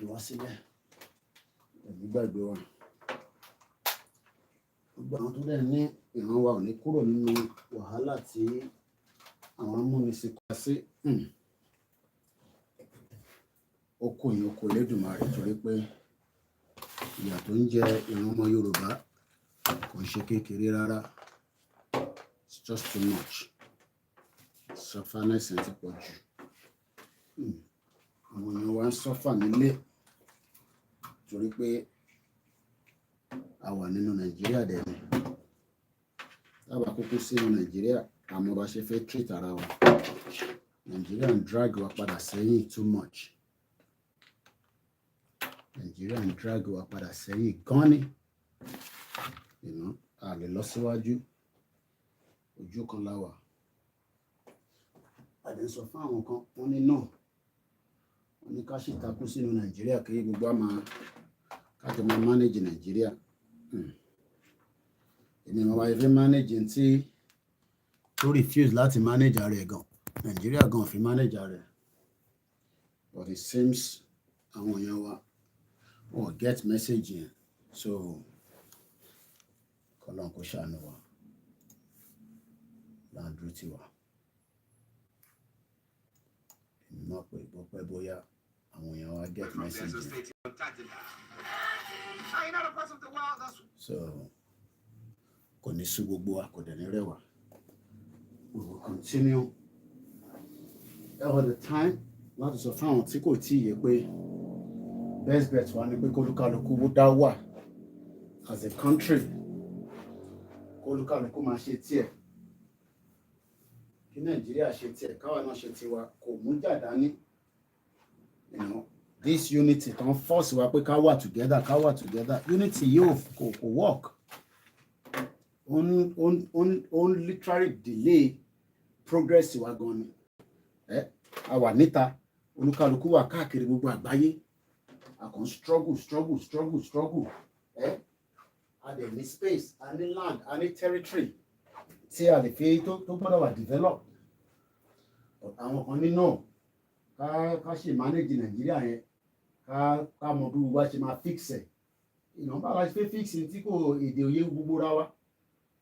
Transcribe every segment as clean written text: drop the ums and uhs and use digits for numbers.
wá sílẹ̀ ẹ̀mí gbàgbé wa gbogbo àwọn tó dẹ̀ ní ìran wa ò ní kúrò nínú wàhálà tí àwọn amúnisìn kọ́ sí oko yìí oko Elédùmarè torí pé ìyà tó ń jẹ ìran ọmọ Yorùbá kò ń ṣe kékeré rárá. It's just too much. Sufferness ti pọ̀ jù. Àwọn èèyàn wa ń suffer nílé torí pé a wà nínú Nàìjíríà dẹ̀ ni. Tábà kúkú sínú Nàìjíríà àmọ́ bá ṣe fẹ́ treat ara wa. Nàìjíríà ń drag wa padà sẹ́yìn too much. Nàìjíríà ń drag wa padà sẹ́yìn gan ni. A lè lọ síwájú ojú kan láwà. A lè sọ fún àwọn kan wọ́n ní náà wọ́n ní ká sì takú sínú Nàìjíríà kí gbogbo a máa kájọ máa manage Nàìjíríà. Èmi máa wáyé fẹ́ manage tí tó refuse láti manage ara ẹ̀ gan. Nàìjíríà gan fi manage ara ẹ̀. But it seems àwọn èèyàn wa wọ́n get message yẹn. So kọ́lọ́n kó ṣàánú wa. Láàdúró ti wà. Èmi mọ̀ pé bọ́pẹ́ bóyá àwọn èèyàn wa get message yẹn. So kò ní sú gbogbo wa kò dẹ̀ ní rẹwà. We will continue all the time láti sọ fún àwọn tí kò tí ì yé pé best bet wa ni pé kólúkálukú dá wà as a country. Kólúkálukú máa ṣe tiẹ̀. Kí Nàìjíríà ṣe tiẹ̀ káwa náà ṣe tiwa kò mú jà dání. This unity tán force wa pé ká wà together. Unity yóò kò work. On literally delay progress wa gan ni. A wà níta olúkálukú wà káàkiri gbogbo àgbáyé. A kàn struggle. A dẹ̀ ní space, a ní land, a ní territory tí a lè fi tó gbọ́dọ̀ wà develop. Àwọn kan ní náà ká ṣe manage Nàìjíríà yẹn ká mọ bí wá ṣe máa fix ẹ̀. Bá wa ṣe fix tí kò èdè òye gbogbo ra wa.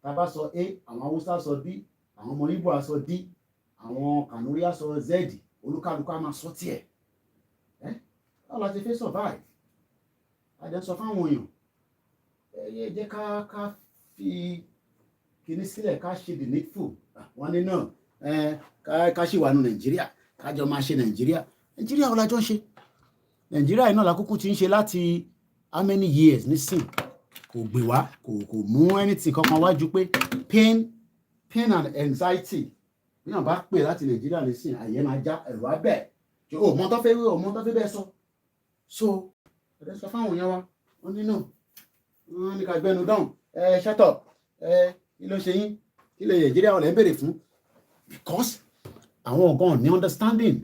Tá bá sọ A, àwọn Haúsá sọ B, àwọn ọmọ Igbo á sọ D, àwọn Kanuri á sọ Z, olúkálukú á máa sọ tiẹ̀. Báwo la ṣe fẹ́ survive? A dẹ̀ sọ fáwọn èèyàn ẹ jẹ́ ká fi kíní sílẹ̀ ká ṣe the needful. Wọ́n ní náà ká ṣì wà nù Nàìjíríà kájọ máa ṣe Nàìjíríà wo la jọ ń ṣe. Nàìjíríà iná la kúkú ti ń ṣe láti how many years nísìn kò gbé wá kò mú anything kankan wájú pé pain and anxiety bí wọ́n bá pè láti Nàìjíríà nísìn àyè máa já ẹ̀rọ abẹ́ ọmọ tó fẹ́ bẹ́ẹ̀ so ẹ̀rẹ́ sọ fáwọn èèyàn wa wọ́n ní náà wọ́n ní ká gbẹnu dáhùn shut up kí ló ṣe yín kí lè Nàìjíríà wọn lè ń béèrè fún because àwọn ọ̀gán ní understanding.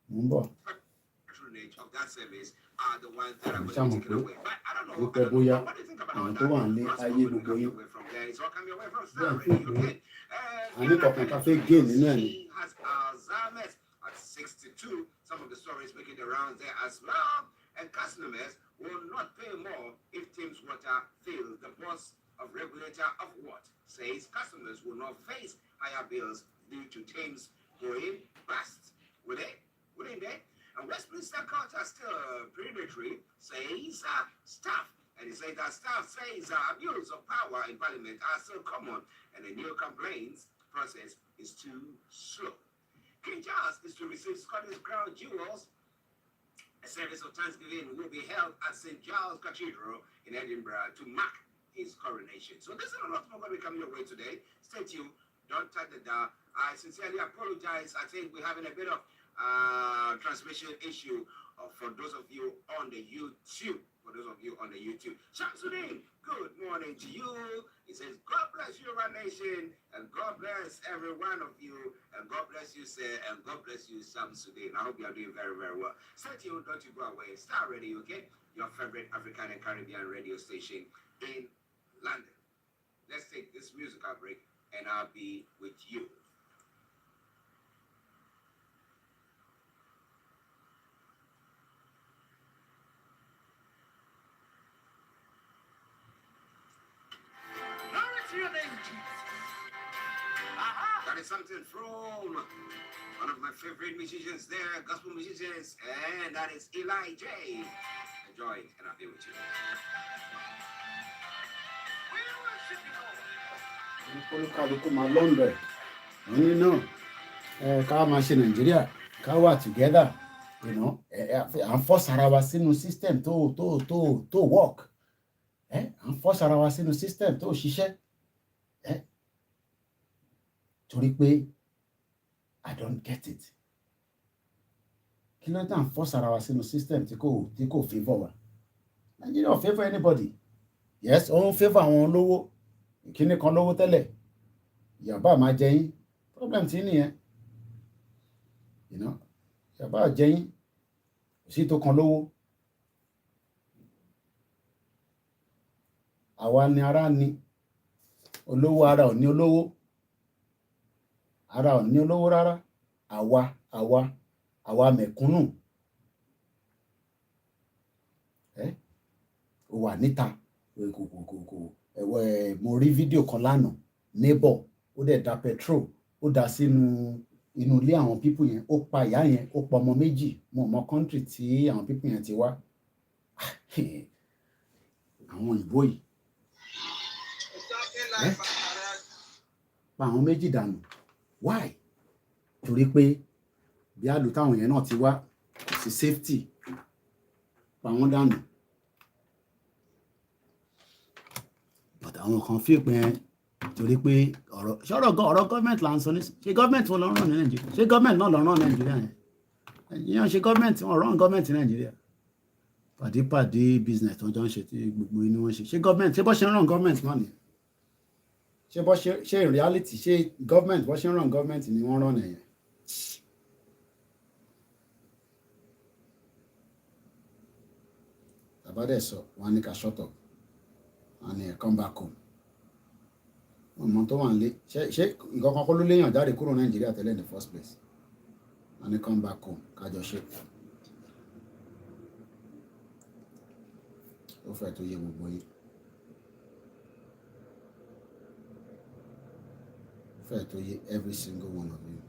Mo ń bọ̀. Wípé bóyá àwọn tó wà ní ayé gbogbo yín bẹ́ẹ̀ fi pé àní kọ̀ọ̀kan ká fẹ́ gé nínú ẹ̀ ni. At 62, some of the stories making the rounds there as well. And customers will not pay more if Thames Water fails. The boss of regulator of what says customers will not face higher bills due to Thames going bust. Will they? Wouldn't they? And Westminster Court are still predatory, says staff. And he says that staff says abuse of power in Parliament are still common, and the new complaints process is too slow. King Charles is to receive Scottish Crown Jewels. A service of Thanksgiving will be held at St. Giles Cathedral in Edinburgh to mark his coronation. So this is a lot more going to be coming your way today. Stay tuned. Don't touch the dial. I sincerely apologize. I think we're having a bit of transmission issue for those of you on the YouTube. Shamsuddin, good morning to you. He says, God bless you, our nation, and God bless every one of you, and God bless you, sir, and God bless you, Shamsuddin. I hope you are doing very, very well. Stay tuned, don't you go away. Starr Radio, okay? Your favorite African and Caribbean radio station in London. Let's take this musical break, and I'll be with you. That is something from one of my favorite musicians there, gospel musicians, and that is Eli J. Enjoy it, and I'll be with you. olúkálukú máa lọ́ndọ̀ ẹ̀ wọ́n ní náà ká máa ṣe nàìjíríà ká wà together you know à ń force ara wa sínú system tó work à ń force ara wa sínú system tó ṣiṣẹ́ torí pé I don't get it kí ló dé à ń force ara wa sínú system tí kò favour wa Nigeria ò favour anybody yes ó ń favour àwọn olówó ìkíní kan lówó tẹ́lẹ̀ ìyàbá máa jẹ yín problem tí nìyẹn ìyàbá jẹ yín kò sí tó kan lówó àwa ni ara ni olówó ara ò ní olówó ara ò ní olówó rárá àwa mẹ̀kúnnù ó wà níta mo rí fídíò kan lánàá neighbor ó dẹ̀ da petrol ó dà sínú inú ilé àwọn pípù yẹn ó pa ìyá yẹn ó pa ọmọ méjì mo mọ kọ́ńtì tí àwọn pípù yẹn ti wá àwọn òyìnbó yìí pa àwọn méjì dànù why torí pé bí àlù táwọn yẹn náà ti wá kò sí safety pa wọ́n dànù but àwọn kan fi pé torí pé ọ̀rọ̀ gọ́ọ̀mẹ̀ntì là ń sọ ní ṣe gọ́ọ̀mẹ̀ntì wọn lọ rán ní nàìjíríà ṣe gọ́ọ̀mẹ̀ntì náà lọ rán nàìjíríà yẹn ṣe gọ́ọ̀mẹ̀ntì wọn rán gọ́ọ̀mẹ̀ntì nàìjíríà pàdé business tó jọ ń ṣe tí gbogbo inú wọn ṣe gọ́ọ̀mẹ̀ntì ṣé bọ́ ṣe ń rán gọ́ọ̀mẹ̀ntì náà ni ṣé in reality ṣé gọ́ọ̀mẹ̀ntì bọ́ ṣe ń rán gọ́ọ̀mẹ̀ntì ni wọ́n rán nìyẹn. bàbá dẹ̀ sọ wọn ní ká shut up wọn ní come back home ọmọ tó wà nílé ṣé nǹkan kan kó ló léèyàn jáde kúrò nàìjíríà tẹ́lẹ̀ in the first place wọn ní come back home kájọ ṣe ó fẹ́ tó yẹ gbogbo yìí ó fẹ́ tó yẹ every single one of you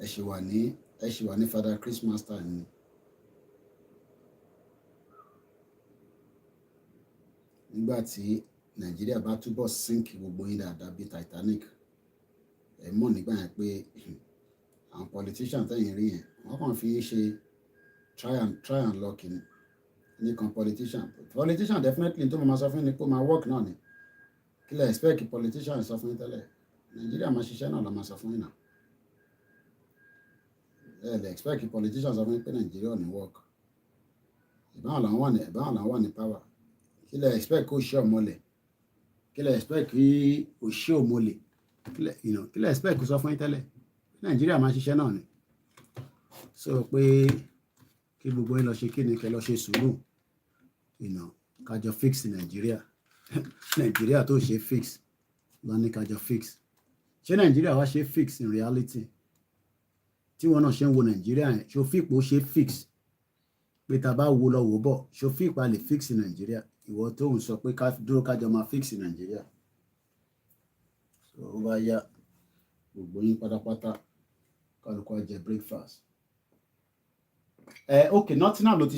ẹ ṣì wà ní Father Christmas time ni nígbà tí nàìjíríà bá túbọ̀ sink gbogbo yín dáadáa bíi Titanic ẹ mọ̀ nígbà yẹn pé àwọn politician tẹ̀yìn rí yẹn wọ́n kàn fi ṣe try and lock nìkan politician definitely tó máa sọ fún ni pé máa work náà ni kí lẹ expect politician sọ fún yín tẹ́lẹ̀ nàìjíríà máa ṣiṣẹ́ náà la máa sọ fún yín náà ẹ lè expect politician sọ fún yín pé nàìjíríà ò ní work ìbáwọn làwọn wà ní power kí lẹ expect kó ṣe ọmọlẹ̀ kí lẹ expect kí o ṣe òmọlẹ̀ kí lẹ expect kó sọ fún yín tẹ́lẹ̀ nàìjíríà máa ṣiṣẹ́ náà ni sọ pé kí gbogbo yín lọ ṣe kíni kẹ lọ ṣe sùúrù kájọ fix nàìjíríà tó ṣe fix lọ ní kájọ fix ṣé nàìjíríà wá ṣe fix in reality tí wọn náà ṣe ń wo nàìjíríà yẹn ṣó fipò ṣe fix pé ta bá wo lọ wò bọ̀ ṣó fipò a lè fix nàìjíríà ìwọ tó ń sọ pé ká dúró kájọ máa fix nàìjíríà ó bá yá gbogbo yín pátápátá kálukú á jẹ breakfast okay nothing náà ló ti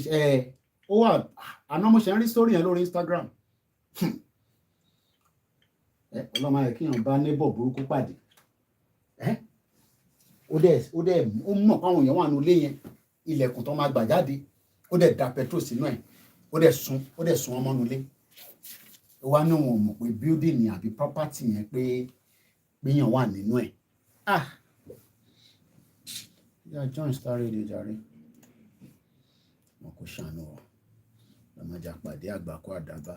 ó wà àná mo ṣe ń rí story yẹn lórí Instagram ọlọ́mọ ayẹ kíyàn bá neighbor burúkú pàdé ó mọ̀ páwọn èèyàn wà ní ilé yẹn ilẹ̀kùn tó máa gbà jáde ó dẹ̀ da petrol sínú ẹ̀ ó dẹ̀ sun ọmọ nulẹ̀ ó wá ní wọn mọ̀ pé building ni àbí property yẹn pé péyàn wà nínú ẹ̀ yá John Starr rédíò jàre wọn kò ṣàánú ọ lọmọjà pàdé àgbákò àdábà.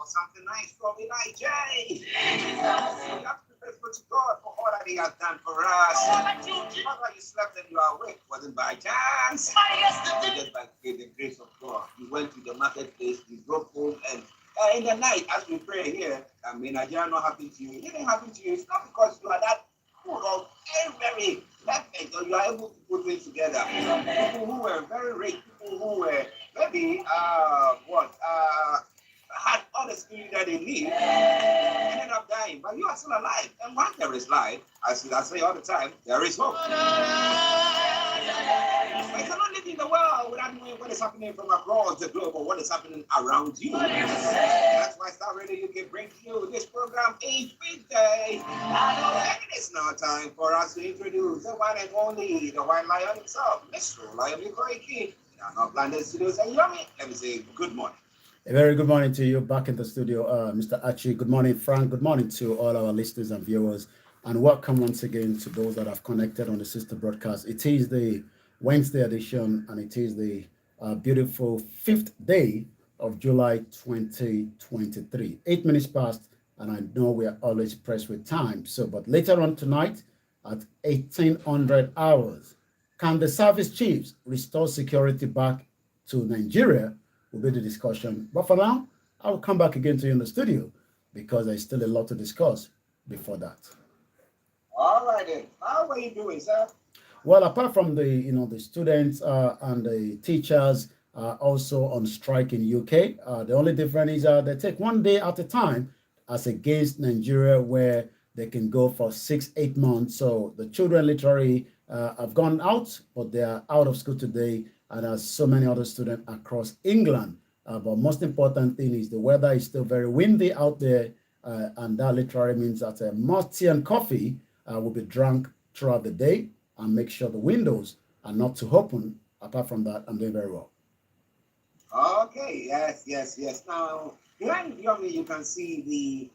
Something nice from Eli J. has done for us. Not why you slept and you are awake. Wasn't by chance. It was just by the grace of God. You went to the marketplace, you drove home, and in the night, as we pray here, I mean, Nigeria not happen to you. It didn't happen to you. It's not because you are that good or very perfect, or you are able to put it together. People who were very rich, people who were maybe had all the skill that they need, ended up dying. But you are still alive. And once there is life, as I say all the time, there is hope. I cannot live in the world without knowing what is happening from across the globe or what is happening around you. That's why Starr Radio UK brings you this program each weekday. And it is now time for us to introduce the one and only, the white lion himself, Mr. Olayomi Koiki. In our North London studios, and Yomi, let me say good morning. A very good morning to you back in the studio, Mr. Archie. Good morning, Frank. Good morning to all our listeners and viewers. And welcome once again to those that have connected on the sister broadcast. It is the Wednesday edition, and it is the beautiful 5th day of July 2023. 8 minutes past, and I know we are always pressed with time. But later on tonight at 1800 hours, can the service chiefs restore security back to Nigeria? Will be the discussion. But for now, I will come back again to you in the studio because there's still a lot to discuss before that. All right then. How are you doing, sir? Well, apart from the students and the teachers also on strike in UK, the only difference is they take 1 day at a time as against Nigeria, where they can go for 6-8 months. So the children literally have gone out, but they are out of school today, and as so many other students across England. But most important thing is the weather is still very windy out there, and that literally means that more tea and coffee will be drunk throughout the day, and make sure the windows are not too open. Apart from that, I'm doing very well. Okay, yes. Now, behind Yomi, you can see the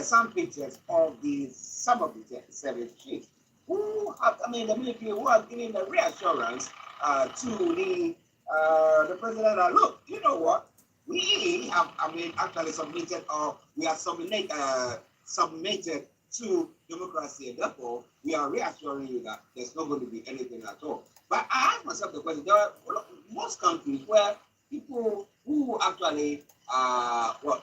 some pictures of some of the service chiefs who have, the military who are giving the reassurance to the president that, look, you know what, we have, actually submitted, or we are submitted to democracy, and therefore we are reassuring you that there's not going to be anything at all. But I ask myself the question: there are most countries where people who actually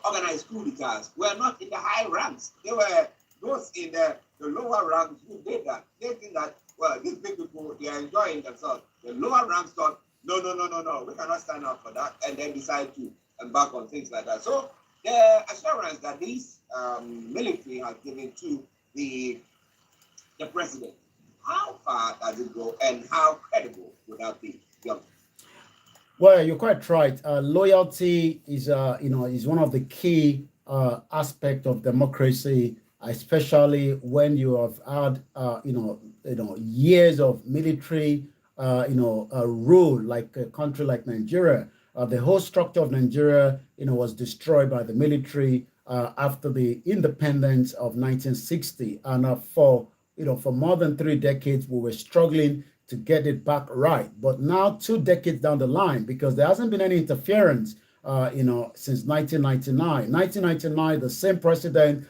organized coup d'etats were not in the high ranks. They were those in the lower ranks who did that. They think that, well, these big people, they are enjoying themselves. The lower ranks thought, no, we cannot stand up for that, and then decide to embark on things like that. So the assurance that these military has given to the president, how far does it go, and how credible would that be? Well, you're quite right. Loyalty is one of the key aspects of democracy, especially when you have had years of military rule, like a country like Nigeria. The whole structure of Nigeria was destroyed by the military after the independence of 1960, and for more than 3 decades we were struggling to get it back right. But now 2 decades down the line, because there hasn't been any interference since 1999. 1999, the same president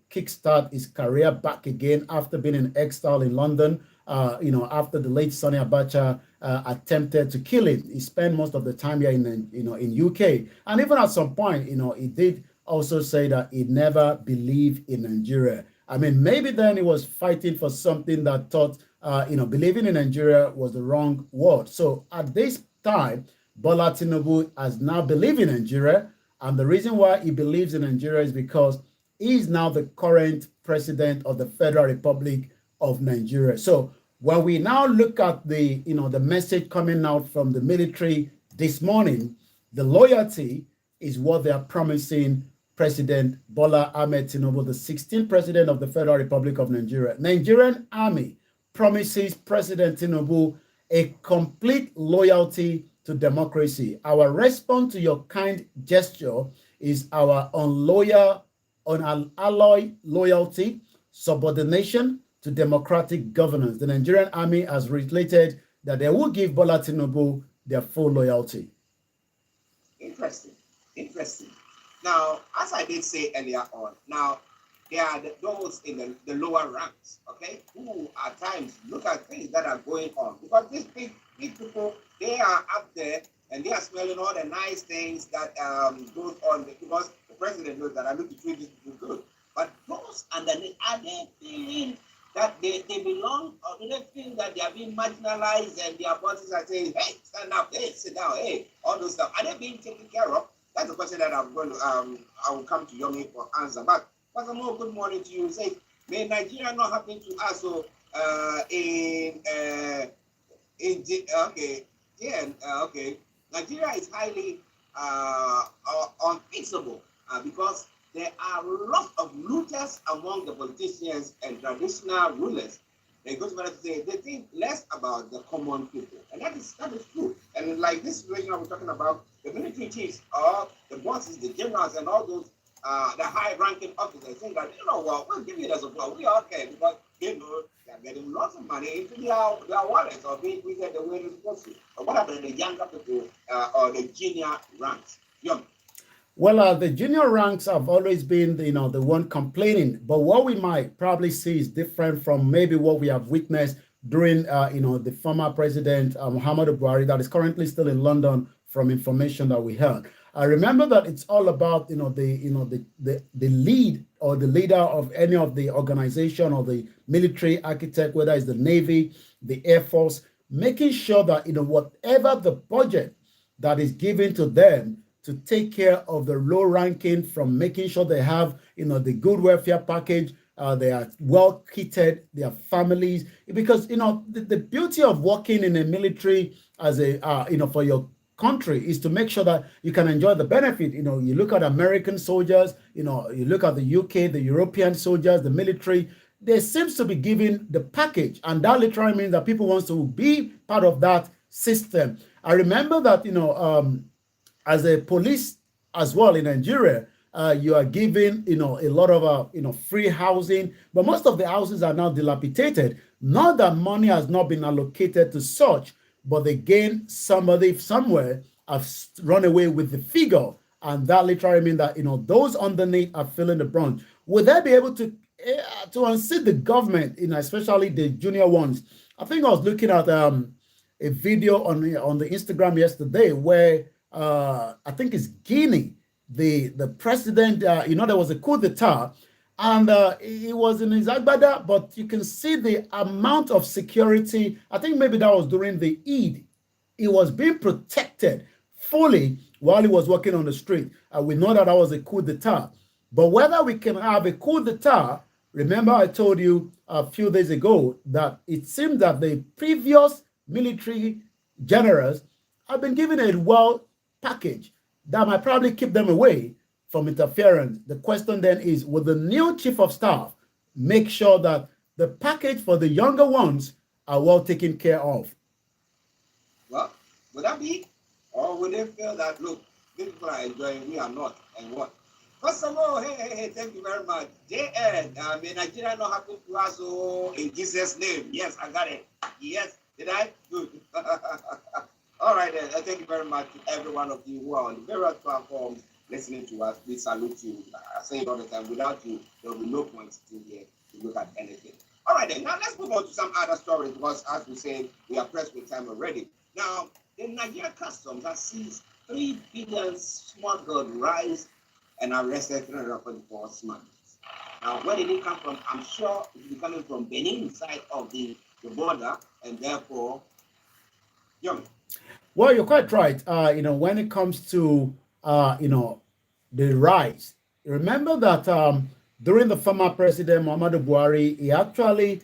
kickstart his career back again after being in exile in London. After the late Sani Abacha attempted to kill him. He spent most of the time here in UK, and even at some point, he did also say that he never believed in Nigeria. Maybe then he was fighting for something that thought, believing in Nigeria was the wrong word. So at this time, Bola Tinubu has now believed in Nigeria, and the reason why he believes in Nigeria is because he is now the current president of the Federal Republic of Nigeria. So when we now look at the message coming out from the military this morning, the loyalty is what they are promising President Bola Ahmed Tinubu, the 16th president of the Federal Republic of Nigeria. Nigerian Army promises President Tinubu a complete loyalty to democracy. Our response to your kind gesture is our unalloyed loyalty, subordination to democratic governance. The Nigerian Army has related that they will give Bola Tinubu their full loyalty. Interesting. Now, as I did say earlier on, now they are those in the lower ranks, okay, who at times look at things that are going on. Because these big people, they are up there and they are smelling all the nice things that goes on, because the president knows that I look to treat these people good. But those underneath, are they feeling that they belong, or do they feel that they are being marginalized and their bosses are saying, hey, stand up, hey, sit down, hey, all those stuff? Are they being taken care of? That's the question that I'm going to, I will come to Yomi for answer. But Pastor Mo, good morning to you. Say, may Nigeria not happen to us? So, okay, yeah, okay. Nigeria is highly unfixable because there are lots of looters among the politicians and traditional rulers. They go to say they think less about the common people, and that is true. And like this situation I was talking about, the military chiefs, or the bosses, the generals, and all those the high-ranking officers think that, you know what, we'll give you the support. We are okay because they know they're getting lots of money into their wallets, or being treated the way they're supposed to. But what about the younger people or the junior ranks? Young. Well, the junior ranks have always been, the one complaining. But what we might probably see is different from maybe what we have witnessed during, the former president Muhammadu Buhari, that is currently still in London, from information that we heard. I remember that it's all about, the lead or the leader of any of the organization or the military architect, whether it's the Navy, the Air Force, making sure that, whatever the budget that is given to them to take care of the low ranking, from making sure they have, the good welfare package, they are well kitted, their families, because, the beauty of working in a military as a, for your country is to make sure that you can enjoy the benefit. You look at American soldiers, you look at the UK, the European soldiers, the military, there seems to be giving the package. And that literally means that people want to be part of that system. I remember that, as a police as well in Nigeria, you are given, a lot of, free housing, but most of the houses are now dilapidated. Not that money has not been allocated to such, but again, somebody somewhere have run away with the figure, and that literally means that, those underneath are feeling the brunt. Will they be able to unseat the government, especially the junior ones? I think I was looking at a video on the Instagram yesterday where I think it's Guinea, the president, there was a coup d'etat, and he was in his agbada, but you can see the amount of security. I think maybe that was during the Eid. He was being protected fully while he was walking on the street. We know that was a coup d'etat. But whether we can have a coup d'etat, remember I told you a few days ago that it seemed that the previous military generals have been given a well package that might probably keep them away from interference. The question then is, will the new chief of staff make sure that the package for the younger ones are well taken care of? Well, would that be? Or would they feel that, look, these people are enjoying, we are not, and what? First of all, hey, thank you very much. JN, may Nigeria not happen to us, in Jesus' name. Yes, I got it. Yes, did I? Good. All right, then. Thank you very much to every one of you who are on the various platforms listening to us. We salute you. I say it all the time. Without you, there will be no point sitting here to look at anything. All right, then. Now, let's move on to some other stories because, as we said, we are pressed with time already. Now, the Nigerian Customs has seized 3 billion smuggled rice and arrested 344 smugglers. Now, where did it come from? I'm sure it will be coming from Benin side of the border, and therefore, young. Well, you're quite right. When it comes to, the rice, remember that during the former president, Muhammadu Buhari, he actually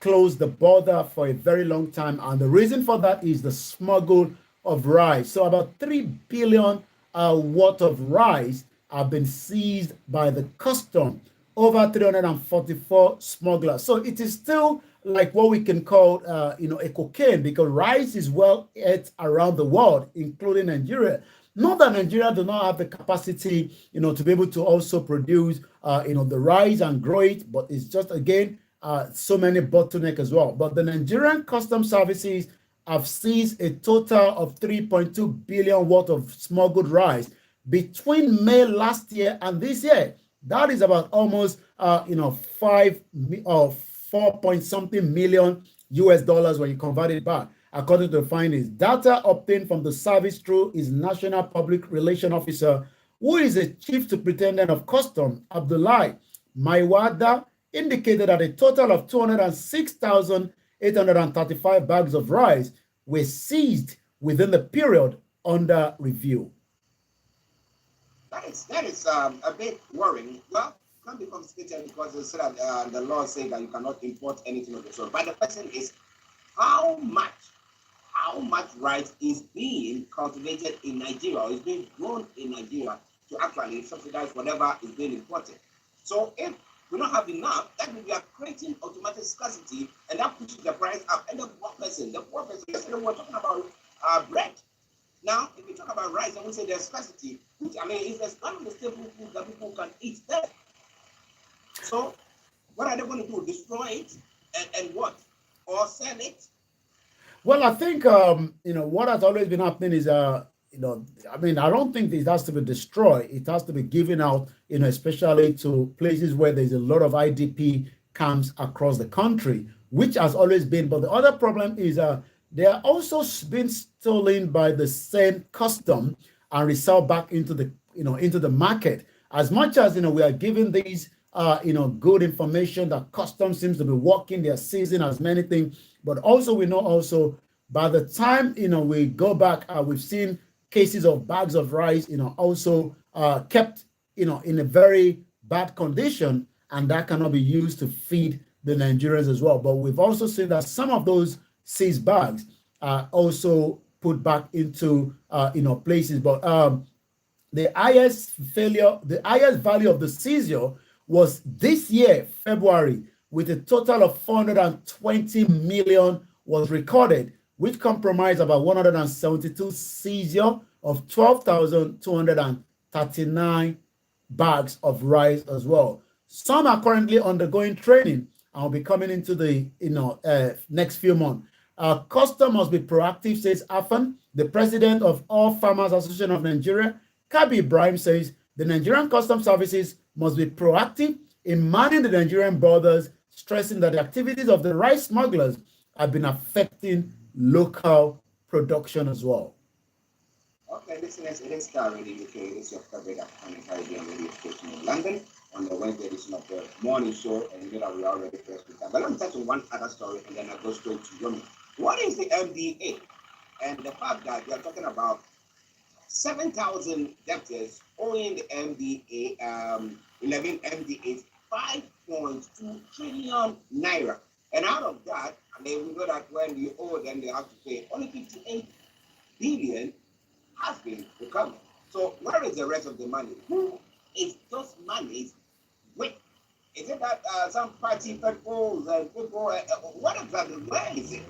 closed the border for a very long time. And the reason for that is the smuggle of rice. So about 3 billion worth of rice have been seized by the custom, over 344 smugglers. So it is still like what we can call, a cocaine, because rice is well ate around the world, including Nigeria. Not that Nigeria do not have the capacity, to be able to also produce, the rice and grow it, but it's just, again, so many bottleneck as well. But the Nigerian Customs Services have seized a total of 3.2 billion worth of smuggled rice between May last year and this year. That is about almost, 4 point something million US dollars when you convert it back, according to the findings. Data obtained from the service through his National Public Relation Officer, who is a Chief Superintendent of Custom, Abdullahi Maiwada, indicated that a total of 206,835 bags of rice were seized within the period under review. That is a bit worrying. Well, it can be confiscated because the law says that you cannot import anything of the sort. But the question is, how much rice is being cultivated in Nigeria or is being grown in Nigeria to actually subsidize whatever is being imported? So if we don't have enough, that means we are creating automatic scarcity, and that pushes the price up. And the poor person, yesterday we were talking about bread. Now, if we talk about rice and we say there's scarcity, which, I mean, it's one of the staple foods that people can eat there. So, what are they going to do? Destroy it and what? Or sell it? Well, I think, what has always been happening is, I don't think it has to be destroyed. It has to be given out, especially to places where there's a lot of IDP camps across the country, which has always been. But the other problem is they are also being stolen by the same custom and resold back into the market. As much as, we are giving these, good information that custom seems to be working, they're seizing as many things. But also, we know also by the time, we go back, we've seen cases of bags of rice, also kept, in a very bad condition, and that cannot be used to feed the Nigerians as well. But we've also seen that some of those seized bags are also put back into, places. But the highest value of the seizure was this year, February, with a total of 420 million was recorded, which comprised about 172 seizure of 12,239 bags of rice as well. Some are currently undergoing training and will be coming into the next few months. Custom must be proactive, says Afan, the president of All Farmers Association of Nigeria. Kabi Ibrahim says the Nigerian Customs Services must be proactive in manning the Nigerian borders, stressing that the activities of the rice smugglers have been affecting local production as well. Okay, listeners, it is Starr Radio UK. It is your favorite African Caribbean radio station in London on the Wednesday edition of the morning show, and you know that we are already first with that. But let me touch on one other story, and then I'll go straight to Yomi. What is the MDA? And the fact that we are talking about 7,000 debtors owing the MDA, 11 MDAs, 5.2 trillion naira. And out of that, I mean, we know that when you owe them, they have to pay. Only 58 billion has been recovered. So where is the rest of the money? Who is those monies with? Is it that some party people and people? What exactly? Where is it?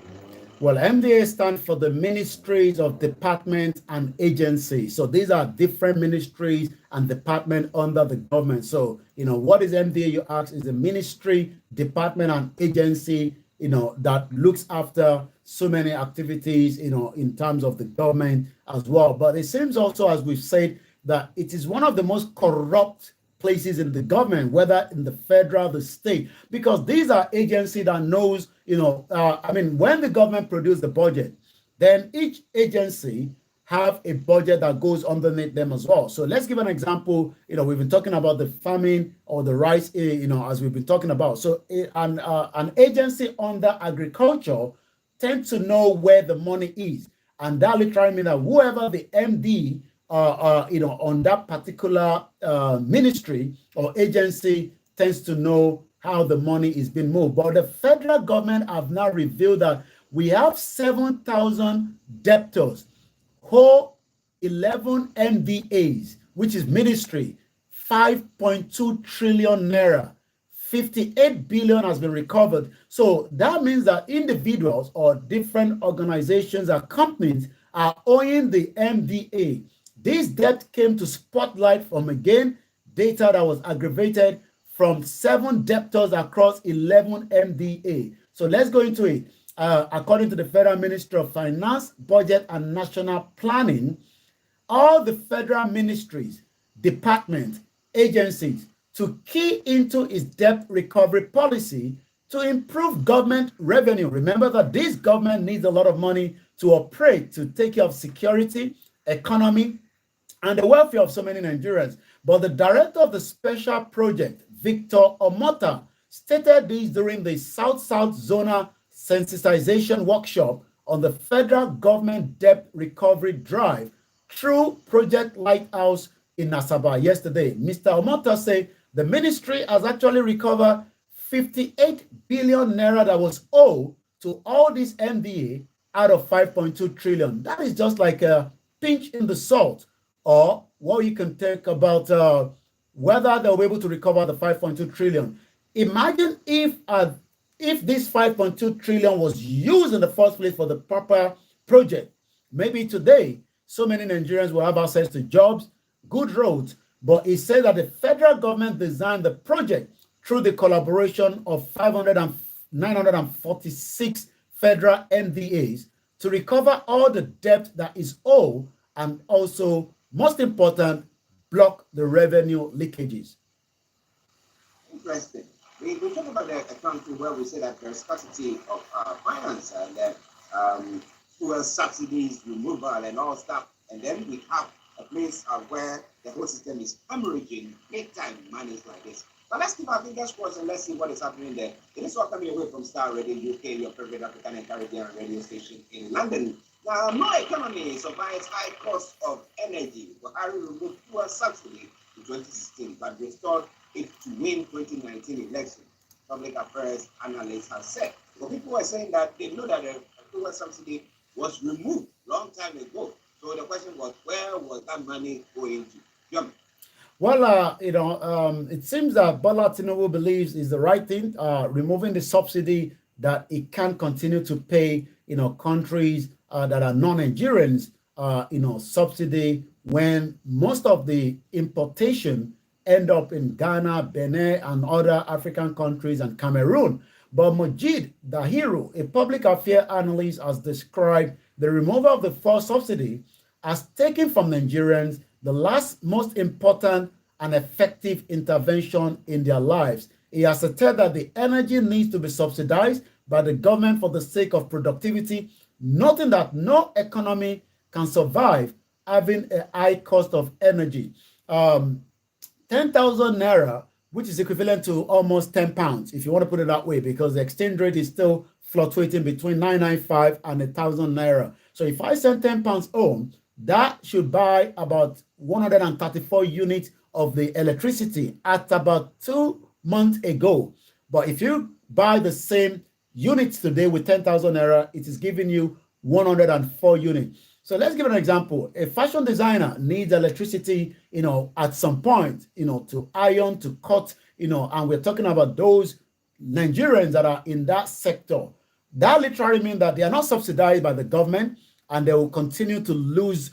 Well, MDA stands for the Ministries of Department and Agency. So these are different ministries and departments under the government. So, what is MDA, you ask, is a ministry, department, and agency, that looks after so many activities, in terms of the government as well. But it seems also, as we've said, that it is one of the most corrupt places in the government, whether in the federal, the state, because these are agencies that knows, when the government produces the budget, then each agency have a budget that goes underneath them as well. So let's give an example. We've been talking about the farming or the rice, as we've been talking about. So an agency under agriculture tends to know where the money is. And that literally means that whoever the MD on that particular ministry or agency tends to know how the money is being moved. But the federal government have now revealed that we have 7,000 debtors who 11 MDAs, which is ministry, 5.2 trillion naira, 58 billion has been recovered. So that means that individuals or different organizations or companies are owing the MDA. This debt came to spotlight from, again, data that was aggravated from 7 debtors across 11 MDA. So let's go into it. According to the Federal Ministry of Finance, Budget and National Planning, all the federal ministries, departments, agencies to key into its debt recovery policy to improve government revenue. Remember that this government needs a lot of money to operate, to take care of security, economy, and the welfare of so many Nigerians. But the director of the special project, Victor Omota, stated this during the South-South Zonal Sensitization Workshop on the federal government debt recovery drive through Project Lighthouse in Asaba yesterday. Mr. Omota said the ministry has actually recovered 58 billion naira that was owed to all these MDA out of 5.2 trillion. That is just like a pinch in the salt. Or what you can think about whether they'll be able to recover the 5.2 trillion. Imagine if this 5.2 trillion was used in the first place for the proper project. Maybe today, so many Nigerians will have access to jobs, good roads, but it says that the federal government designed the project through the collaboration of 946 federal MDAs to recover all the debt that is owed and also, most important, block the revenue leakages. Interesting. We talk about a country where we say that there's scarcity of finance and fuel subsidies, removal, and all stuff. And then we have a place where the whole system is hemorrhaging big time monies like this. But let's keep our fingers crossed and let's see what is happening there. It is all coming away from Starr Radio UK, your favorite African and Caribbean radio station in London. Now, no economy survives high cost of energy. Buhari removed fuel subsidy in 2016, but restored it to win 2019 election. Public affairs analysts have said. But people were saying that they know that the fuel subsidy was removed long time ago. So the question was, where was that money going to? Jump. Well, it seems that Bola Tinubu believes is the right thing, removing the subsidy that it can continue to pay, countries that are non-Nigerians, subsidy when most of the importation end up in Ghana, Benin, and other African countries and Cameroon. But Majid Dahiru, a public affairs analyst, has described the removal of the fuel subsidy as taking from Nigerians the last most important and effective intervention in their lives. He has said that the energy needs to be subsidized by the government for the sake of productivity, noting that no economy can survive having a high cost of energy. 10,000 naira, which is equivalent to almost 10 pounds, if you want to put it that way, because the exchange rate is still fluctuating between 995 and 1,000 naira. So if I send 10 pounds home, that should buy about 134 units of the electricity at about 2 months ago. But if you buy the same units today with 10,000 naira, it is giving you 104 units. So let's give an example. A fashion designer needs electricity, at some point, to iron, to cut, and we're talking about those Nigerians that are in that sector. That literally means that they are not subsidized by the government and they will continue to lose,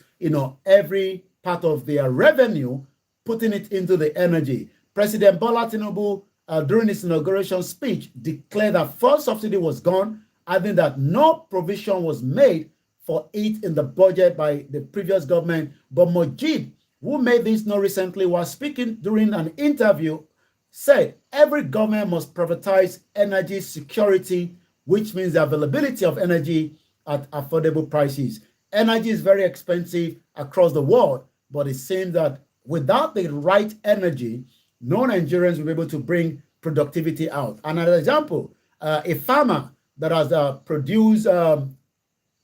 every part of their revenue, putting it into the energy. President Bola Tinubu, during his inauguration speech, declared that fuel subsidy was gone, adding that no provision was made for it in the budget by the previous government. But Majid, who made this known recently, was speaking during an interview, said every government must privatize energy security, which means the availability of energy at affordable prices. Energy is very expensive across the world, but it seems that without the right energy, no Nigerians will be able to bring productivity out. Another example, a farmer that has produced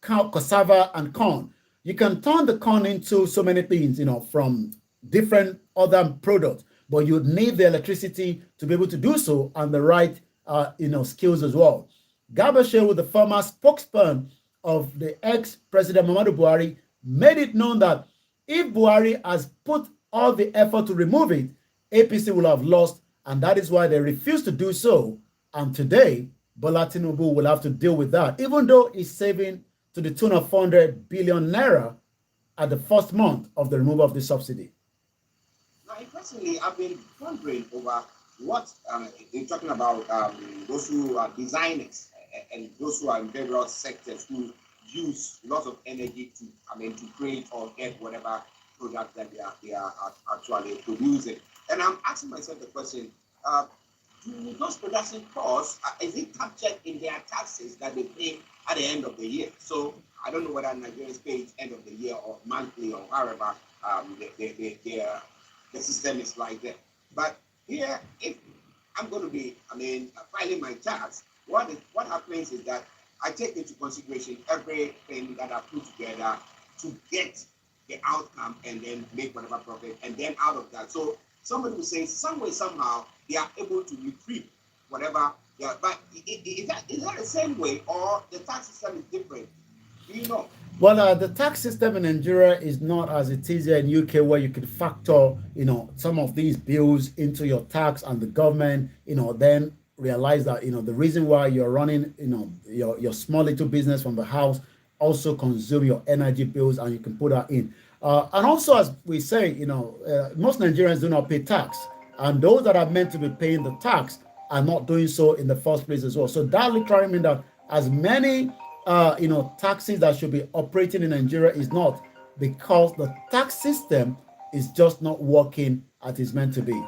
cassava and corn, you can turn the corn into so many things, from different other products, but you need the electricity to be able to do so and the right, skills as well. Gabashew, the former spokesperson of the ex-president Muhammadu Buhari, made it known that if Buhari has put all the effort to remove it, APC will have lost, and that is why they refuse to do so. And today, Bola Tinubu will have to deal with that, even though he's saving to the tune of 400 billion naira at the first month of the removal of the subsidy. Now, personally, I've been wondering over what you're talking about, those who are designers and those who are in various sectors who use lots of energy to create or get whatever product that they are actually producing. And I'm asking myself the question, do those production costs, is it captured in their taxes that they pay at the end of the year? So I don't know whether Nigerians pay it end of the year or monthly or however the system is like that. But here, if I'm going to be, filing my tax, what happens is that I take into consideration everything that I put together to get the outcome and then make whatever profit. And then out of that, so somebody will say, some way, somehow, they are able to retrieve whatever. Yeah, but is that the same way, or the tax system is different? Do you know? Well, the tax system in Nigeria is not as it is here in UK, where you can factor, some of these bills into your tax, and the government, then realize that, the reason why you're running, your small little business from the house also consume your energy bills, and you can put that in. And also, as we say, most Nigerians do not pay tax, and those that are meant to be paying the tax are not doing so in the first place as well. So that literally means that as many taxes that should be operating in Nigeria is not, because the tax system is just not working as it's meant to be.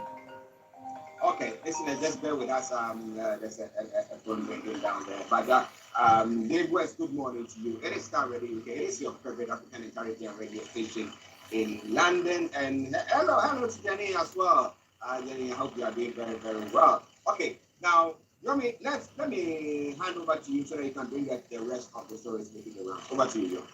Okay, listeners, just bear with us. There's a phone ringing down there. But Dave West, good morning to you. It is Starr Radio UK. It is your favorite African and Caribbean radio station in London. And hello to Jenny as well. Jenny, I hope you are doing very, very well. Okay, now, let me hand over to you so that you can bring us the rest of the stories making the round. Over to you, John.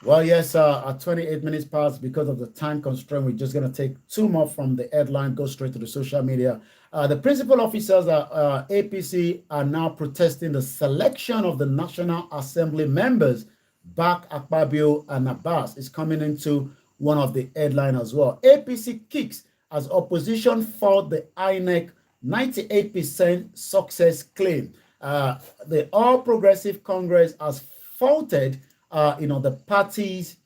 Well, yes, at 28 minutes past, because of the time constraint, we're just going to take two more from the headline, go straight to the social media. The principal officers at APC are now protesting the selection of the National Assembly members. Back Akpabio and Abbas is coming into one of the headline as well. APC kicks as opposition fought the INEC 98% success claim. The All Progressive Congress has faulted the parties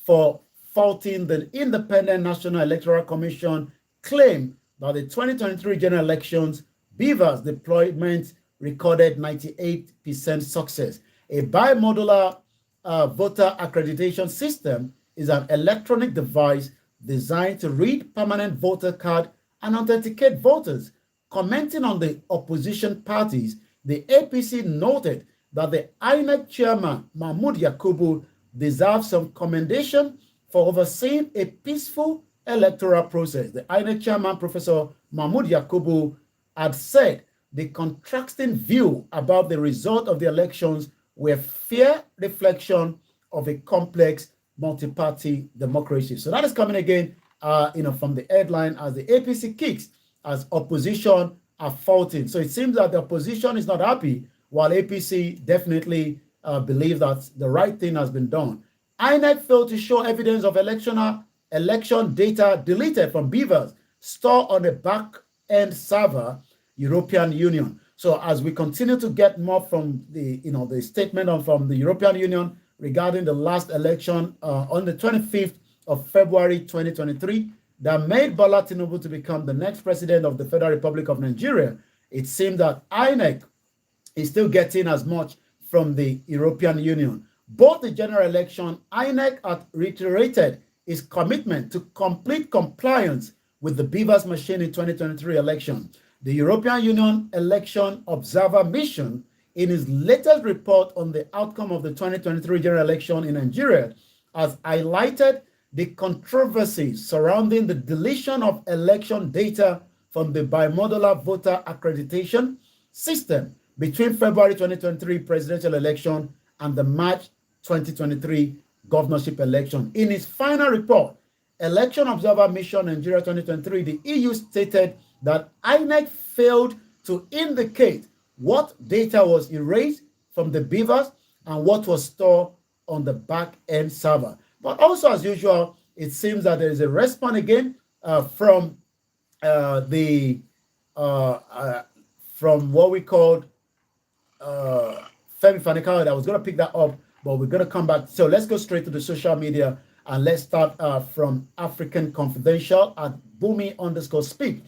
for faulting the Independent National Electoral Commission claim that the 2023 general elections, Beavers deployment recorded 98% success. A bimodular voter accreditation system is an electronic device designed to read permanent voter card and authenticate voters. Commenting on the opposition parties, the APC noted that the INEC chairman, Mahmoud Yakubu, deserves some commendation for overseeing a peaceful electoral process. The INEC chairman, Professor Mahmoud Yakubu, had said the contrasting view about the result of the elections were fair reflection of a complex multi-party democracy. So that is coming again, from the headline, as the APC kicks as opposition are faulting. So it seems that the opposition is not happy, while APC definitely believe that the right thing has been done. INEC failed to show evidence of election data deleted from Beavers stored on a back-end server, European Union. So as we continue to get more from the statement from the European Union regarding the last election on the 25th of February 2023 that made Bola Tinubu to become the next president of the Federal Republic of Nigeria, it seems that INEC is still getting as much from the European Union. Both the general election, INEC had reiterated its commitment to complete compliance with the Beavers machine in 2023 election. The European Union Election Observer Mission, in its latest report on the outcome of the 2023 general election in Nigeria, has highlighted the controversies surrounding the deletion of election data from the bimodular voter accreditation system between February 2023 presidential election and the March 2023 governorship election. In its final report, Election Observer Mission Nigeria 2023, the EU stated that INEC failed to indicate what data was erased from the Beavers and what was stored on the back-end server. But also, as usual, it seems that there is a response again from what we called Femi Fanikawa. I was going to pick that up, but we're going to come back. So let's go straight to the social media, and let's start from African Confidential at Bumi_speak.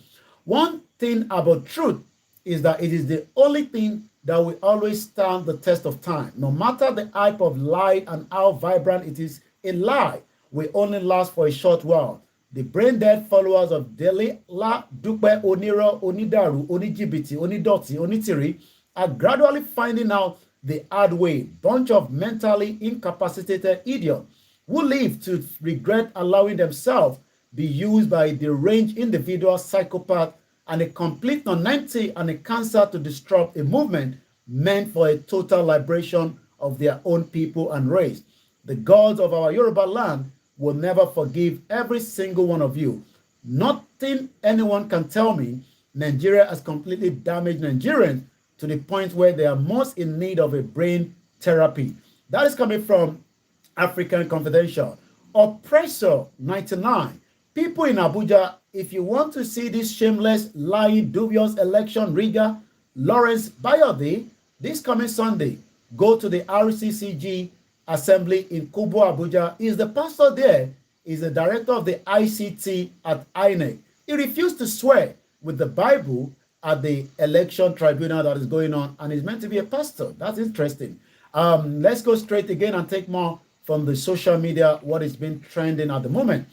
One thing about truth is that it is the only thing that will always stand the test of time. No matter the hype of lie and how vibrant it is, a lie will only last for a short while. the brain-dead followers of Dele, La, Dupe, Oniro, Onidaru, Onijibiti, Onidoti, Onitiri are gradually finding out the hard way. Bunch of mentally incapacitated idiots who live to regret allowing themselves be used by a deranged individual psychopath and a complete non-entity and a cancer to disrupt a movement meant for a total liberation of their own people and race. The gods of our Yoruba land will never forgive every single one of you. Nothing anyone can tell me Nigeria has completely damaged Nigerians to the point where they are most in need of a brain therapy. That is coming from African Confidential. Oppressor 99. People in Abuja, if you want to see this shameless, lying, dubious election rigger, Lawrence Bayode, this coming Sunday, go to the RCCG Assembly in Kubo, Abuja. He's the pastor there. He's the director of the ICT at INEC. He refused to swear with the Bible at the election tribunal that is going on, and he's meant to be a pastor. That's interesting. Let's go straight again and take more from the social media, what has been trending at the moment.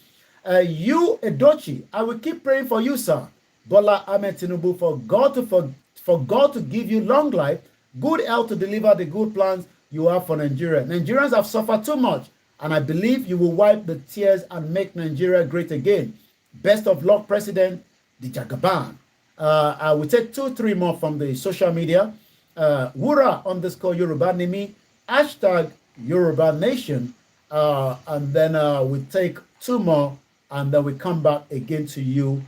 You, Edochi, I will keep praying for you, sir. Bola Ahmed Tinubu, for God to give you long life, good health to deliver the good plans you have for Nigeria. Nigerians have suffered too much, and I believe you will wipe the tears and make Nigeria great again. Best of luck, President the Jagaban. I will take 2-3 more from the social media. Wura _ Yoruba Nimi, hashtag Yoruba Nation, and then we take 2 more, and then we come back again to you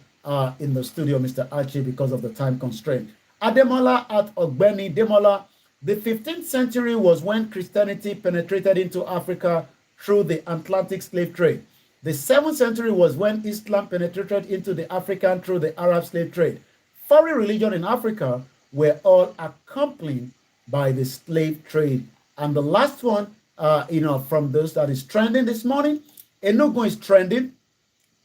in the studio, Mr. Archie, because of the time constraint. Ademola at Ogbeni Demola. The 15th century was when Christianity penetrated into Africa through the Atlantic slave trade. The 7th century was when Islam penetrated into the African through the Arab slave trade. Foreign religion in Africa were all accompanied by the slave trade. And the last one, from those that is trending this morning, Enugu is trending,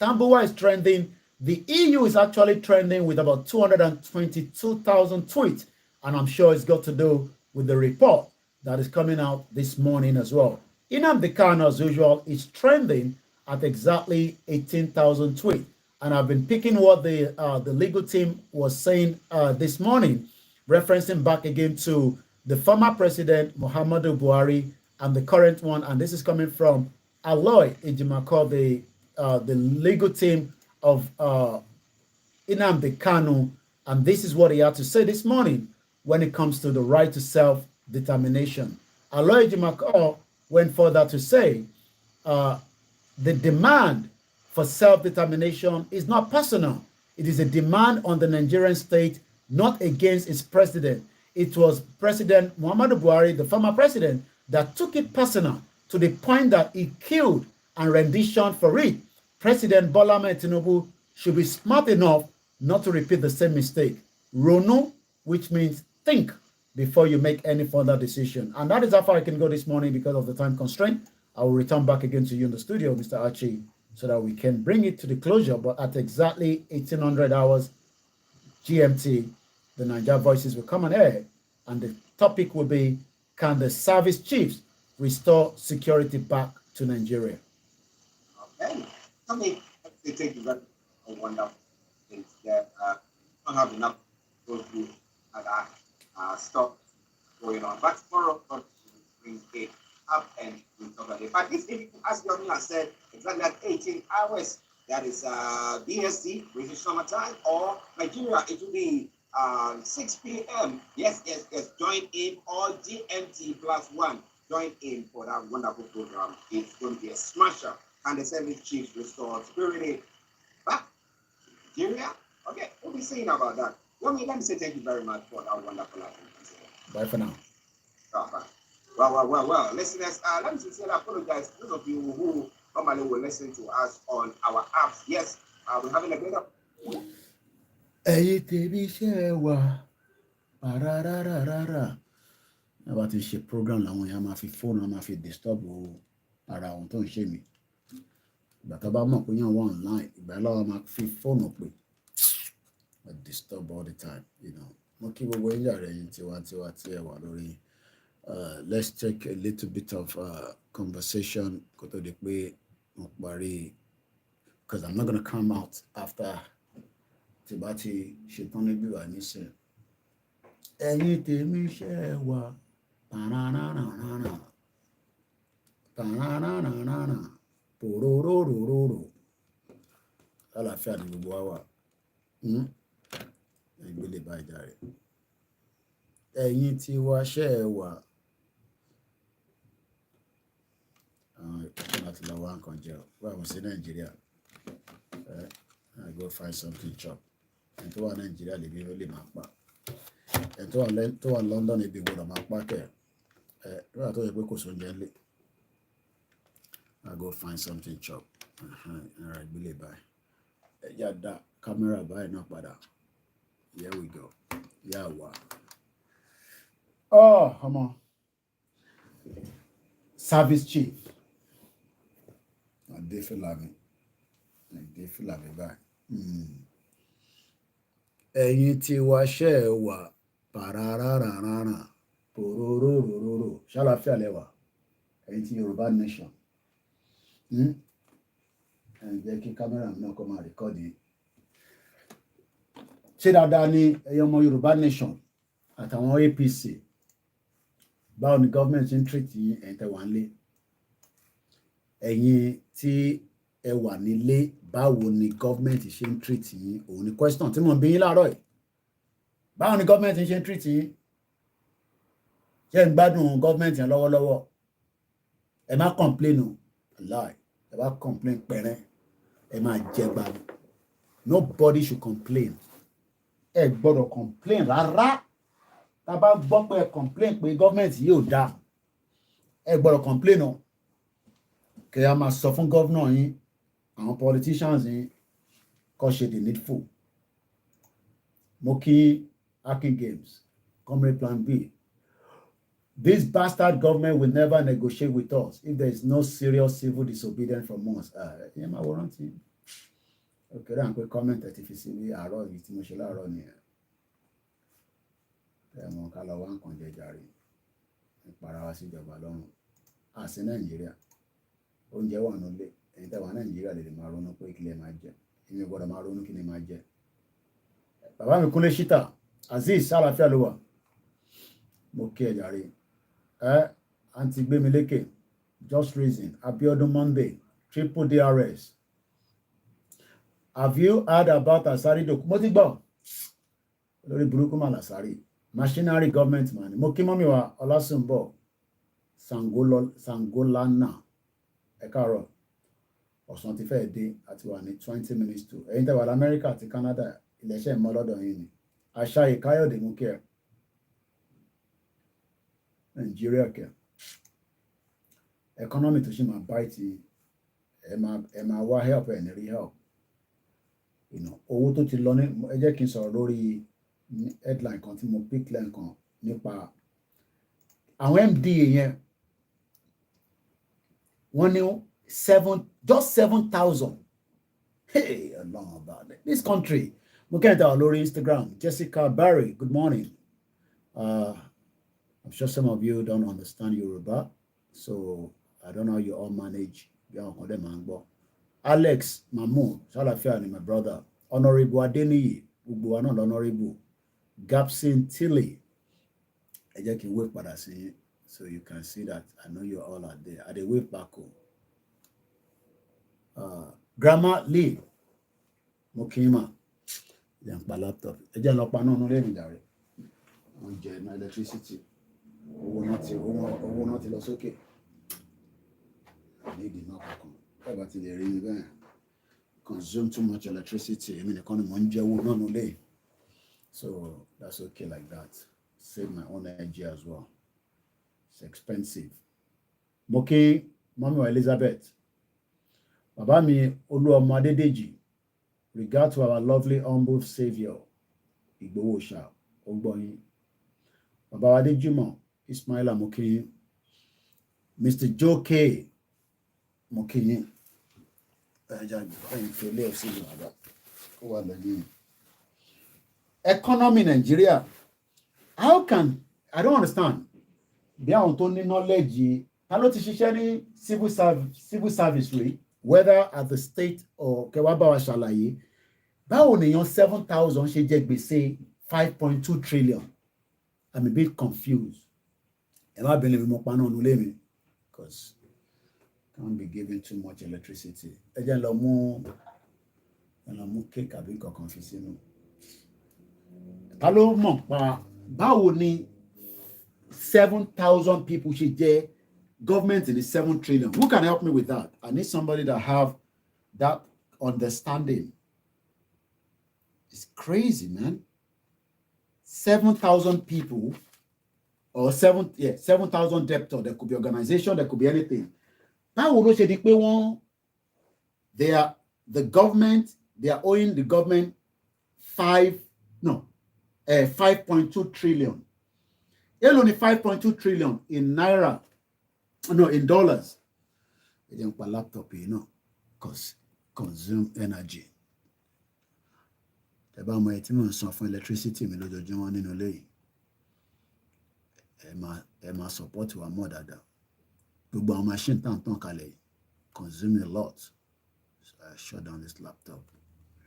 Tambuwa is trending, the EU is actually trending with about 222,000 tweets, and I'm sure it's got to do with the report that is coming out this morning as well. Nnamdi Kanu, as usual, is trending at exactly 18,000 tweets. And I've been picking what the legal team was saying this morning, referencing back again to the former president, Muhammadu Buhari, and the current one. And this is coming from Aloy Ejimako, the legal team of Nnamdi Kanu. And this is what he had to say this morning when it comes to the right to self-determination. Aloy Ejimako went further to say the demand for self-determination is not personal. It is a demand on the Nigerian state, not against its president. It was President Muhammadu Buhari, the former president, that took it personal to the point that he killed and rendition for it. President Bola Ahmed Tinubu should be smart enough not to repeat the same mistake. Ronu, which means think before you make any further decision. And that is how far I can go this morning because of the time constraint. I will return back again to you in the studio, Mr. Archie, so that we can bring it to the closure. But at exactly 1800 hours GMT, the Niger Voices will come on air, and the topic will be, can the service chiefs restore security back to Nigeria? Okay. I mean, they take you back a wonderful things that don't have enough to go through and stuff going on. But tomorrow, bring it up and we talk about it. But this evening, as Governor said, exactly at 18 hours, that is BST, British Summer Time, or Nigeria, it will be 6 p.m. Yes. Join in, all GMT +1. Join in for that wonderful program. It's going to be a smasher. And the service chiefs restore spirit back to Nigeria. Okay, we'll be saying about that. Let me say thank you very much for that wonderful life. Bye for now. Well. Listeners, let me sincerely apologize to those of you who normally will listen to us on our apps. Yes, we're having a bit of. About to share program làwọn èèyàn máa fi fóònù máa fi disturb ara àwọn tó ń ṣe mí. Ìgbà tó bá mọ̀ pé yàn wà online, ìgbà lọ́wọ́ máa fi fóònù pè. I disturb all the time, Mo kí gbogbo ẹ̀yà rẹ̀ yín tiwantiwa tí ẹ wà lórí. Let's take a little bit of conversation kó tó di pé mo parí because I'm not going to come out after Tibati Shetani Biwanise. Anything share wa banana banana pororo àlàáfíà ni gbogbo wa wà ìgbélé bá ìjàre ẹ̀yin tí wá ṣẹ́ ẹ wà láti lọ wá nǹkan jẹ wá àwọn sí Nàìjíríà I go find something chop ẹni tó wà Nàìjíríà lè bí ó lè máa pa ẹni tó wà London ibi gbọdọ̀ máa pa kẹ̀ nígbà tó yẹ pé kò sóúnjẹ ńlẹ̀ I go find something chop ara ìgbélé báyìí ẹ̀yà dá kámẹ́rà báyìí náà padà here we go yà wá ọmọ service chief Adéfìlàmì báyìí ẹ̀yin tí wá ṣẹ́ ẹ wà pàràràràrà pòròròròrò ṣàlàfíà lẹ́wà ẹ̀yin tí Yorùbá nation ẹ̀ jẹ́ kí kámẹ́rà mi náà kọ́ máa rìkọ́dì ṣé dáadáa ni ẹ̀yin ọmọ Yorùbá nation àtàwọn APC báwo ni gọ́ọ̀mẹ̀ntì ń tírìtì ẹ̀yin tẹ́ wà nílé ẹ̀yin tí ẹ wà nílé báwo ni gọ́ọ̀mẹ̀ntì ṣe ń tírìtì yín òun ni question tí mo ń bi yín láàárọ̀ yìí báwo ni gọ́ọ̀mẹ̀ntì ṣe ń tírìtì yín ṣé ń gbádùn gọ́ọ̀mẹ̀ntì yẹn lọ́wọ́lọ́wọ́ ẹ má complain o lie ẹ bá complain pẹ̀rẹ́ ẹ máa jẹ gbàgbọ́ nobody should complain ẹ gbọ́dọ̀ complain rárá tá a bá gbọ́ pé ẹ complain pé gọ́ọ̀mẹ̀ntì yóò dáa ẹ gbọ́dọ̀ complain o kẹ́ ẹ máa sọ fún gọ́vnà yín àwọn politicians yín kó ṣe the needful mo kí Akin Games comrade plan B this bastard government will never negotiate with us if there is no serious civil disobedience from us ẹ máa wọ́n rántí òkèrè à ń pè comment ẹ ti fi sí ní àárọ̀ yìí tí mo ṣe láàárọ̀ nìyẹn ẹ mọ̀ ká lọ wá nǹkan jẹjàre ìpara wa síjọba lọ́rùn àti Nàìjíríà oúnjẹ wà nílé ẹ̀yin tẹ́ wà Nàìjíríà lè máa ronú pé kí lè máa jẹ èmi gbọ́dọ̀ máa ronú kí lè máa jẹ bàbá mi Kúnlé Ṣítà Azeez àlàáfíà ló wà mo kí ẹ jàre àǹtí Gbémilékè Just Reason Abiodun Monday Triple DRS have you heard about Asari Doku mo ti gbọ́ lórí burúkú mà Lasari machinery government man mo kí mọ́mí wa Ọlásùnbọ̀ Sangolana ẹ káàárọ̀ ọ̀sán ti fẹ́ẹ̀ dé àti wà ní 20 minutes to ẹ̀yin tẹ́ wà lamẹ́ríkà àti Canada iléeṣẹ́ ìmọ̀ lọ́dọ̀ yín ni Àṣàyè Káyọ̀dé mú kí ẹ Nàìjíríà kẹ economy tó ṣì máa báìtì ẹ máa wá help ẹ̀ ní rí help owó tó ti lọ ní ẹ jẹ́ kí n sọ̀rọ̀ lórí headline kan tí mo pick lẹ́ǹkan nípa àwọn MDA yẹn wọ́n ní just 7,000 hey along about it this country mo kẹ́hìn tàwa lórí Instagram Jessica Barry good morning I'm sure some of you don't understand Yoruba so I don't know how you all manage bí àwọn kan dẹ̀ máa ń gbọ́ Alex Mamu ṣàlàfíà ni my brother Honourable Adeniyi gbogbo wa náà Honourable Gapsin Tilly ẹ jẹ́ kí n wave padà sí yín so you can see that I know you all are there I dey wave back home Grandma Lee Mokima yẹn pa laptop ẹ jẹ́ lọ pa náà nínú lẹ́yìn ìjà rẹ̀ wọ́n jẹ iná electricity owó náà ti lọ sókè ní ìdí náà kankan ẹ bá ti lè rí mi bẹ́ẹ̀ consume too much electricity èmi nìkan ni mò ń jẹ owó náà nílé so that's okay like that save my own energy as well it's expensive mo kí mọ́mí wa Elizabeth bàbá mi Olúọmọ Adédèjì regard to our lovely humble saviour Ìgbòho ṣá ó gbọ́ yín bàbá wa Adéjùmọ̀ Ismaila mo kí yín Mr. Joe K mo kí yín ẹja ẹ̀yìn fèlè ọ̀sìn ìwàdà ó wà lẹ́yìn economy Nigeria how can I don't understand bí àwọn tó ní knowledge ta ló ti ṣiṣẹ́ ní civil service rí whether at the state or kẹwàá bá wa ṣàlàyé báwo nìyàn 7,000 ṣe jẹ gbèsè 5.2 trillion. I'm a bit confused. Ẹ má bẹ̀rẹ̀ mi mo paná ọ̀nù lé mi because can't be giving too much electricity. Ẹ jẹ́ lọ mú cake àbí nǹkan fi sínú. Ta ló mọ̀ pa báwo ni 7,000 people ṣe jẹ government in the 7 trillion? Who can help me with that? I need somebody that have that understanding. It's crazy, man. 7,000 people or 7,000 debtors. There could be organization, there could be anything. Báwo ló ṣe di pé the government, they are owing the government 5.2 trillion. It's only 5.2 trillion in naira, no, in dollars. They don't pay laptop, because consume energy. Ẹ bá mọ ẹ tí mò ń san fún electricity mi lójoojúmọ́ nínú ilé yìí. Ẹ máa support wa mọ́ dáadáa. Gbogbo àwọn machine tán kalẹ̀ yìí consume a lot. So I shut down this laptop.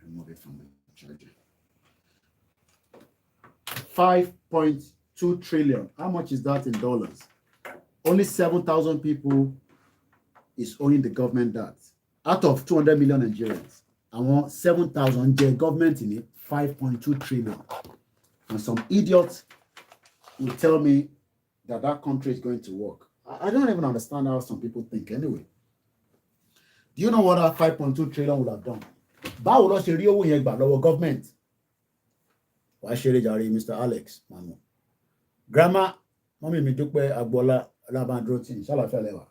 Remove it from the charger. 5.2 trillion. How much is that in dollars? Only 7,000 people is owing the government that. Out of 200 million Nigerians, I want 7,000 government in it, 5.2 trillion. And some idiots will tell me that country is going to work. I don't even understand how some people think anyway. Do you know what that 5.2 trillion would have done? Báwo ló ṣe rí owó yẹn gbà lọ́wọ́ government? Wàá ṣeré jàre Mr. Alex Mamu. Grandma, mọ́mí mi Dúpẹ́ Agboola Ọlábàndrótì, ṣàlàfíà lẹ́wà.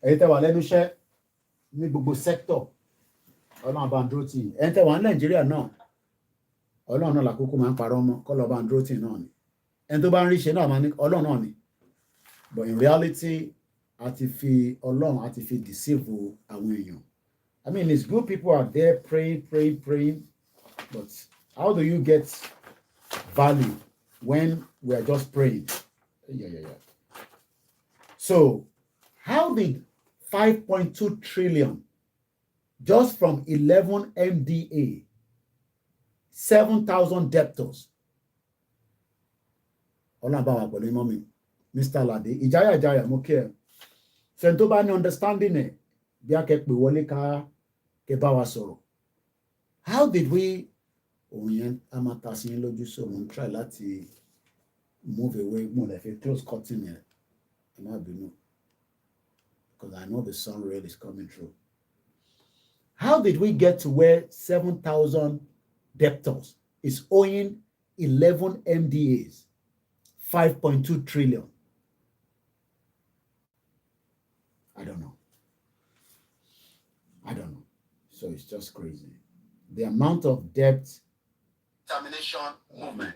Ẹ̀yin tẹ́ wà lẹ́nu iṣẹ́ ní gbogbo sector Ọlábàndrótì. Ẹ̀yin tẹ́ wà ní Nàìjíríà náà. Ọlọ́run náà làkókò máa ń parọ́ mọ́ kọ́ Ọlábàndrótì náà ni. Ẹni tó bá ń rí ṣe náà máa ní Ọlọ́run náà ni. But in reality, àti fi Ọlọ́run àti fi deceive àwọn èèyàn. I mean, it's good people are there praying, but how do you get value when we are just praying? Yeah. So, how did 5.2 trillion just from 11 MDA, 7,000 debtors? Ọlọ́run pẹ̀lú mọ́mí, Mr. Lade, ìjáyà mo kí ẹ. Ṣé tó bá ní understanding ẹ̀ bí a kẹ́ pè wọlé ká kẹ́ bá wa sọ̀rọ̀. How did we òun yẹn a máa ta sí yín lójú so mo ń try láti move away mo lè fi close curtain yẹn ẹ má bínú because I know the sun rail is coming through. How did we get to where 7,000 debtors is owing 11 MDAs 5.2 trillion? I don't know. So it's just crazy. The amount of debt termination movement.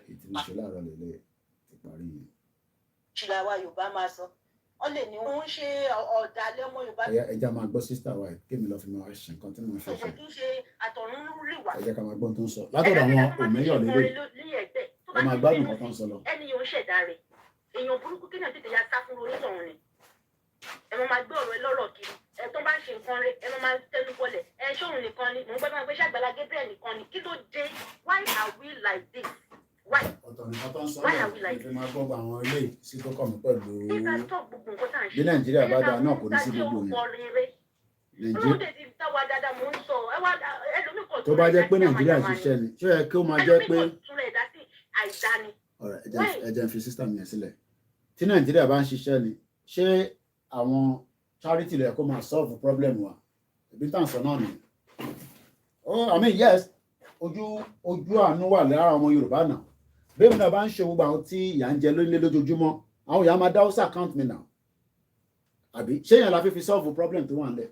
Ẹja máa gbọ́ sísítà wa kémi lọ fi máa wá ṣe nǹkan tí mo fẹ́ ṣe. Ẹja ká máa gbọ́ tó ń sọ. Látọ̀dọ̀ àwọn òmíyàn lélẹ̀. Ẹ máa gbádùn nǹkan tó ń sọ lọ. Ẹni yóò ṣẹ̀dá rẹ̀. Èèyàn burúkú kí náà tètè ya sá fún onítọ̀hún ni. Ẹ máa gbé ọ̀rọ̀ ẹ lọ́rọ̀ kiri. Ẹ tó bá ń ṣe nǹkan rẹ̀, ẹ máa tẹnu bọlẹ̀. Ẹ ṣóhun nìkan ni. Mò ń gbẹ́ máa gbé ṣàgbàlá Gabriel nìkan ni. Kí ló dé? Why are we like this? Why? Ọ̀tọ̀ nìkan tó ń sọ náà ìfẹ́ máa gbọ́ àwọn ilé sí tó kọ̀ mí pẹ̀lú bí Nàìjíríà bá dáa náà kò ní sí gbogbo yẹn. Tó bá jẹ́ pé Nàìjíríà ṣiṣẹ́ ni ṣé yẹ kí ó máa jẹ́ pé ẹ jẹ́ n fi system yẹn sílẹ̀. Tí Nàìjíríà bá ń ṣiṣẹ́ ni ṣé àwọn charity lè kó máa solve problem wa ibi tá à ń sọ náà nìyẹn. I mean yes ojú àánú wà lára ọmọ Yorùbá náà. Bẹ́ẹ̀ náà bá ń ṣe gbogbo àwọn tí ìyà ń jẹ lórílẹ̀ lójoojúmọ́ àwọn ìyá máa dá ọ́sà account mi náà àbí ṣé èèyàn la fi solve problem tó wà nílẹ̀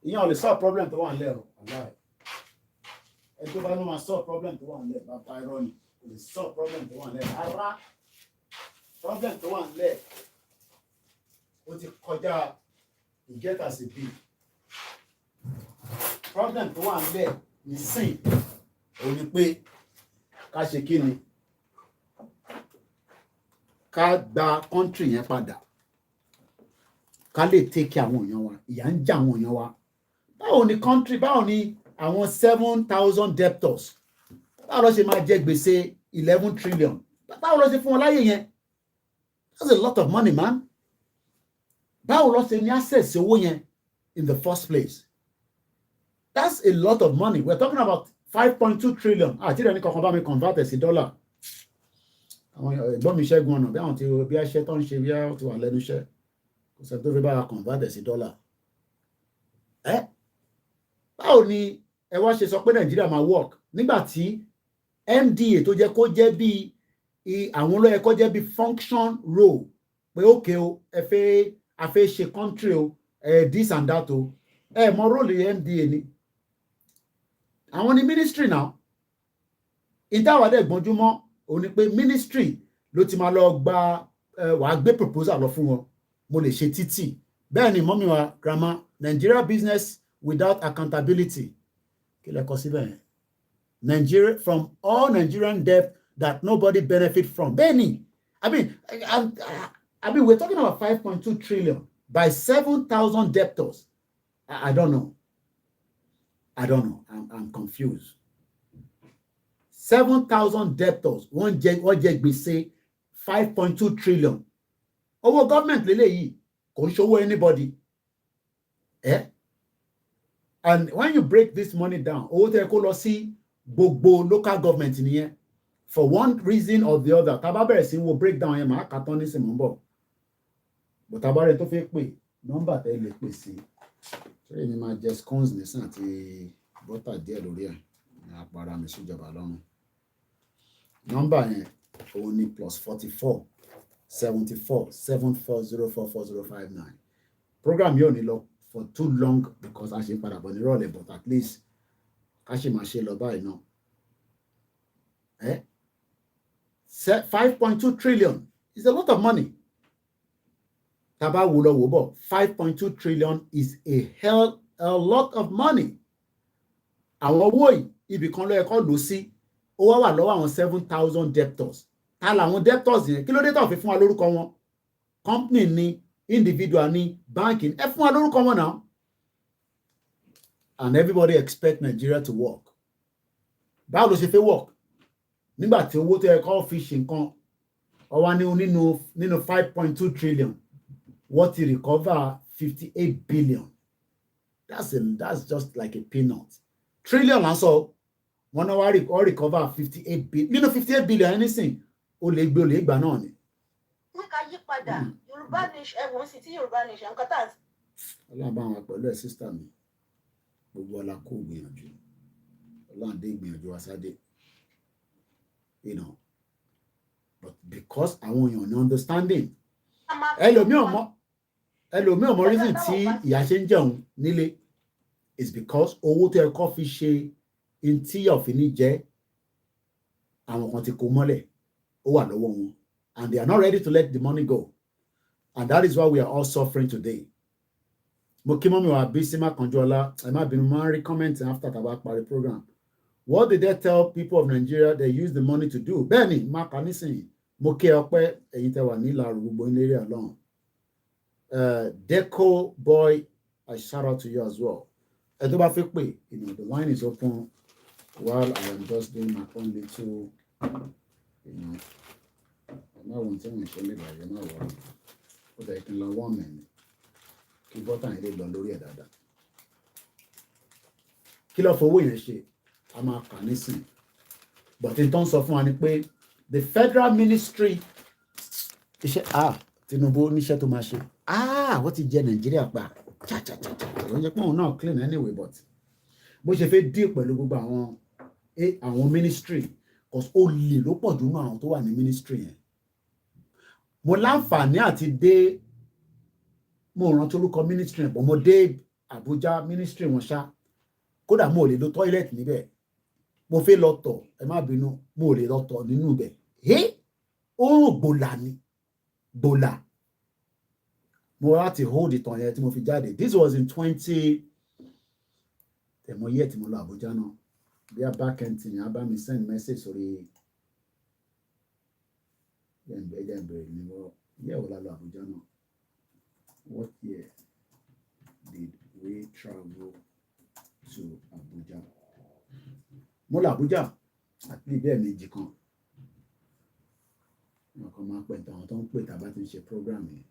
ìyẹn ò lè solve problem tó wà nílẹ̀ o ẹ tó bá ló máa solve problem tó wà nílẹ̀ bàbá irọ́ ni kò lè solve problem tó wà nílẹ̀ rárá problem tó wà nílẹ̀ ó ti kọjá ìgẹ́ta sí bí problem tó wà nílẹ̀ nísìn ò ní pé ká ṣe kí ni ká gba country yẹn padà ká lè take care àwọn èèyàn wa ìyà ń jẹ àwọn èèyàn wa báwo ni country báwo ni àwọn 7,000 debtors báwo ló ṣe máa jẹ gbèsè 11 trillion báwo ló ṣe fún wọn láyè yẹn that's a lot of money man báwo ló ṣe ní access owó yẹn in the first place that's a lot of money we're talking about 5.2 trillion àti ìrẹ́ni kankan bá mi convert ẹ̀ sí dollar àwọn ẹ̀gbọ́n mi ṣẹ́gun ọ̀nà bí àwọn tí bí ẹṣẹ́ tó ń ṣe bí wọ́n ti wà lẹ́nu iṣẹ́ kò sẹ́ni tó fi bára convert ẹ̀ sí dollar báwo ni ẹ wá ṣe sọ pé Nàìjíríà máa work nígbà tí MDA tó jẹ́ kó jẹ́ bí àwọn olóyè kó jẹ́ bí function role pé okay o a fẹ́ ṣe country o this and that o mọ role MDA ni àwọn ni ministry now ìdáwàdẹ gbọ́njúmọ́ ó ní pé ministry ló ti máa lọ gba wàá gbé proposal lọ fún wọn mo lè ṣe títì bẹ́ẹ̀ ni mọ́mí wa grandma Nigeria business without accountability kí lẹ kọ síbẹ̀ yẹn Nigeria from all Nigerian debt that nobody benefit from bẹ́ẹ̀ ni I mean we're talking about 5.2 trillion by 7,000 debtors I don't know I'm confused 7,000 debtors wọ́n jẹ gbèsè 5.2 trillion owó government lélẹ́yìí kò ń ṣòwò anybody and when you break this money down owó tẹ́ kó lọ sí gbogbo local government nìyẹn for one reason or the other tá bá bẹ̀rẹ̀ sí wo breakdown yẹn màá kà tán ní sìnmọ́ bọ̀ bó tá bá rẹ̀ tó fẹ́ pè nọ́mbà tẹ́ lè pè sí ṣé èmi máa jẹ scones nísìn àti bọ́tà díẹ̀ lórí ẹ̀ ní apara mi síjọba lọ́rùn nọ́mbà yẹn òun ni +44 74 74044059 program yóò ní lọ for too long because a ṣe padà bọ̀ nírọ̀lẹ́ but at least ká ṣe máa ṣe lọ báyìí náà 5.2 trillion is a lot of money tàbá wò lọ wò bọ̀ 5.2 trillion is a lot of money àwọn owó yìí ibì kan ló yẹ kó lò sí ó wá wà lọ́wọ́ àwọn 7,000 debtors ta làwọn debtors yẹn kí ló dé tó fi fún wa lórúkọ wọn company ni individual ni banking ẹ fún wa lórúkọ wọn náà and everybody expect Nigeria to work báwo ló ṣe fẹ́ work nígbà tí owó tó yẹ kó fi ṣe nǹkan ọwọ́ nínú 5.2 trillion wọ́n ti recover 58 billion that's just like a peanut trillion lásán wọ́n náà wá recover 58 billion nínú 58 billion anything ó lè gbà náà ni. wọ́n ká yí padà Yorùbá nation ẹ̀wọ̀n sì tí Yorùbá nation nǹkan tá à ń. ọlọ́run bá wọn pẹ̀lú ẹ̀ sísítà mi gbogbo ọlá kó gbìyànjú ọlọ́run dé gbìyànjú wa sáde but because àwọn èèyàn ní understanding ẹlòmíì ọmọ reason tí ìyá ṣe ń jẹun nílé is because owó tó yẹ kó fi ṣe ntí òfin ní jẹ àwọn kan ti kó mọ́lẹ̀ ó wà lọ́wọ́ wọn and they are not ready to let the money go and that is why we are all suffering today. mo kí mọ́mí wa Bísímà Kànjọ́lá ẹ má bínú máa ń rí comment after tàbá parí program what did they tell people of Nigeria they use the money to do bẹ́ẹ̀ ni má kà nísìnyí mo kí ọpẹ́ ẹ̀yin tẹ́ wà nílàrú gbogbo ilé ọlọ́run Deco boy I shout out to you as well ẹ tó bá fẹ́ pè the line is open while I am just doing my own little ẹ̀má wọn tí wọ́n ṣe lè bàjẹ́ náà wọ̀ ó dẹ̀ kí n lọ wọ́n mẹ́rin kí bọ́tà yẹn lè lọ lórí ẹ̀ dáadáa kí ló fowó yẹn ṣe a máa kà nísìn but n tó ń sọ fún wa ni pé the federal ministry iṣẹ́ Tinubu níṣẹ́ tó máa ṣe wọ́n ti jẹ Nàìjíríà pa wọ́n jẹ́ pé òun náà clean anyway but bó ṣe fẹ́ deal pẹ̀lú gbogbo àwọn ministry cause ó lè ló pọ̀ jù mọ́ àwọn tó wà ní ministry yẹn mo láǹfààní àti dé mo rántí orúkọ ministry yẹn but mo dé Abuja ministry wọn ṣá kódà mo ò lè lo toilet níbẹ̀ mo fẹ́ lọ tọ̀ ẹ má bínú mo ò lè lọ tọ̀ nínú ibẹ̀ oorun gbòlà mo wá ti hold ìtàn yẹn tí mo fi jáde this was in 20 tẹ̀mọ yẹ́ tí mo lọ Abuja náà bí a back end tí yẹn a bá mi send message sórí jẹ́ǹbẹ̀rẹ̀ ni wọ́n yẹ́ wọ́n lọ Abuja náà what year travel to Abuja. Mo lọ Abuja àti bẹ́ẹ̀ méjì kan. Wọ́n kàn máa pẹ̀ tàwọn tó ń pè tàbá ti ń ṣe program yẹn.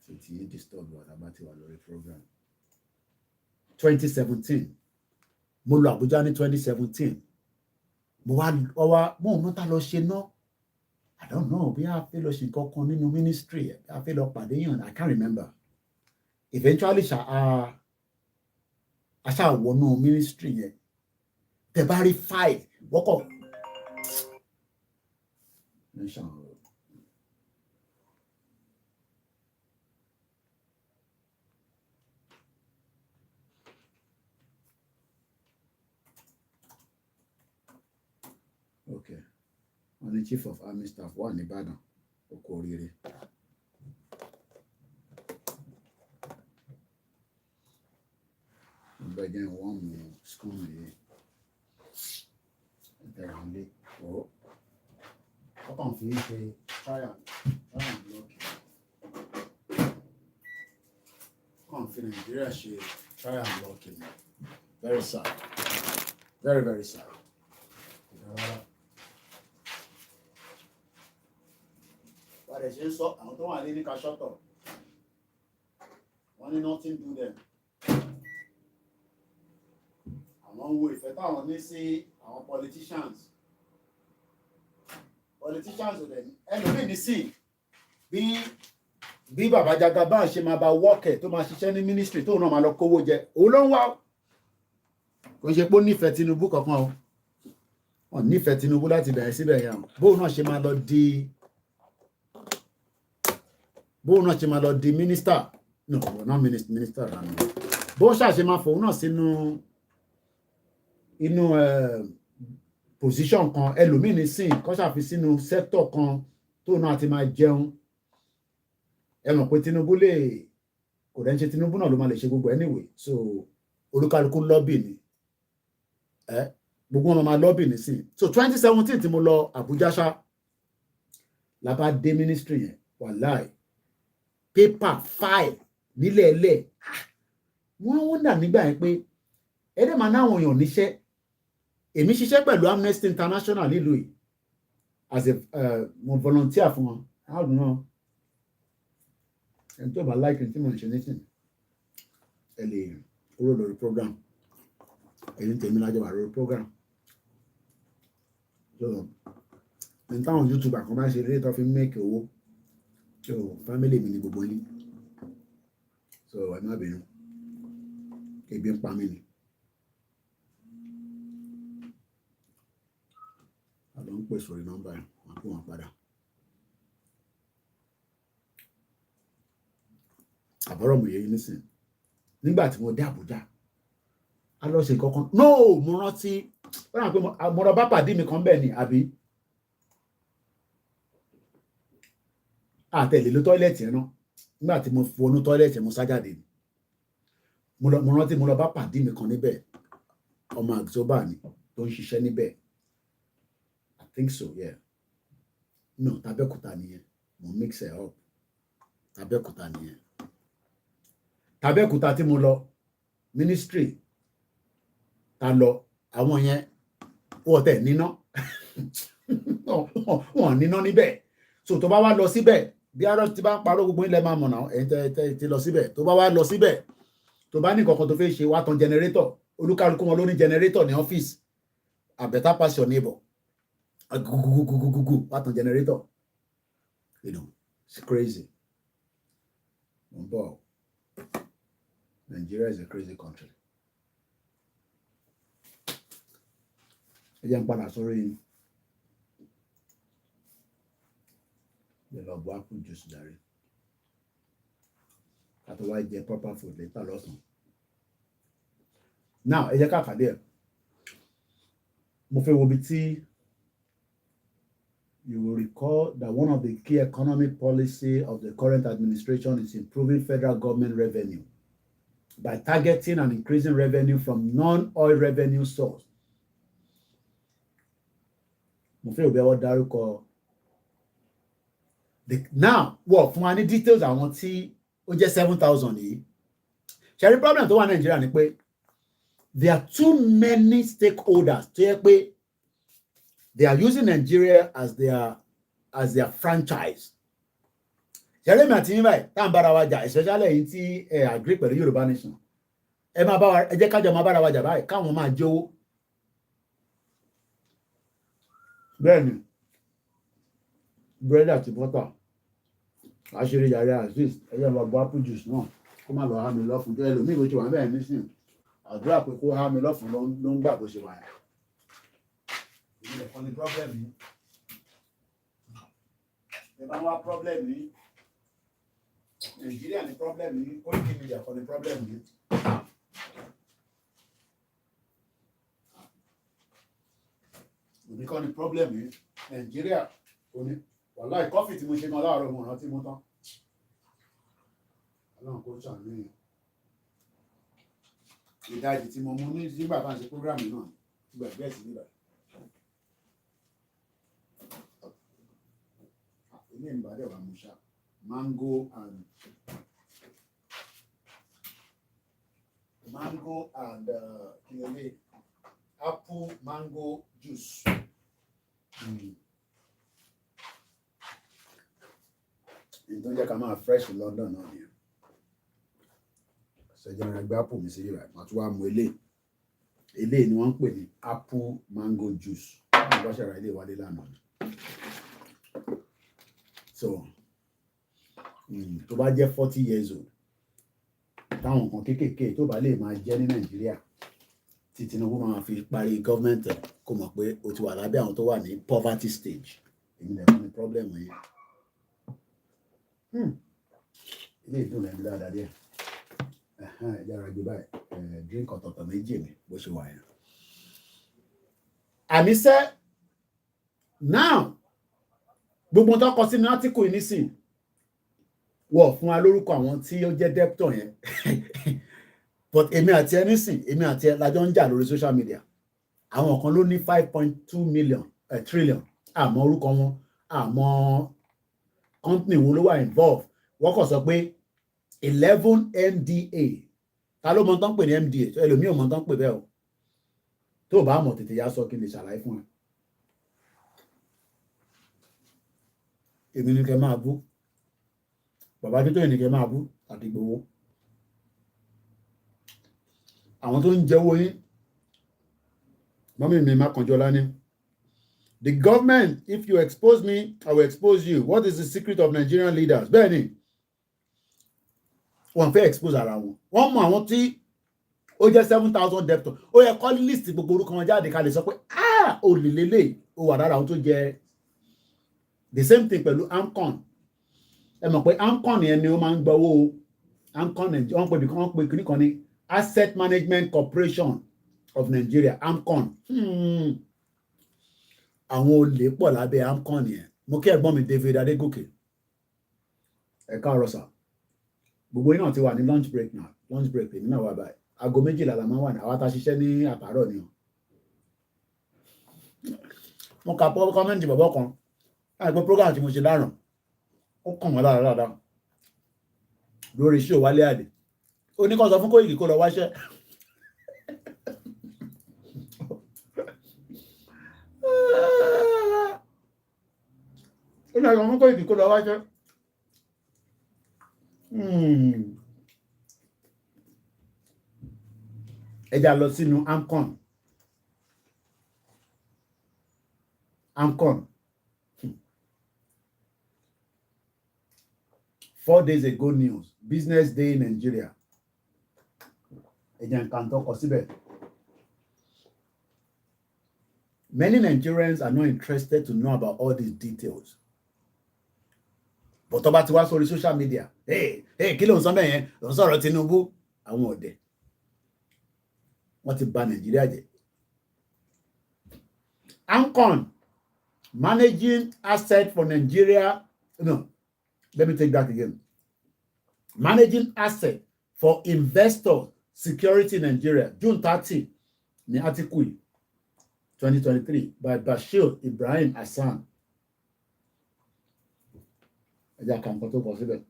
So ti yín disturb wa tàbá ti wà lórí program. 2017. Mo lọ Abuja ní 2017. Mo wá mo ò mọ̀ tá lọ ṣe náà. I don't know bí a fẹ́ lọ ṣe nǹkan kan nínú ministry ẹ̀, a fẹ́ lọ pàdé yàn, I can't remember. Eventually a ṣá wọnú ministry yẹn. Tẹ́ bá rí 5 wọ́kọ̀. Okay. On the chief of army staff wà ní Ìbàdàn, oko oríire. Ìgbẹ́jẹ́ wọ́n mú school yìí. Ìtẹ̀rànlé. Ó kàn fi ṣe trial block. Kàn fi Nàìjíríà ṣe trial blocking. Very sad. Very, very sad. But as you saw, I don't want any cash out. Wọ́n ní nothing do them. Àwọn wo ìfẹ́ táwọn ní sí àwọn politicians ò dẹ̀ ẹlòmíì ní sí bí bàbá Jagaban ṣe máa bá wọ́ọ̀kẹ̀ tó máa ṣiṣẹ́ ní ministry tó náà máa lọ kówó jẹ òun ló ń wá kò ń ṣe pé ó nífẹ̀ẹ́ Tinubu kankan o wọ́n nífẹ̀ẹ́ Tinubu láti bẹ̀rẹ̀ síbẹ̀ yẹn bóun náà ṣe máa lọ di minister no not minister rani bóun ṣàṣe máa fòun náà sínú inú position kan ẹlòmíì ní sìn kọ́ ṣàfi sínú sector kan tó náà ti máa jẹun ẹ mọ̀ pé Tinubu kò dẹ́ ń ṣe Tinubu náà ló máa lè ṣe gbogbo anyway so olúkálukú lọ́bì ni gbogbo wọn máa lọ́bì ní sìn so 2017 tí mo lọ Àbújá ṣá la bá dé ministry yẹn wàláì paper 5 nílẹ̀ ẹlẹ̀ wọ́n dà nígbà yẹn pé ẹ̀dẹ̀ máa náwọn èèyàn níṣẹ́ èmi ṣiṣẹ́ pẹ̀lú Amnesty International nílùú yìí as a mo volunteer fún wọn I don't know ẹni tó bá like tí mo ń ṣe nísìn ẹ lè kúrò lórí program èyí tèmi lájọ wà lórí program so ní táwọn YouTuber kan bá ṣe eré tó fi make owó so family mi ni gbogbo yín so ẹ má bínú ebi ń pa mí ni. Àlọ́ ń pè sórí nọ́mbà yẹn wọ́n kó wọn padà. Àbọ̀rọ̀ mo yẹ yín nísìn nígbà tí mo dé Àbújá a lọ ṣe kankan no mo rántí ó rà pé mo lọ bá pàdé mi kan bẹ́ẹ̀ ni àbí àtẹ̀lé ló tọ́ílẹ̀tì yẹn náà nígbà tí mo wọnú tọ́ílẹ̀tì mo sá jáde ni mo rántí mo lọ bá pàdé mi kan níbẹ̀ ọmọ àgbẹ̀sọ́bà ni tó ń ṣiṣẹ́ níbẹ̀. I think so, yeah. No, Tàbẹ́kúta nìyẹn. Mo mix it up. Tàbẹ́kúta nìyẹn. Tàbẹ́kúta tí mo lọ ministry ta lọ àwọn yẹn wọ́n tẹ̀ níná. Wọ́n níná níbẹ̀. So tó bá wá lọ síbẹ̀ bí arọ́ ti bá ń parọ́ gbogbo ilẹ̀ máa mọ̀ náà ẹ̀yin ti lọ síbẹ̀ tó bá wá lọ síbẹ̀ tó bá ní kankan tó fẹ́ ṣe wá tan generator olúkálukú wọn ló ní generator ní ọ́fíìsì I better pass your neighbor. What on generator? You know, it's crazy. Nigeria is a crazy country. Ẹ padà sórí the apple juice jàre. Otherwise, get proper food later lọ́sàn. Now, ẹ jẹ́ ká kàdé ẹ̀. Mo fẹ́ wo bí tí you will recall that one of the key economic policy of the current administration is improving federal government revenue by targeting and increasing revenue from non-oil revenue source. Mo fẹ́ òbí ẹwọ́ dárúkọ. Now, fún wa ní details àwọn tí ó jẹ́ 7,000 yìí. ṣẹ́rí problem tó wà Nàìjíríà ni pé there are too many stakeholders tó yẹ pé they are using Nigeria as their franchise. ṣẹ́rí mi àti yín báyìí tá à ń bára wa jà especially èyí tí ẹ agree pẹ̀lú Yorùbá nation ẹ jẹ́ kájọ máa bára wa jà báyìí káwọn máa jówó. Bẹ́ẹ̀ni búrẹ́dì àti bọ́tà àṣírí yàrá azeez ẹ̀yẹ́ ọmọ ọgbọ́n apple juice náà kó má lọ há mi lọ́fun tó ẹlòmíì bó ṣe wà bẹ́ẹ̀ nísìnyí àdúrà pé kó há mi lọ́fun ló ń gbà bó ṣe wà yẹn. ìbílẹ̀ kan ní problem yìí ẹ bá wá problem yìí Nàìjíríà ní problem yìí Koikimedia kan ní problem yìí. òbí kan ní problem yìí Nàìjíríà kò ní wàláì kọ́fì tí mo ṣe máa láàárọ̀ mo rántí mú tán ọlọ́run kò ṣàníyàn ìdajì tí mo mú ní nígbà tá à ń ṣe prógrámù náà gbàgbé ẹ̀sìn nígbà ilé ìbàdàn wà mú ṣá mango and kílódé apple mango juice. tó ń jẹ́ ká máa fresh London náà nìyẹn ṣẹjọ́ rẹ̀ gbé apple mi sí ìrà màá tún wá mu eléyìí ni wọ́n ń pè ní apple mango juice wọ́n bá ṣàrà ilé ìwádìí lánàá so tó bá jẹ́ 40 years old táwọn nǹkan kéékèèké tó bá lè máa jẹ́ ní Nàìjíríà tí Tinubu máa fi parí gọ́ọ̀mẹ̀ntì kó mọ̀ pé o ti wà lábẹ́ àwọn tó wà ní poverty stage èmi lẹ́kọ̀ọ́ ní problem yẹn. ilé ìdùn lẹ́nu dáadáa díẹ̀ yàrá gbé báyìí drink ọ̀tọ̀ọ̀tọ̀ méjì mi bó ṣe wà yẹn. àníṣe now gbogbo tó kọ sínú átíkù yìí nísìn wọ̀ fún wa lórúkọ àwọn tí ó jẹ́ debtor yẹn but èmi àti ẹ nísìn èmi àti ẹ lájọ ń jà lórí social media àwọn kan ló ní 5.2 trillion àmọ́ orúkọ wọn àmọ́ company wo ló wà involved wọ́n kàn sọ pé 11 MDA ta ló mọ tán pè ní MDA ẹlòmíì ò mọ tán pè bẹ́ẹ̀ o tó o bá mọ̀ tètè yá sọ kí n lè ṣàlàyé fún ẹ. èmi ní kẹ́ máa bú bàbá tó yìí ní kẹ́ máa bú àti gbowó àwọn tó ń jẹ́wọ́ yín mọ́mí mi má kànjọ́ lání. The government, if you expose me, I will expose you. What is the secret of Nigerian leaders? Bẹ́ẹ̀ni, wọ́n fẹ́ expose ara wọn. Wọ́n mọ àwọn tí ó jẹ́ 7,000 debtor. Ó yẹ kọ́ list gbogbo orúkọ wọn jáde ká lè sọ pé olè lélẹ̀ ó wà lára àwọn tó jẹ́ the same thing pẹ̀lú AMCON. Ẹ mọ̀ pé AMCON yẹn ni ó máa ń gbọ́ owó AMCON Nigeria. Wọ́n pè kíní kan ní Asset Management Corporation of Nigeria, AMCON. Àwọn olè pọ̀ lábẹ́ AMCON yẹn. Mo kí ẹ̀gbọ́n mi David Adégòkè. Ẹ káàárọ̀ sà. Gbogbo iná ti wà ní lunch break náà. Lunch break èmi náà wà báyìí. Aago 12 la máa wà ní àwa tá a ṣiṣẹ́ ní àtàárọ̀ ni. Mo kà pọ́ kọ́mẹ́ǹtì bàbá kan. Àìpé program tí mo ṣe láràn. Ó kàn wọ́n lára dáadáa. Lórí iṣẹ́ Wálé Àdé. Ó ní kó sọ fún Koiki kó lọ wáṣẹ́. Ó ní àwọn ọmọ Koiki kó lọ wáṣẹ́. Ẹja lọ sínú AMCON. AMCON. 4 days ago news. Business day in Nigeria. Ẹja nǹkan tó kọ síbẹ̀. Many Nigerians are not interested to know about all these details. But tó bá ti wá sórí social media, kí ló ń sọ bẹ́ẹ̀ yẹn? Ló ń sọ̀rọ̀ Tinubu. Àwọn ọ̀dẹ̀. Wọ́n ti bà Nàìjíríà jẹ́. AMCON, managing asset for Nigeria. No, let me take that again. Managing asset for investor security in Nigeria. June 30 ní article 2023 by Bashir Ibrahim Hassan. Ẹja kan tó kọ síbẹ̀.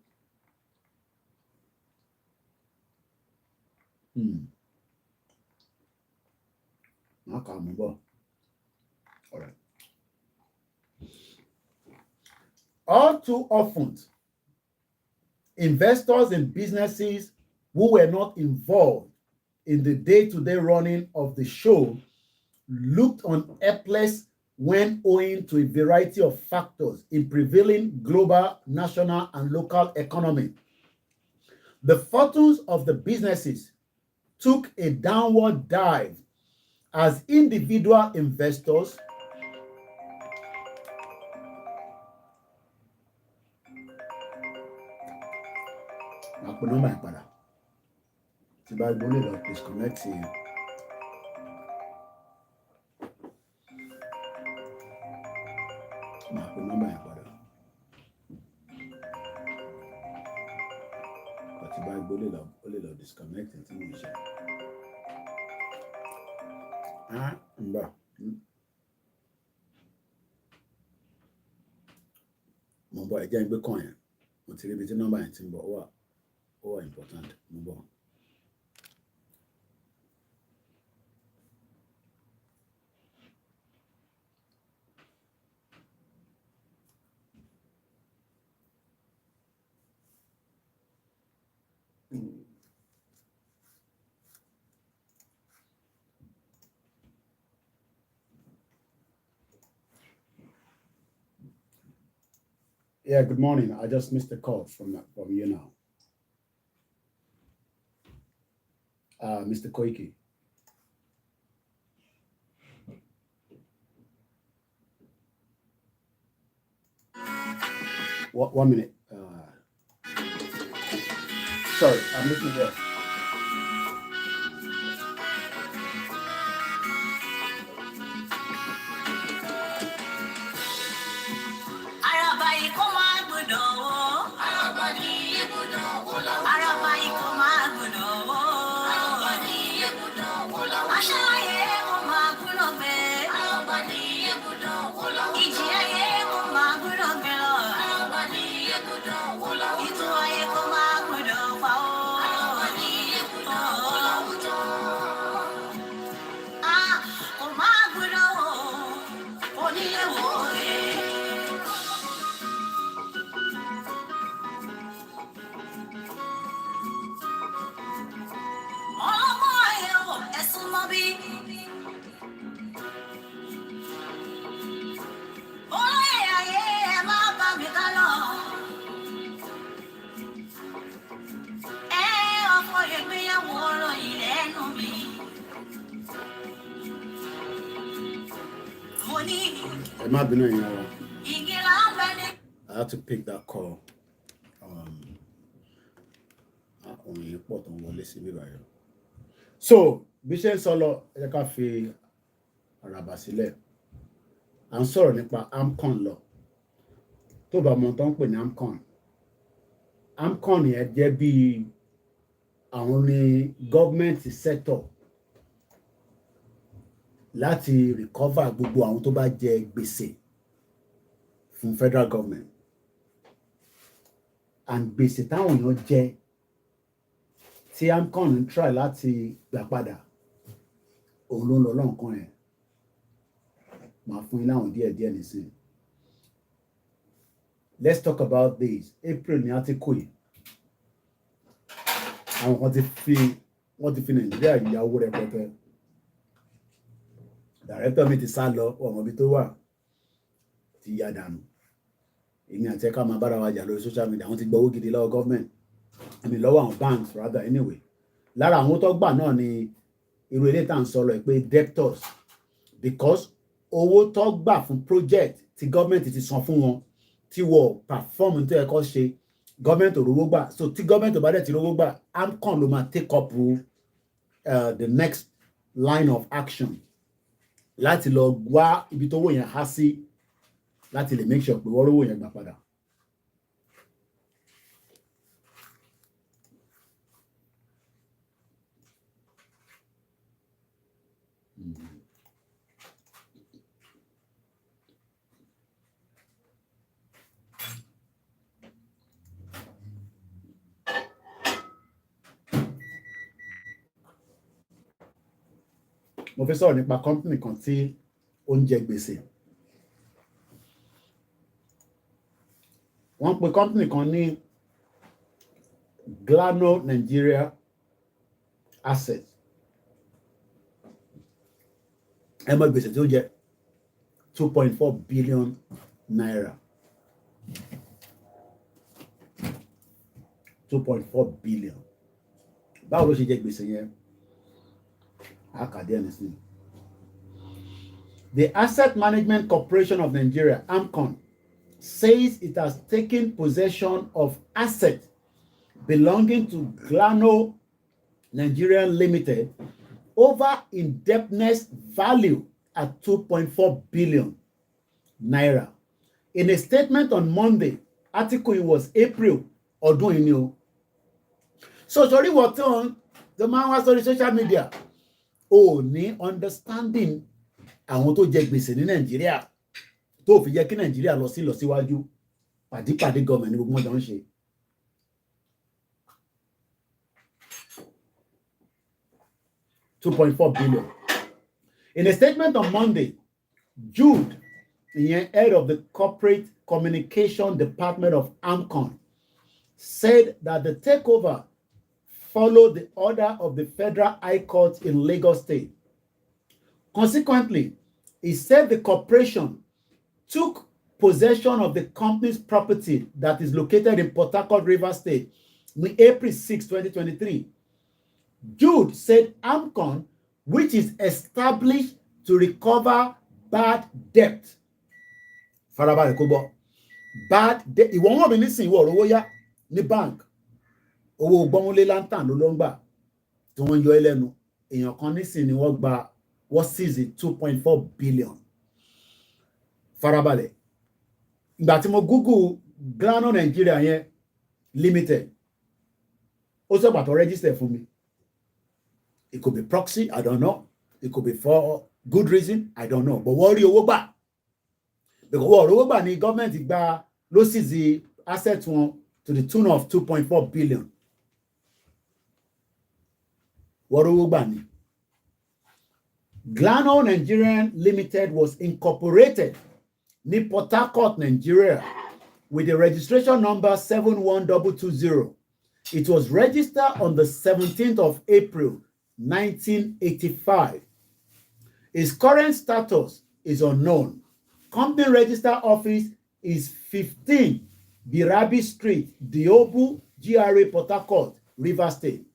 All right. All too often, investors in businesses who were not involved in the day-to-day running of the show looked on helpless when owing to a variety of factors in prevailing global, national, and local economy. The fortunes of the businesses took a downward dive as individual investors disconnect here. Disconnect it. Mo bọ̀ ẹ̀jẹ̀ ń gbé kàn yẹn mo ti rí ibi tí nọ́mbà yẹn ti ń bọ̀ ó wà important mo bọ̀. Yeah, good morning. I just missed a call from you now. Mr. Koiki. One minute. Sorry, I'm listening here. I had to pick that call. So, Bishop Solo, ẹ ká fi àràbà sílẹ̀. À ń sọ̀rọ̀ nípa AMCON lọ. Tó bá mọ̀ tó ń pè ní AMCON. AMCON yẹn jẹ́ bí àwọn ní gọ́ọ̀mẹ̀ntì sector láti recover gbogbo àwọn tó bá jẹ gbèsè fún federal government. And gbèsè táwọn èèyàn jẹ tí AMCON ń try láti gbà padà òun ló ń lọ lọ́nkàn yẹn. Màá fún yín láwọn díẹ̀ nísìnyí. Let's talk about this. April ní article yìí. Àwọn kan ti fi Nàìjíríà yáwó rẹpẹtẹ. Director mi ti sá lọ ọmọ ibi tó wà ti yá dànù. Èmi àti ẹ̀ka máa bára wa jà lórí social media. Àwọn ti gba owó gidi lọ́wọ́ government. Lọ́wọ́ àwọn banks rather anyway. Lára àwọn tó gbà náà ni irú ilé tá à ń sọ̀rọ̀ pé debtors, because owó tó gbà fún project tí government ti san fún wọn tí wọ́n perform tó yẹ kó ṣe government ò rówó gbà. So tí government ò bá dẹ̀ ti rówó gbà, AMCON ló máa take up the next line of action láti lọ wá ibi tó wó yẹn há sí láti lè make sure pé wọ́n rówó yẹn gbà padà. mo fẹ́ sọ̀rọ̀ nípa company kan tí ó ń jẹ gbèsè. Wọ́n pe company kan ní Glano Nigeria Asset. Ẹ mọ gbèsè tí ó jẹ 2.4 billion naira. 2.4 billion. Báwo ló ṣe jẹ gbèsè yẹn? Àkàdé ẹni sí. The Asset Management Corporation of Nigeria, AMCON, says it has taken possession of assets belonging to Glano Nigeria Limited over indebtedness value at 2.4 billion naira. In a statement on Monday, article it was April ọdún yìí ni o. So sorry what on the man was on social media. Oh, ní understanding àwọn tó jẹ gbèsè ní Nàìjíríà tó fi jẹ́ kí Nàìjíríà lọ síwájú pàdípàdé gọọmẹ̀ntì gbogbo wọn jọ ń ṣe. $2.4 billion. In a statement on Monday, Jude, the head of the Corporate Communication Department of AMCON, said that the takeover followed the order of the Federal High Court in Lagos State. Consequently, he said the corporation took possession of the company's property that is located in Port Harcourt, Rivers State, on April 6, 2023. Jude said AMCON, which is established to recover bad debt. Farabalẹ̀ kó gbọ́. Bad debt. Ìwọ̀n wọ̀n mi nísìnyí ìwọ̀ owó yá ní bank. Owó gbọ́nlé lantan ló ló ń gbà tí wọ́n yọ ẹlẹ́nu. Èèyàn kan nísìnyí ni wọ́n seize 2.4 billion. Farabalẹ̀. Ìgbà tí mo Google Glano Nigeria yẹn Limited. Ó sọ pàtó register fún mi. It could be proxy, I don't know. It could be for good reason, I don't know. But wọ́n rí owó gbà. Because wọ́n rí owó gbà ní government gba ló sì the asset wọn to the tune of 2.4 billion. Wọ́n rí owó gbà ní. Glano Nigeria Limited was incorporated ní Port Harcourt, Nigeria, with the registration number 71220. It was registered on the 17th of April, 1985. Its current status is unknown. Company register office is 15 Birabi Street, Diobu, GRA, Port Harcourt, Rivers State.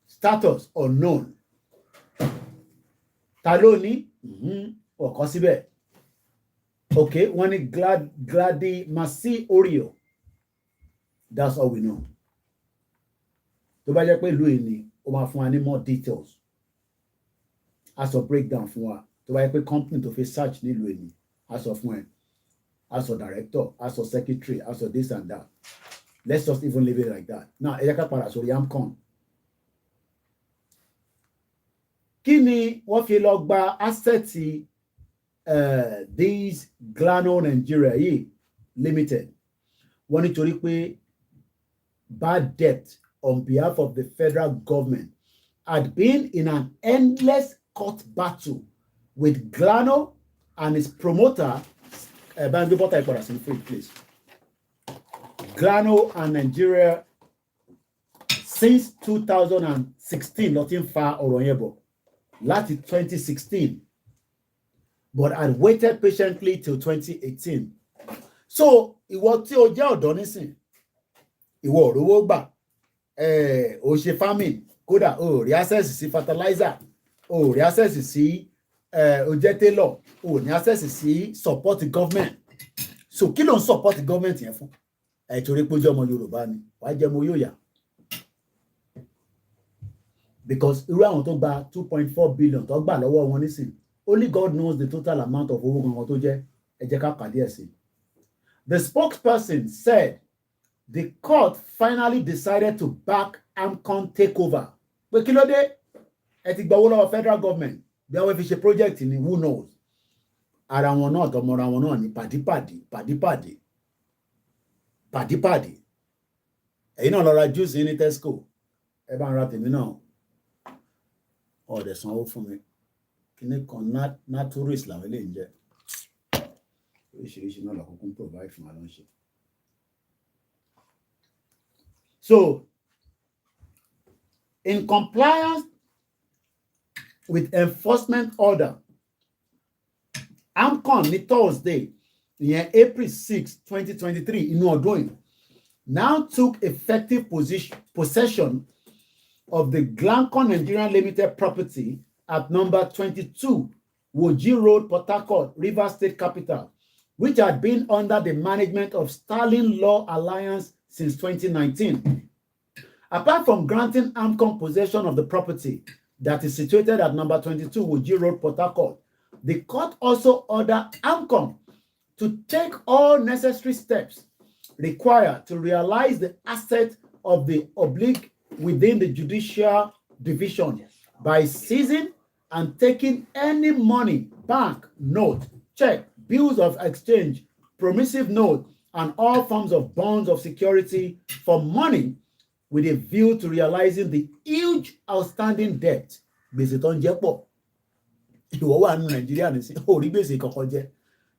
Status unknown. Taloni, ọ̀kan síbẹ̀. Okay, wọ́n ní Gladi Masi Oreo. That's all we know. Tó bá jẹ́ pé ìlú yìí ni ó máa fún wa ní more details. A sọ breakdown fún wa. Tó bá jẹ́ pé company tó fi search nílùú yìí ni a sọ fún ẹ. A sọ director, a sọ secretary, a sọ this and that. Let's just even leave it like that. Now, ẹ jẹ́ ká padà sórí AMCON. Kí ni wọ́n fi lọ gba assets these Glano Nigeria yìí Limited? Wọ́n nítorí pé bad debt on behalf of the federal government had been in an endless court battle with Glano and its promoter, please. Glano and Nigeria since 2016, nothing far or ọ̀rọ̀ láti 2016, but had waited patiently till 2018. So ìwọ tí o jẹ́ ọ̀dọ́ nísìn, ìwọ ò rówó gbà, o ṣe farming, kódà o rí access sí fertilizer, o rí access sí o jẹ́ tailor, o ní access sí support government. So kí ló ń support government yẹn fún? Torí pé ó jẹ́ ọmọ Yorùbá ni, wàá jẹ́ ọmọ yóò yà. Because irú àwọn tó gba 2.4 billion tó gbà lọ́wọ́ wọn nísìn, only God knows the total amount of owó gangan tó jẹ́. Ẹ jẹ́ ká kàdí ẹ̀ sí. The spokesperson said the court finally decided to back AMCON takeover. Pé kí ló dé? Ẹ ti gba owó lọ́wọ́ federal government. Bí àwọn fi ṣe project ni, who knows? Ara wọn náà tọmọra wọn náà ni pàdípàdé. Ẹ̀yin náà lọ ra juice ní Tesco. Ẹ bá ń ra tèmi náà. ọ̀dẹ̀ sanwó fún mi kíní kan naturist làwọn eléyìí ń jẹ́ oríṣiríṣi náà lọ́kùnkún provide fún wa ló ń ṣe. So in compliance with enforcement order, AMCON ní Thursday, April 6, 2023, inú ọdún yìí, now took effective possession of the Glancon Nigeria Limited property at number 22 Woji Road, Port Harcourt, Rivers State Capital, which had been under the management of Sterling Law Alliance since 2019. Apart from granting AMCON possession of the property that is situated at number 22 Woji Road, Port Harcourt, the court also ordered AMCON to take all necessary steps required to realize the asset of the oblig within the judicial division by seizing and taking any money, bank, note, check, bills of exchange, promissory note, and all forms of bonds of security for money with a view to realizing the huge outstanding debt. Gbèsè tó ń jẹ pọ̀. Ìwọ wà ní Nàìjíríà ní sí, ó rí gbèsè kankan jẹ.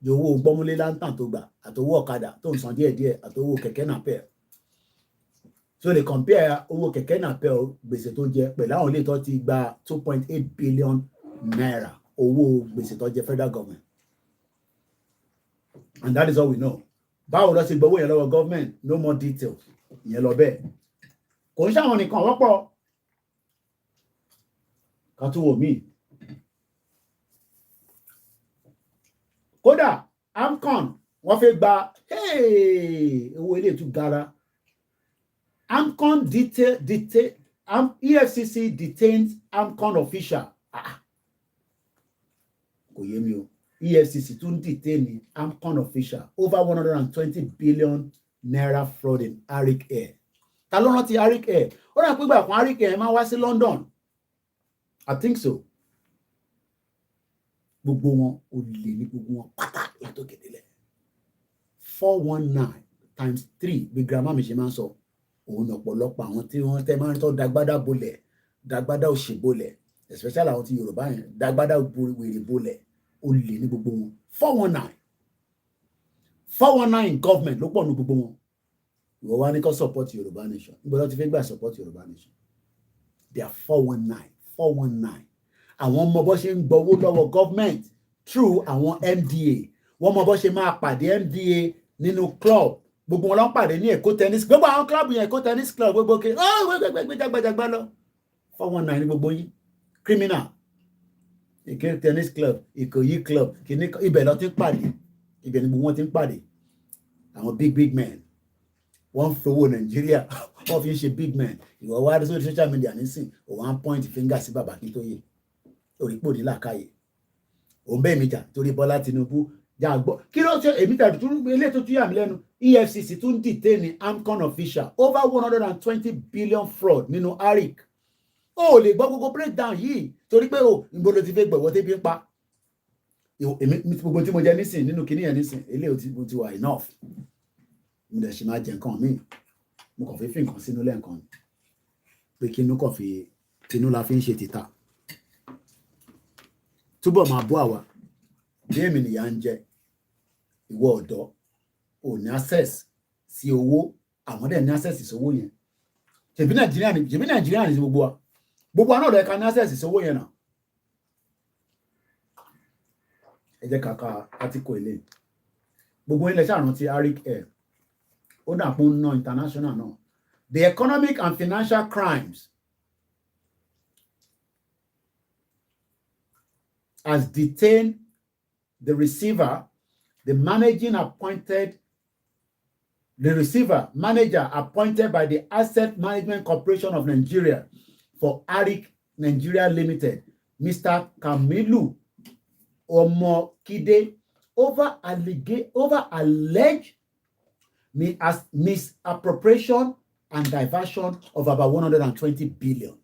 Jẹ owó gbọ́múlé láńtàn tó gbà, àtowó ọ̀kadà tó ń san díẹ̀díẹ̀, àtowó kẹ̀kẹ́ nàpẹ́. So they compare owó kẹ̀kẹ́ nàpẹ́ gbèsè tó jẹ pẹ̀lú àwọn ilé tó ti gba 2.8 billion naira owó gbèsè tó jẹ federal government. And that is all we know. Báwo lọ sí gbowó yẹn lọ́wọ́ government? No more details. Ìyẹn lọ bẹ́ẹ̀. Kò ń ṣàwọn nìkan wọ́pọ̀. Ká tún wò mí. Kódà AMCON wọ́n fẹ́ gba owó ilé tún gara. AMCON EFCC detained AMCON official. Kò yé mi o. EFCC tún detain AMCON official over 120 billion naira fraud in Arik Air. Ta ló rántí Arik Air? Ó rà pé ìgbà kan Arik Air máa wá sí London. I think so. Gbogbo wọn olè ní gbogbo wọn pátá látòkè délẹ̀. 419 times 3 bí grandma mi ṣe máa ń sọ. Òun ọ̀pọ̀lọpọ̀ àwọn tí wọ́n tẹ́ máa ń tọ́ dagbádá bolẹ̀, dagbádá òṣì bolẹ̀, especially àwọn tí Yorùbá yẹn, dagbádá wèrè bolẹ̀, olè ní gbogbo wọn. 419 government ló pọ̀ ní gbogbo wọn. Ìwọ wá ní kó support Yorùbá nation. Níbo ló ti fẹ́ gbà support Yorùbá nation? They are 419. Àwọn ọmọ bó ṣe ń gbowó lọ́wọ́ government through àwọn MDA. Wọ́n mọ bó ṣe máa pàdé MDA nínú club. Gbogbo wọn ló ń pàdé ní Èkó tennis. Gbogbo àwọn club yẹn Èkó tennis club gbogbo kí jágbàjàgbà lọ. 419 ní gbogbo yín. Criminal. Èkó tennis club, Ìkòyí club, ibẹ̀ ló ti ń pàdé. Ibẹ̀ ni gbogbo wọn ti ń pàdé. Àwọn big men. Wọ́n fowó Nàìjíríà. Wọ́n fi ń ṣe big men. Ìwọ wá sórí social media nísìn. Òun point finger sí bàbá Akíntóyè. Orípò ní làákàyè. Òun bẹ́ẹ̀ mi jà torí Bọ́lá Tinubu jà gbọ́. Kí ló ṣe èmi tàbí tún ilé tó tún yà mí lẹ́nu? EFCC tún detain ní AMCON official over 120 billion fraud nínú Arik. Ó lè gbọ́ gbogbo breakdown yìí torí pé ìgbòdo ti fẹ́ gbọ̀wọ́ tẹ́bí ń pa. Èmi gbogbo tí mo jẹ nísìn nínú kinní yẹn nísìn eléyìí ó ti wà enough. Mo dẹ̀ ṣe máa jẹ nǹkan míì. Mo kàn fi nǹkan sínú lẹ́ǹkan pé kí inú kàn fi tinú la fi ń ṣe títà. Túbọ̀ máa bọ́ àwa bí èmi nìyà ń jẹ ìwọ ọ̀dọ́ ò ní access sí owó àwọn dẹ̀ ní access sí owó yẹn. Ṣèbí Nàìjíríà ní gbogbo wa náà rẹ̀ ká ní access sí owó yẹn náà. Ẹ jẹ́ kàkà átíkò ilé gbogbo ilẹ̀ ṣàrántí Arik Air ó dàpọ̀ ná international náà. The economic and financial crimes has detained the receiver, manager appointed by the Asset Management Corporation of Nigeria for Arik Nigeria Limited, Mr. Kamilu Omokide, over alleged misappropriation and diversion of about 120 billion.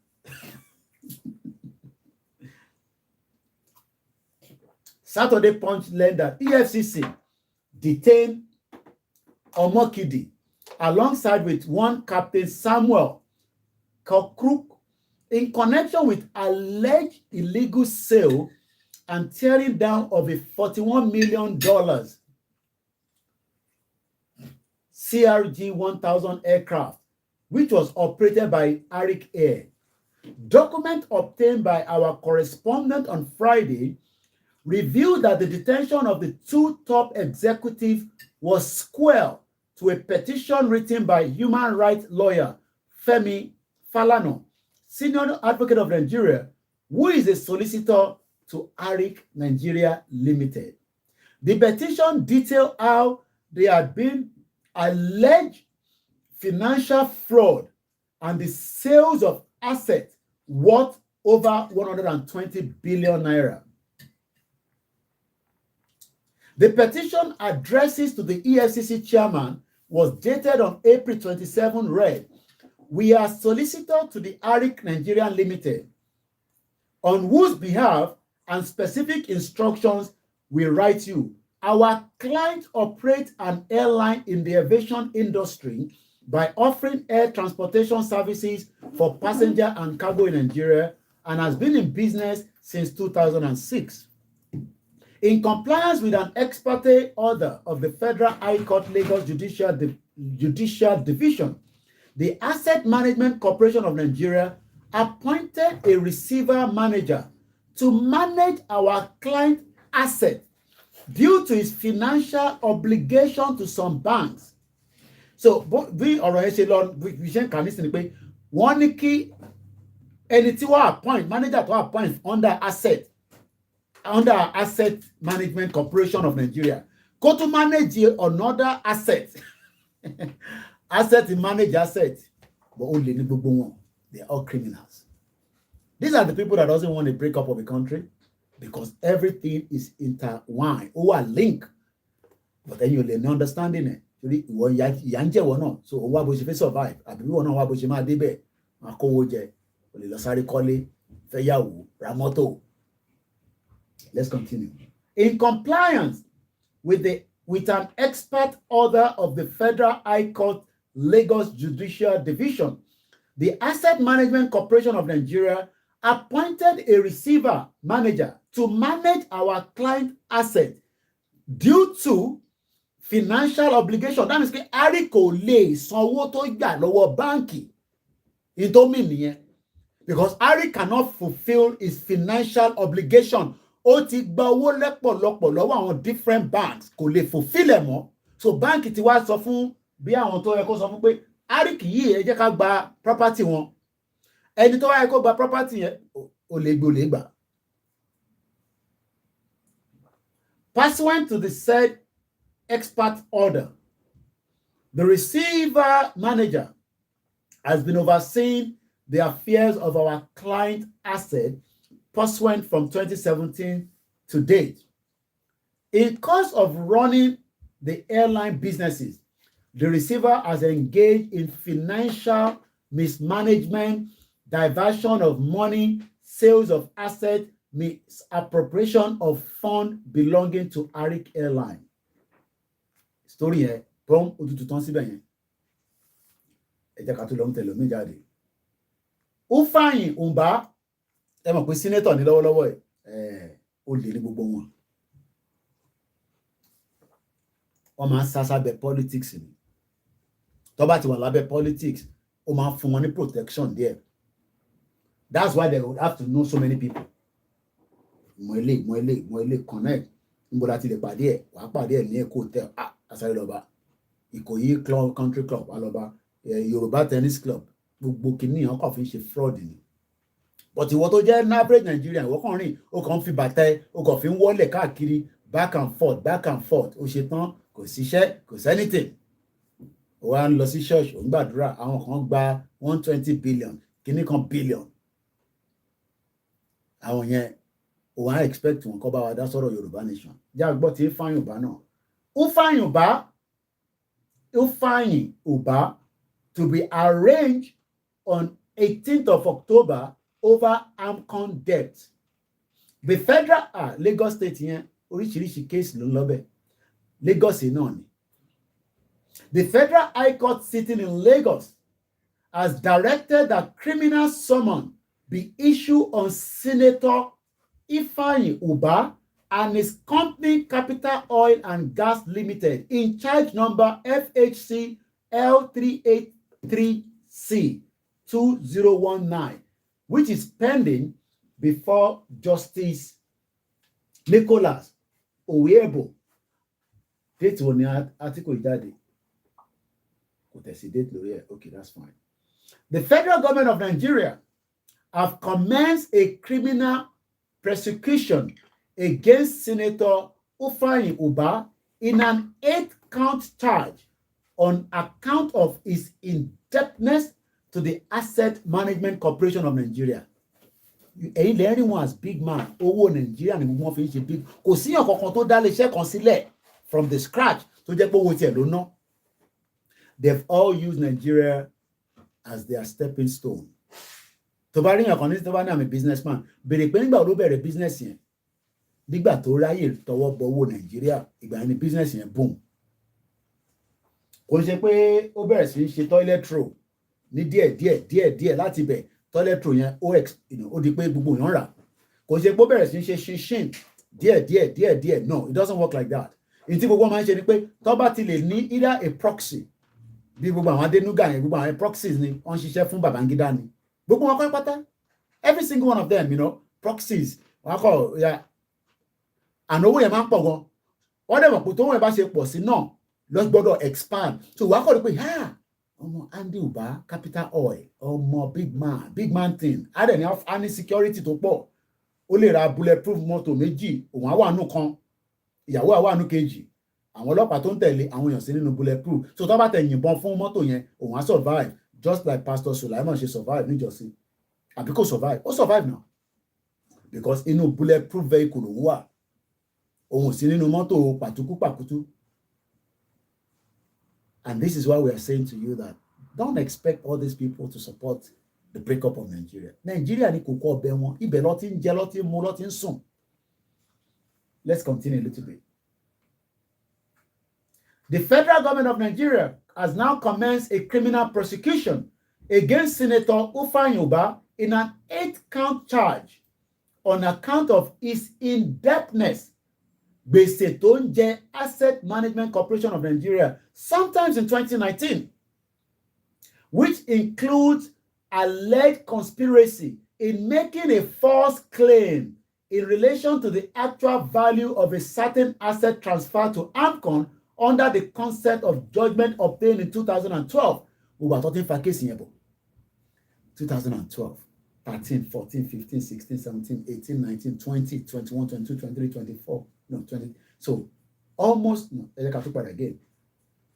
Saturday Punch learned that EFCC detained Omokide alongside with one Captain Samuel Kokruk, in connection with alleged illegal sale and tearing down of a $41 million CRG-1000 aircraft, which was operated by Archie Air. Document obtained by our correspondent on Friday revealed that the detention of the two top executives was square to a petition written by human rights lawyer Femi Falana, senior advocate of Nigeria, who is a solicitor to Archie Nigeria Limited. The petition detailed how there had been alleged financial fraud and the sales of assets worth over 120 billion naira. The petition addresses to the EFCC chairman was dated on April 27, read, "We are solicitor to the Archie Nigeria Limited, on whose behalf and specific instructions we write you. Our client operates an airline in the aviation industry by offering air transportation services for passenger and cargo in Nigeria and has been in business since 2006. In compliance with an ex parte order of the Federal High Court Lagos Judicial Division, the Asset Management Corporation of Nigeria appointed a receiver manager to manage our client assets due to his financial obligation to some banks." So bí ọ̀rọ̀ yẹn ṣe lọ bí ṣe ń kà nísìnyí pé wọ́n ní kí ẹni tí wọ́n appoint manager tó appoint under Asset Management Corporation of Nigeria kó tún manage another asset asset manage asset, but ó lè ní gbogbo wọn. They are all criminals. These are the people that doesn't want to break up of the country because everything is intertwined. Ó wà link, but then you lè ní understanding it. Torí ìwọ ìyà ń jẹ̀wọ́ náà, so òun wá bó ṣe fẹ́ survive àbí ìwọ náà wá bó ṣe máa débẹ̀ máa kówó jẹ, o lè lọ sáré kọ́lé, fẹ́ yàwó, ra mọ́tò. Let's continue. In compliance with an expert order of the Federal High Court Lagos Judicial Division, the Asset Management Corporation of Nigeria appointed a receiver manager to manage our client assets due to financial obligation. That means pé Archie kò lè sanwó tó gbà lọ́wọ́ báǹkì. In tó mean nìyẹn. Because Archie cannot fulfill his financial obligation. Ó ti gba owó lẹ́pọ̀lọpọ̀ lọ́wọ́ àwọn different banks, kò lè fulfill ẹ̀ mọ́. So báǹkì ti wá sọ fún bí àwọn tó yẹ kó sọ fún pé Archie yìí ẹ jẹ́ ká gba property wọn. Ẹni tó wá yẹ kó gba property yẹn ó lè gbà. Pursuant to the said expert order, the receiver manager has been overseeing the affairs of our client asset pursuant from 2017 to date. In course of running the airline businesses, the receiver has engaged in financial mismanagement, diversion of money, sales of assets, misappropriation of funds belonging to Archie Airline. Story yẹn pọ́n òtútù tán síbẹ̀ yẹn. Ẹ jẹ́ ká tó lọ ń tẹ̀lé omi jáde. Ó fàyìn òǹbá ẹ mọ̀ pé sínétọ̀ ní lọ́wọ́lọ́wọ́ ẹ̀ ó lè ní gbogbo wọn. Wọ́n máa ń sá sábẹ́ politics ni. Tó bá ti wà lábẹ́ politics, ó máa ń fún wọn ní protection díẹ̀. That's why they would have to know so many people. Mo ilé connect. Níbo láti lè pàdé ẹ̀, wàá pàdé ẹ̀ ní Èkó hotel. Asáré lọ́ba. Ìkòyí club, country club, alọ́ba. Yorùbá tennis club. Gbogbo kìíní yẹn kàn fi ń ṣe fraud ni. But ìwọ tó jẹ́ average Nigerian, ìwọ kàn rìn, ó kàn fi bàtà ẹ, ó kàn fi ń wọlé káàkiri back and forth. Ó ṣe tán, kò síṣẹ́, kò sẹ́nìtì. Ó wá ń lọ sí church, ó ń gbàdúrà, àwọn kan gba 120 billion, kìíní kan billion. Àwọn yẹn, ó wá expect wọn kọ́ bá wa dá sọ̀rọ̀ Yorùbá nation. Já gbọ́ tí Fáyìnbá náà. Ó fàyìn Uba to be arraigned on 18th of October over AMCON debt. The federal Lagos State yẹn oríṣiríṣi case ló ń lọ bẹ̀. Lagos náà ni. The Federal High Court sitting in Lagos has directed that criminal summon be issued on Senator Ifeanyi Ubah and his company Capital Oil and Gas Limited in charge number FHC L383C 2019, which is pending before Justice Nicholas Oyebo. Date on the article jáde. Okay, that's fine. The federal government of Nigeria have commenced a criminal prosecution against Senator Ifeanyi Ubah in an 8-count charge on account of his indebtedness to the Asset Management Corporation of Nigeria. Anyone as big man, owó Nigeria ni mo fi ṣe big. Kò sí ọ̀kankan tó dá iléeṣẹ́ kan sílẹ̀ from the scratch tó jẹ́ pé owó tiẹ̀ ló ná. They've all used Nigeria as their stepping stone. Tó bá rí ọ̀kan ní tó bá ní àmì businessman, bèrè pé nígbà ló bẹ̀rẹ̀ business yẹn. Nígbà tó ráyè tọwọ́ bọ owó Nigeria, ìgbà yẹn ni business yẹn boom. Kò ṣe pé ó bẹ̀rẹ̀ sí í ṣe toilet roll ní díẹ̀ láti bẹ̀ toilet roll yẹn ó di pé gbogbo èèyàn rà. Kò ṣe pé ó bẹ̀rẹ̀ sí í ṣe ṣinṣin díẹ̀. No, it doesn't work like that. Ìtí gbogbo máa ń ṣe ni pé tó bá ti lè ní either a proxy bí gbogbo àwọn Adénúgà yẹn gbogbo àwọn proxies ni wọ́n ṣiṣẹ́ fún Babangida ni. Gbogbo wọn kọ́ pátá. Every single one of them, proxies. Wọ́n kọ́ ya àná owó yẹn máa ń pọ̀ gan. Wọ́n dẹ̀ mọ̀ pé tó wọ́n bá ṣe pọ̀ sí náà lọ gbọ́dọ̀ expand. So wàá kọ́ ni pé ọmọ Andy Ubah Capital Oil ọmọ big man thing. A dẹ̀ ní security tó pọ̀. Ó lè ra bulletproof mọ́tò méjì, òun á wà nù kan, ìyàwó á wà nù kejì. Àwọn ọlọ́pàá tó ń tẹ̀lé àwọn èèyàn sí nínú bulletproof. So tó bá tẹ̀ yìnbọn fún mọ́tò yẹn, òun á survive just like Pastor Sulaiman ṣe survive níjọ́sí. Àbí kò survive? Ó survive now. Because inú bulletproof vehicle òun wà. Òun sí nínú mọ́tò pàkútú. And this is why we are saying to you that don't expect all these people to support the breakup of Nigeria. Nigeria ni kòkó ọbẹ̀ wọn. Ibẹ̀ ló ti ń jẹ, ló ti ń mu, ló ti ń sùn. Let's continue a little bit. The federal government of Nigeria has now commenced a criminal prosecution against Senator Ifeanyi Ubah in an 8-count charge on account of his indebtedness. Gbèsè tó ń jẹ Asset Management Corporation of Nigeria sometimes in 2019, which includes alleged conspiracy in making a false claim in relation to the actual value of a certain asset transferred to AMCON under the concept of judgment obtained in 2012. We were talking for case in 2012, 13, 14, 15, 16, 17, 18, 19, 20, 21, 22, 23, 24. No, 20. So almost, no, again.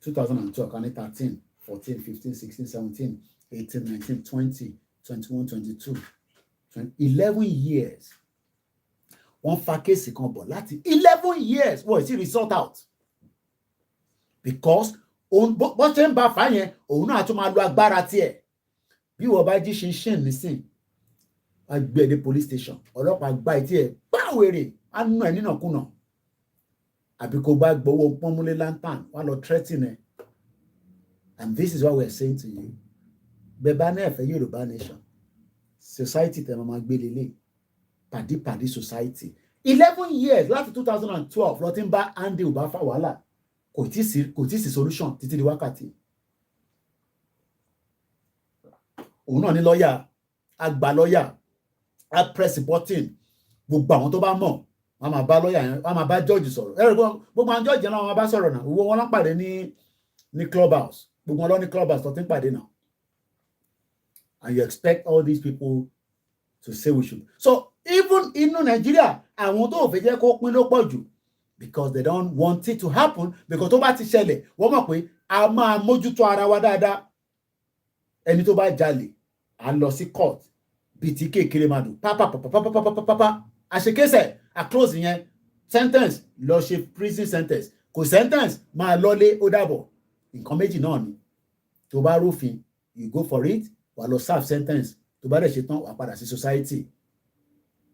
2012, 13, 14, 15, 16, 17, 18, 19, 20, 21, 22, 11 years. One fa case kan bọ̀ láti 11 years. Wọ́n ti resort out. Because bó ṣe ń bá fà yẹn, òun náà tún máa lo agbára tiẹ̀. Bí wọ́n bá jí ṣinṣin nísìn, a gbé dé police station. Ọlọ́pàá gba etí ẹ̀ báwèrè, á nù ẹ̀ nínàkúnà. Àbí kò bá gbowó pọ́nmúlé lantern, wá lọ threaten ẹ̀. And this is what we are saying to you. Bẹ́ẹ̀ náà fẹ́ Yorùbá nation. Society tẹ̀ máa gbé lélẹ̀. Pàdí society. 11 years láti 2012 lọ ti ń bá Andy Ubah fà wàhálà. Kò tí sí solution títí di wákàtí. Òun náà ní lọ́yà, àgbà lọ́yà, a press button. Gbogbo àwọn tó bá mọ̀, wọ́n máa bá lọ́yà yẹn, wọ́n máa bá judge sọ̀rọ̀. Gbogbo àwọn judge yẹn náà wọ́n bá sọ̀rọ̀ náà. Owó wọn ló pàdé ní clubhouse. Gbogbo wọn lọ ní clubhouse tó ti ń pàdé náà. And you expect all these people to say we should. So even in Nigeria, àwọn tó fẹ́ jẹ́ kó pín ló pọ̀ jù. Because they don't want it to happen. Because tó bá ti ṣẹlẹ̀, wọ́n mọ̀ pé a máa mójútó ara wa dáadáa. Ẹni tó bá jalè, a lọ sí court. Bí ti kékeré máa dùn. Pápá. Àṣekésẹ̀, a close yẹn. Sentence, lọ ṣe prison sentence. Kò sentence, máa lọlé ó dàbọ̀. Nǹkan méjì náà ni. Tó bá rúfin, you go for it, wà lọ serve sentence. Tó bá dẹ̀ ṣe tán, wà padà sí society.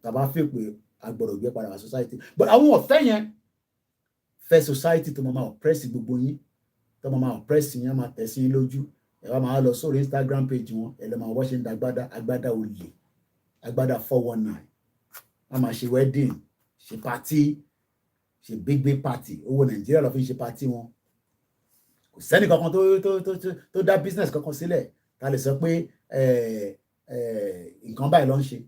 Tàbá fi pé agbọ̀dọ̀ gbé padà wá society. But àwọn ọ̀fẹ́ yẹn, fẹ́ society tó máa oppress gbogbo yín, tó máa oppress yín, máa tẹ̀ sí yín lójú. Ẹ wá máa lọ sórí Instagram page wọn, ẹ lọ máa wọ́n ṣe ń da agbádá olè. agbádá 419 a máa ṣe wedding ṣe party ṣe big party owó Nàìjíríà lọ fi ṣe party wọn kò sẹ́ni kankan tó dá business kankan sílẹ̀ ta lè sọ pé nǹkan báyìí ló ń ṣe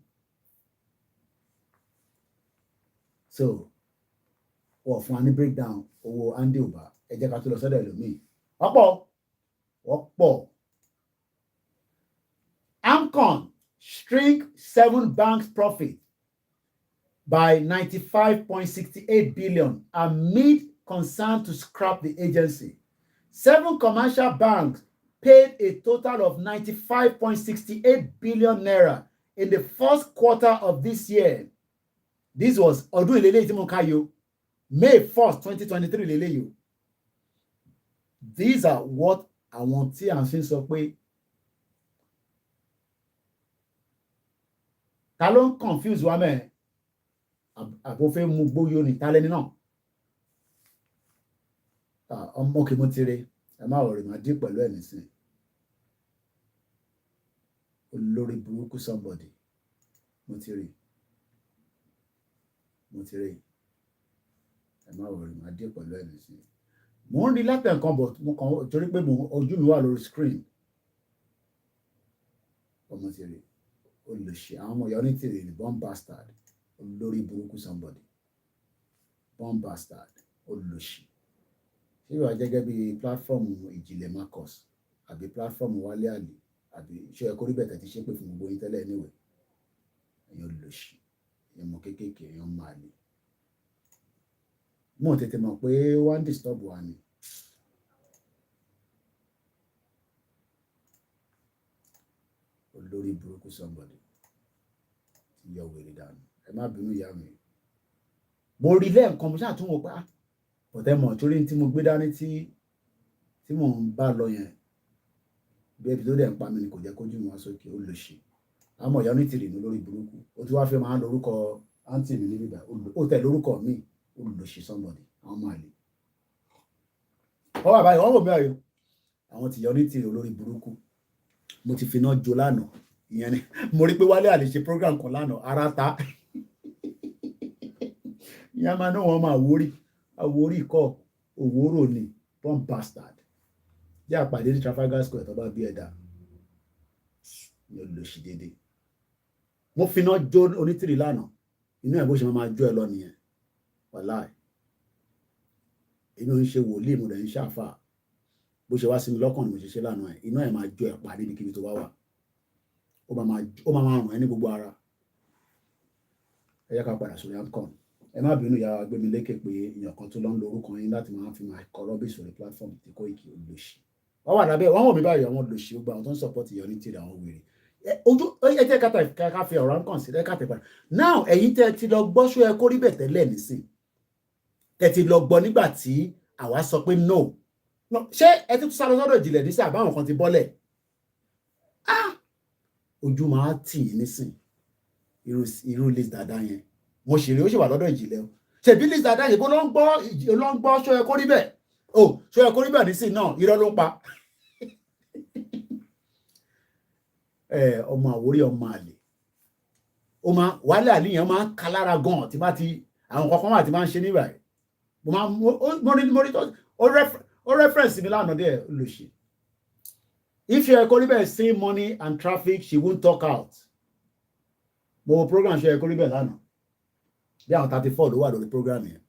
so wọ́n fún wa ní breakdown owó andy oba ẹ jẹ́ ká tó lọ sọ́dọ̀ ẹlòmíì ọ̀pọ̀ AMCON shrink 7 banks profit by 95.68 billion amid concern to scrap the agency. 7 commercial banks paid a total of 95.68 billion naira in the first quarter of this year. This was ọdún ìlélẹ́yìí tí mo ká yọ May 1st, 2023 lélẹ́yìí. These are what àwọn tí à ń fi sọ pé ta ló ń confuse wa mẹ́ẹ̀ àbófẹ́ mú gbóyò ní tálẹ́ni náà ọmọ kì mo ti re ẹ má wọ̀rì máa dín pẹ̀lú ẹ̀ nísìn olórí burúkú somebody mo ti re ẹ má wọ̀rì máa dín pẹ̀lú ẹ̀ nísìn mo ń rí látẹ̀ nǹkan bọ̀ mo kàn torí pé ojú mi wà lórí screen ọmọ ti re olùṣe àwọn ọmọ ìyá onítìrì ní born bastard olórí burúkú somebody born bastard olùṣe ṣé ìwà gẹ́gẹ́ bí platform ìjìnlẹ̀ Marcus àbí platform Wálé Àlè àbí ṣé ẹ kó rí bẹ̀tẹ̀ ti ṣe pé fún gbogbo yín tẹ́lẹ̀ níwẹ̀ èèyàn olùṣe èèyàn mọ kéékèèké èèyàn máa lè mo tètè mọ̀ pé wọ́n disturb wa ni olórí burúkú somebody ti yọ wèrè dànù ẹ má bínú ìyá mi mo rí lẹ́ẹ̀kan mo ṣáà tún wò pé ọ̀tẹ́ mọ̀ torí tí mo gbé dání tí mò ń bá lọ yẹn bí ẹbí tó dẹ̀ ń pa mí ni kò jẹ́ kójú mi wá sókè ó lè ṣe àmọ́ ìyá onítìrì ní olórí burúkú ó ti wá fẹ́ máa ń lórúkọ àǹtí mi níbí bá ó tẹ̀ lórúkọ mi ó lè ṣe somebody àwọn máa lè wọ́n wà báyìí wọ́n wò mí àyò àwọn ti ìyá onítìrì olórí burúkú mo ti fi iná jó lánàá ìyẹn ni mo rí pé Wálé Àlè ṣe program kan lánàá ara ta ìyá máa ná wọn máa àwórí kọ òwúrò ni born bastard jẹ́ àpàdé ní Trafalgar Square tó bá bí ẹ̀dá ni ó lò sí déédéé mo fi iná jó onítìrì lánàá inú ẹ̀ bó ṣe máa jó ẹ lọ nìyẹn wàláì inú ń ṣe wòlíì mo dẹ̀ ń ṣàfà bó ṣe wá sí mi lọ́kàn ni mo ṣe ṣe lánàá ẹ̀ iná ẹ̀ máa jó ẹ̀ parí níbi tó bá wà ó máa rùn ẹ́ ní gbogbo ara ẹ yẹ ká padà sórí AMCON ẹ má bínú ìyá gbé mi lékè pé èèyàn kan tó lọ ń lo orúkọ yín láti máa fi máa kọ rọ́bì sórí platform tí Koiki olóṣì wọ́n wà lábẹ́ wọ́n wò mí báyìí àwọn olóṣì gbogbo àwọn tó ń support ìyá onítìrì àwọn wèrè ojú ẹ jẹ́ ká fi ọ̀rọ̀ AMCON sí ká tẹ̀ padà now ẹ̀yin tẹ́ ti lọ gbọ́ ṣó ẹ kó rí bẹ̀ tẹ́lẹ̀ nísìn tẹ́ ti lọ gbọ́ nígbà tí àwa sọ pé no ṣé ẹ ti tún sá lọ sọ́dọ̀ ìjìnlẹ̀ nísìn àbáwọn kan ti bọ́lẹ̀ ojú máa tì í nísìn irú Liz Dada yẹn mo ṣèrè ó ṣì wà lọ́dọ̀ ìjìnlẹ̀ o ṣèbí Liz Dada yìí bó ló ń gbọ́ ṣó ẹ kó rí bẹ̀ ṣó ẹ kó rí bẹ̀ nísìn náà irọ́ ló ń pa ọmọ àwórí ọmọ àlè Wálé Àlè yẹn máa ń ka lára gan tí bá ti àwọn kankan wà tí máa ń ṣe níbà mo rí ó reference mi lánàá dẹ̀ lòṣì if you Ekoribe see money and traffic she won't talk out mo program ṣe Ekoribe lánàá bí àwọn 34 ló wà lórí program yẹn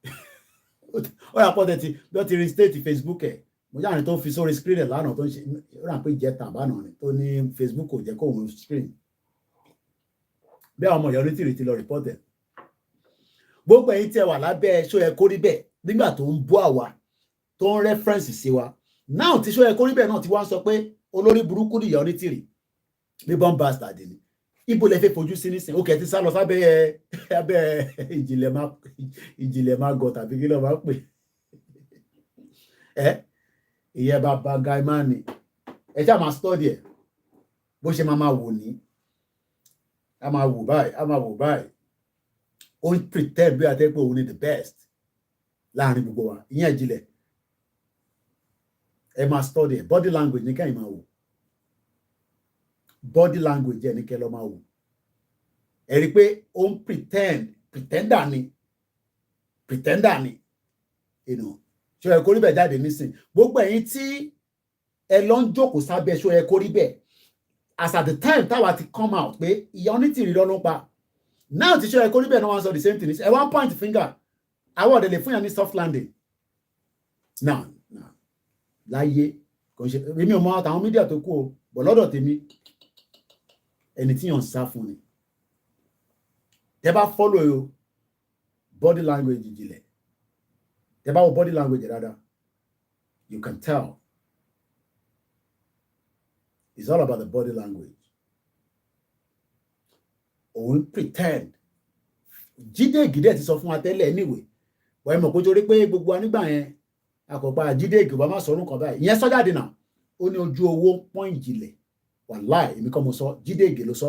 ó yà pọ̀ tẹ́tí bí wọ́n ti restate Facebook ẹ̀ mo yára tó fi sórí screen ẹ̀ lánàá tó ń ṣe ó rà pé jẹ́ tàbánà ni tó ní Facebook kò jẹ́ kó òun screen bí àwọn ọmọ ìyá onítìrì ti lọ report ẹ̀ gbogbo ẹ̀yin tí ẹ wà lábẹ́ ṣó Ekoribe nígbà tó ń bú àwa tó ń reference sí wa now tí ṣó Ekoribe náà ti wá ń sọ pé olórí burúkú ni ìyá onítìrì ní born bastard ni ibo lẹ fẹ́ fojú sí nísìn ó kẹ́ ti sá lọ sábẹ́ ìjìnlẹ̀ máa gọ̀ tàbí kí ló máa pè ìyẹn bàbá gaimani ẹ ṣáà máa study ẹ bó ṣe máa wò ní a máa wò báyìí ó ń pretend bí àtẹ́pẹ́ òun ni the best láàrin gbogbo wa ìyẹn ìjìnlẹ̀ ẹ máa study ẹ body language ní kẹ́yìn máa wò body language ẹ ní kẹ́ lọ máa wò ẹ rí pé ó ń pretender ni ṣé ẹ kó rí bẹ́ẹ̀ jáde nísìn gbogbo ẹ̀yin tí ẹ lọ ń jókòó sábẹ́ ṣó ẹ kó rí bẹ́ẹ̀ as at the time táwa ti come out pé ìyá onítìrì ló ń pa now ti ṣó ẹ kó rí bẹ́ẹ̀ náà wọ́n sọ the same thing ẹ wá point finger àwọn ọ̀dẹ̀ lè fún yàn ní soft landing now láyé kò ń ṣe èmi ò mọ àtàwọn mídíà tó kú o bọ̀ lọ́dọ̀ tèmi ẹni tí yàn ń sá fún ni tẹ bá follow body language ìjìnlẹ̀ tẹ bá wo body language dáadáa you can tell it's all about the body language òun pretend Jídé Ìgìdẹ̀ ti sọ fún wa tẹ́lẹ̀ anyway wọ́n ẹ mọ̀ kó torí pé gbogbo wa nígbà yẹn àkọ́pá Jídé Ìgìdẹ̀ bá má sọ̀rọ̀ nǹkan báyìí ìyẹn sọ́jáde náà ó ní ojú owó pọ́n ìjìnlẹ̀ wàláì èmi kọ́ mo sọ Jídé Ìgìdẹ̀ ló sọ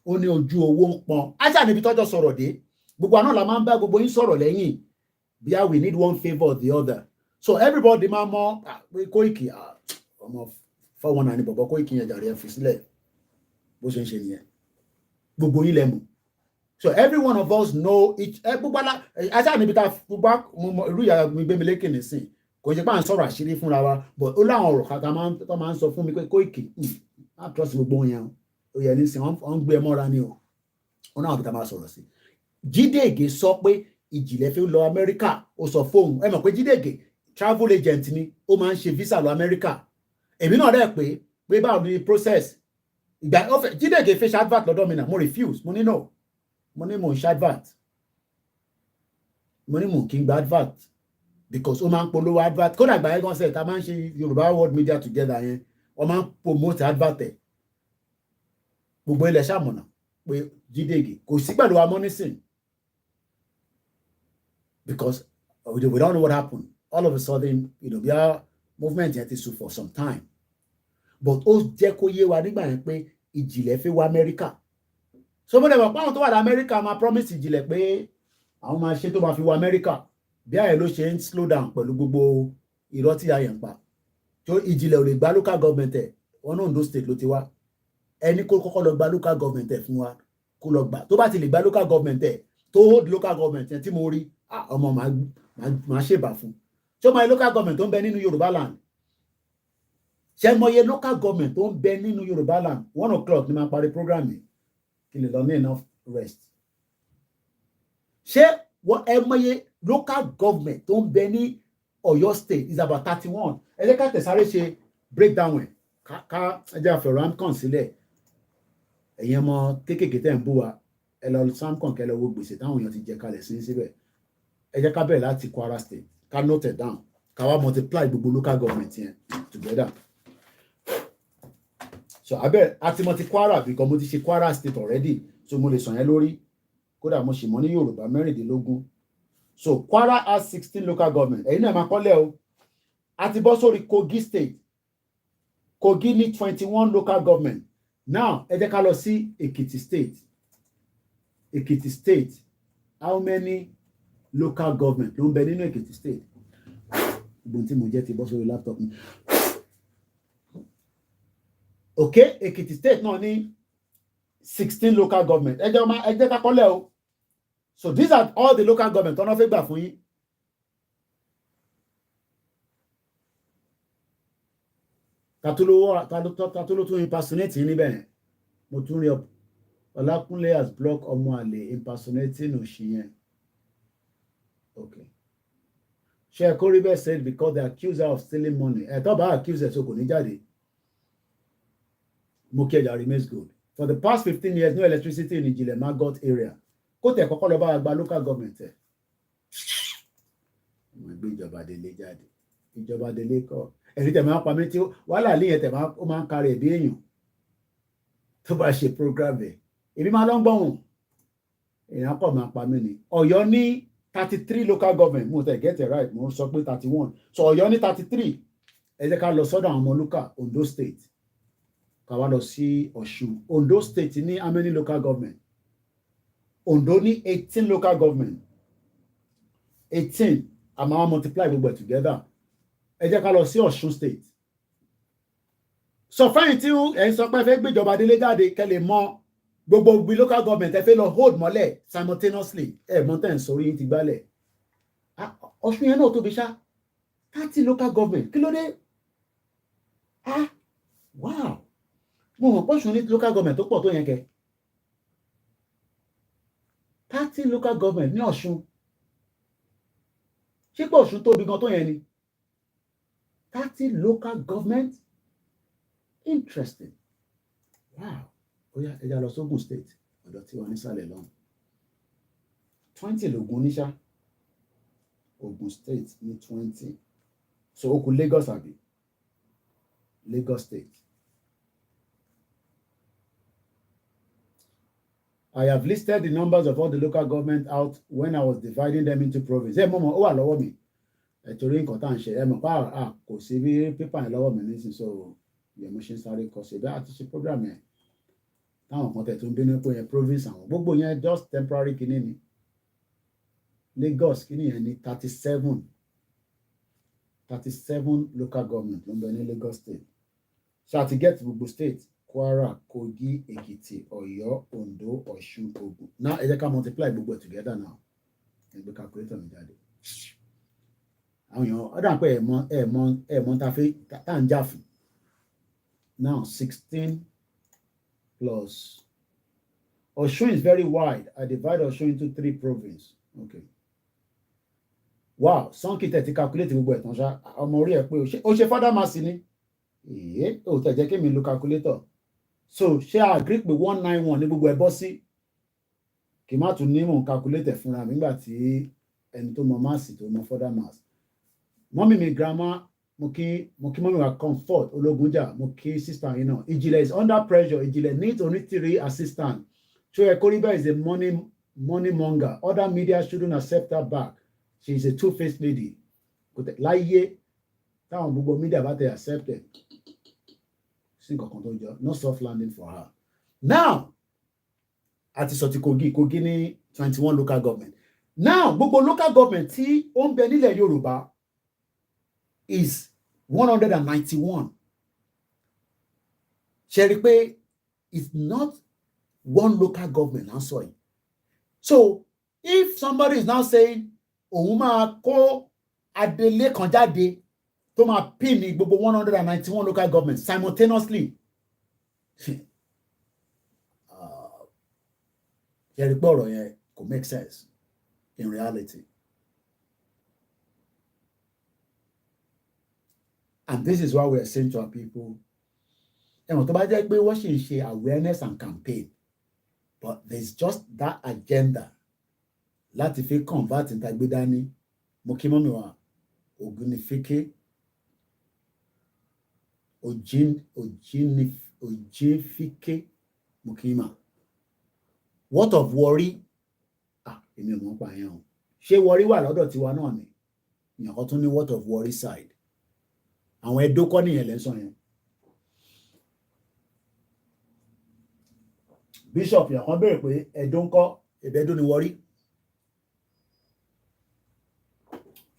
ó ní ojú owó ń pọ́n áṣà níbi tọ́jọ́ sọ̀rọ̀ dé gbogbo àná la máa ń bá gbogbo yín sọ̀rọ̀ lẹ́yìn bí we need one favour or the other so everybody máa mọ̀ pé Koiki ọmọ fọwọ́n náà ni bọ̀bọ̀ Koiki yẹn jàre ẹ fi sílẹ̀ bó ṣe ń ṣe nìyẹn gbogbo yín lẹ́mu so every one of us know each gbogbo áṣà níbi tá gbogbo irú ìyá mi gbé mi lékè nísìn kò ṣe pé à ń sọ̀rọ̀ àṣírí fúnra wa but ó láwọn ọ̀rọ̀ kàkà tó máa ń sọ fún mi pé Koiki á trust gbogbo yẹn ó yẹ nísìn wọ́n ń gbé ẹ mọ́ra ni o wọn náà bí ta máa sọ̀rọ̀ sí Jídé Ìgè sọ pé ìjìnlẹ̀ fi lọ Amẹ́ríkà ó sọ fóun ẹ mọ̀ pé Jídé Ìgè travel agent ni ó máa ń ṣe visa lọ Amẹ́ríkà èmi náà dẹ̀ pé báwo ni process ìgbà ọ̀fẹ́ Jídé Ìgè fẹ́ ṣe advert lọ́dọ̀ mi náà mo refuse mo ní no mo ní mo ń ṣe advert mo ní mo kì í gba advert because ó máa ń polówó advert kódà ìgbà yẹn gan sẹ̀ ta máa ń ṣe Yorùbá World Media Together yẹn wọ́n máa ń promote advert ẹ̀ gbogbo ilẹ̀ ṣàmùnà pé Jídé Ìgè kò sí pẹ̀lú amọ́nísìn because we don't know what happened all of a sudden bí a movement yẹn ti sùn for some time but ó jẹ́ kó yé wa nígbà yẹn pé ìjìnlẹ̀ fi wá Amẹ́ríkà so mo dẹ̀ mọ̀ pé àwọn tó wà ní Amẹ́ríkà máa promise ìjìnlẹ̀ pé àwọn máa ṣe tó máa fi wá Amẹ́ríkà bí àyẹ̀ ló ṣe ń slow down pẹ̀lú gbogbo irọ́ tí ayẹ̀ ń pa tó ìjìnlẹ̀ ò lè gba local government ẹ̀ wọn náà Ondo state ló ti wá ẹni kó kọ́kọ́ lọ gba local government ẹ̀ fún wa kó lọ gbà tó bá ti lè gba local government ẹ̀ tó hold local government ẹ̀ tí mo rí ọmọ màá ṣèbà fún ṣé o mọ local government tó ń bẹ nínú Yorùbá land ṣé mọ iye local government tó ń bẹ nínú Yorùbá land 1:00 ni máa parí program yìí kí lè lọ ní enough rest ṣé ẹ mọ iye local government tó ń bẹ ní Ọ̀yọ́ state is about 31 ẹ jẹ́ ká tẹ̀sáré ṣe breakdown ẹ̀ ká ẹ jẹ́ àfẹ̀rọ̀ amcon sílẹ̀ ẹ̀yin ọmọ kéékèèké tẹ̀ ń bú wa ẹ lọ samcon kẹ lọ wo gbèsè táwọn èèyàn ti jẹ kalẹ̀ sí síbẹ̀ ẹ jẹ́ ká bẹ̀rẹ̀ láti Kwara state ká note it down ká wá multiply gbogbo local government yẹn together so abẹ́ àti mo ti Kwara because mo ti ṣe Kwara state already so mo lè sàn yẹn lórí kódà mo sì mọ̀ ní Yorùbá 16 so Kwara has 16 local government ẹ̀yin náà máa kọ́lẹ̀ o àti bọ́ sórí Kogi state Kogi ní 21 local government now ẹ jẹ́ ká lọ sí Èkìtì state how many local government ló ń bẹ nínú Èkìtì state gbogbo tí mo jẹ́ ti bọ́ sórí laptop mi okay Èkìtì state náà ní 16 local government ẹ jẹ́ ká kọ́lẹ̀ o so these are all the local government tọ́nà fẹ́ gbà fún yín tatolo tún impersonate níbẹ̀ yẹn mo tún rí Ọlákúnlé as block ọmọ àlè impersonating òṣìyẹn okay ṣe Koribe said because they accuse her of stealing money tó bá accuse ẹ̀ so kò ní jáde Mokeja remains good for the past 15 years no electricity in Ìjìnlẹ̀ Maggot area kó tẹ̀ kọ́kọ́ lọ bá gba local government ẹ̀ wọ́n gbé ìjọba délé jáde ìjọba délé kọ́ ẹ̀rí tẹ̀ máa pa mí tí wàhálà lè yẹn tẹ̀ ó máa ń kárí ẹ̀bí èèyàn tó bá ṣe program ẹ̀ èmi máa lọ ń gbọ́hùn èèyàn pọ̀ máa pa mí ni Ọ̀yọ́ ní 33 local government mo tẹ̀ get it right mo sọ pé 31 so Ọ̀yọ́ ní 33 ẹ jẹ́ ká lọ sọ́dọ̀ àwọn ọmọlúkà Ondo state ká wá lọ sí Ọ̀ṣun Ondo state ní how many local government Ondo ní 18 local government 18 àmọ́ àwọn multiply gbogbo ẹ̀ together ẹ jẹ́ ká lọ sí Ọ̀ṣun state so fẹ́yìn tí ẹ̀ ń sọ pé fẹ́ gbéjọba délé jáde kẹ́ lè mọ gbogbo bí local government ẹ fẹ́ lọ hold mọ́lẹ̀ simultaneously mountain sórí yín ti gbálẹ̀ Ọ̀ṣun yẹn náà tóbi ṣá 30 local government kí ló dé wow mo mọ̀ pọ̀ṣun ní local government tó pọ̀ tó yẹn kẹ 30 local government ní Ọ̀ṣun ṣé pé Ọ̀ṣun tóbi gan tó yẹn ni 30 local government interesting wow oya ẹja lọ sógun state ọ̀dọ̀ tí wọ́n nísàlẹ̀ lọ́hùn 20 lògùn níṣà Ogun state ní 20 so ó kù Lagos àbí Lagos state I have listed the numbers of all the local government out when I was dividing them into provinces. Mọ̀mọ́ ó wà lọ́wọ́ mi torí nǹkan tá à ń ṣe mọ̀ pa kò sí bí pépà yẹn lọ́wọ́ mi nísìnyí so yẹn mo ṣe ń sáré kọ sí bẹ́ẹ̀ àti ṣe program yẹn táwọn kan tẹ̀ tó ń bínú pé yẹn province àwọn gbogbo yẹn just temporary kìíní ni Lagos kìíní yẹn ní 37 local government ló ń bẹ ní Lagos state so àti get gbogbo state Kwara, Kogi, Ekiti, Ọ̀yọ́, Ondo, Ọ̀ṣun, Ògùn. Now ẹ jẹ́ ká multiply gbogbo ẹ̀ together now. Ẹ gbé calculator mi jáde. Àwọn èèyàn ọ̀dà pé ẹ̀mọ́ ta fi tá ń jà fún. Now 16 plus. Ọ̀ṣun is very wide. I divide Ọ̀ṣun into 3 provinces. Okay. Wow, Sankite ti calculate gbogbo ẹ̀ tán ṣá. Ọmọ orí ẹ̀ pé ó ṣe father mass ni. Ó tẹ̀ jẹ́ kí mi lo calculator. So ṣé a agree pé 191 ní gbogbo ẹ bọ́ sí kì má tún ní mò ń calculate fúnra mi nígbà tí ẹni tó mọ máàsì tó mọ further mass mọ́mí mi grandma mo kí mọ́mí wa comfort ológunjà mo kí sister yìí náà Ìjìnlẹ̀ is under pressure Ìjìnlẹ̀ needs only 3 assistants so Ekoriba is a money monger other media shouldn't accept her back she is a two-faced lady kò tẹ̀ láyé táwọn gbogbo media bá tẹ̀ accept it. No soft landing for her. Now, àti sọ ti Kogi ní 21 local government. Now, gbogbo local government tí ó ń bẹ nílẹ̀ Yorùbá is 191. Ṣé rí pé it's not one local government I'm sorry. So, if somebody is now saying òun máa kó adelé kan jáde tó máa pin ní gbogbo 191 local government simultaneously. Ṣé rí pé ọ̀rọ̀ yẹn kò make sense in reality. And this is why we are saying to our people, ẹ̀wọ̀n tó bá jẹ́ pé wọ́n ṣì ń ṣe awareness and campaign, but there's just that agenda láti fi convert ìtagbé dání. Mo kí mọ́mí wa Ògúnnífíkẹ́ Òjìnfíkẹ́ Mukima. What of worry? Èmi ò mọ̀ pa yẹn o. Ṣé worry wà lọ́dọ̀ tiwa náà ni? Ìyàn kan tún ní what of worry side. Àwọn Ẹdó kọ́ nìyẹn lẹ́sàn yẹn. Bishop ìyàn kan béèrè pé Ẹdó ń kọ́ Ẹdó ni worry.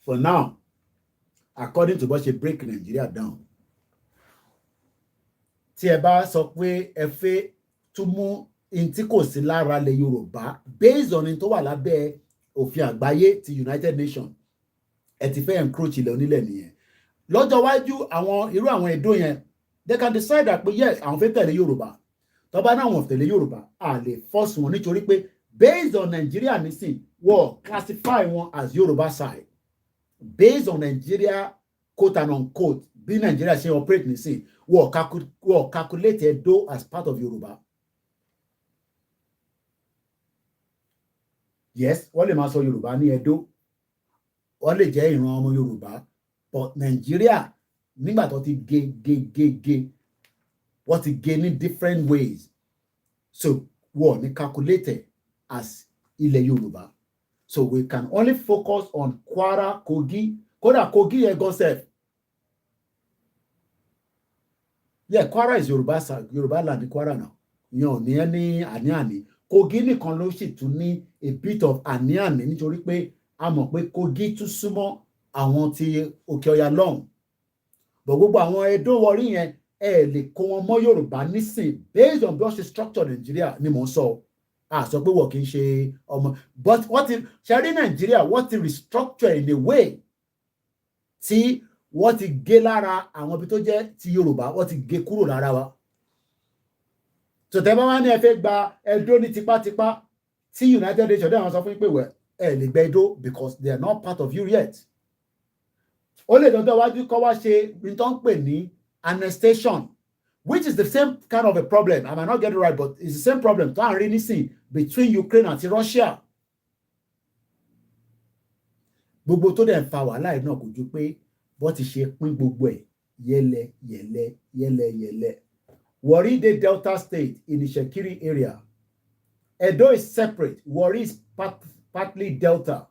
For now, according to bó ṣe break Nigeria down, tí ẹ bá sọ pé ẹ fẹ́ tún mú in tí kò sí lára lẹ̀ Yorùbá based on in tó wà lábẹ́ òfin àgbáyé ti United Nations, ẹ ti fẹ́ encroach ilẹ̀ onílẹ̀ nìyẹn. Lọ́jọ́ wájú àwọn irú àwọn Ẹdó yẹn, they can decide that pé yes àwọn fẹ́ tẹ̀lé Yorùbá. Tó bá náà wọ́n tẹ̀lé Yorùbá, a lè force wọn nítorí pé based on Nigeria nísìn wọ́n classify wọn as Yorùbá side. Based on Nigeria quote and unquote bí Nigeria ṣe operate nísìn wọ́n calculate Edo as part of Yorùbá. Yes, wọ́n lè máa sọ Yorùbá ní Edo, wọ́n lè jẹ́ ìran ọmọ Yorùbá, but Nigeria nígbà tó ti gé wọ́n ti gé ní different ways, so wọ́n ní calculated as ilẹ̀ Yorùbá. So we can only focus on Kwara, Kogi, kódà Kogi yẹn gan sef. Yeah, Kwara is Yorùbá land, Kwara now. Yàn ní ẹni àní-àní. Kogi nìkan ló sì tún ní a bit of àní-àní nítorí pé a mọ̀ pé Kogi tún súnmọ́ àwọn ti Òkè Ọya lọ́hùn. But gbogbo àwọn Ẹdó wọrí yẹn ẹ lè kó wọn mọ́ Yorùbá nísìn based on bí wọ́n ṣe structure Nàìjíríà ni mò ń sọ sọ pé wọ́n kì í ṣe ọmọ but wọ́n ti ṣe rí Nàìjíríà wọ́n ti restructure in a way tí wọ́n ti gé lára àwọn ibi tó jẹ́ ti Yorùbá wọ́n ti gé kúrò lára wa tòtẹ́ bá wá ní ẹ fẹ́ gba Ẹdó ní tipátipá tí United Nations dáhùn sọ fún pé wẹ̀ ẹ lè gba Ẹdó because they are not part of you yet ó lè dọ́dọ̀ wájú kọ́ wá ṣe ní tó ń pè ní annexation which is the same kind of a problem I might not get it right but it's the same problem tó à ń rí nísìn between Ukraine àti Russia gbogbo tó dẹ̀ ń fa wàhálà yìí náà kò ju pé bó ti ṣe pín gbogbo ẹ̀ yẹ́lẹyẹ̀lẹ. Warri dey Delta State in the Shekiri area. Edo is separate. Warri is partly Delta.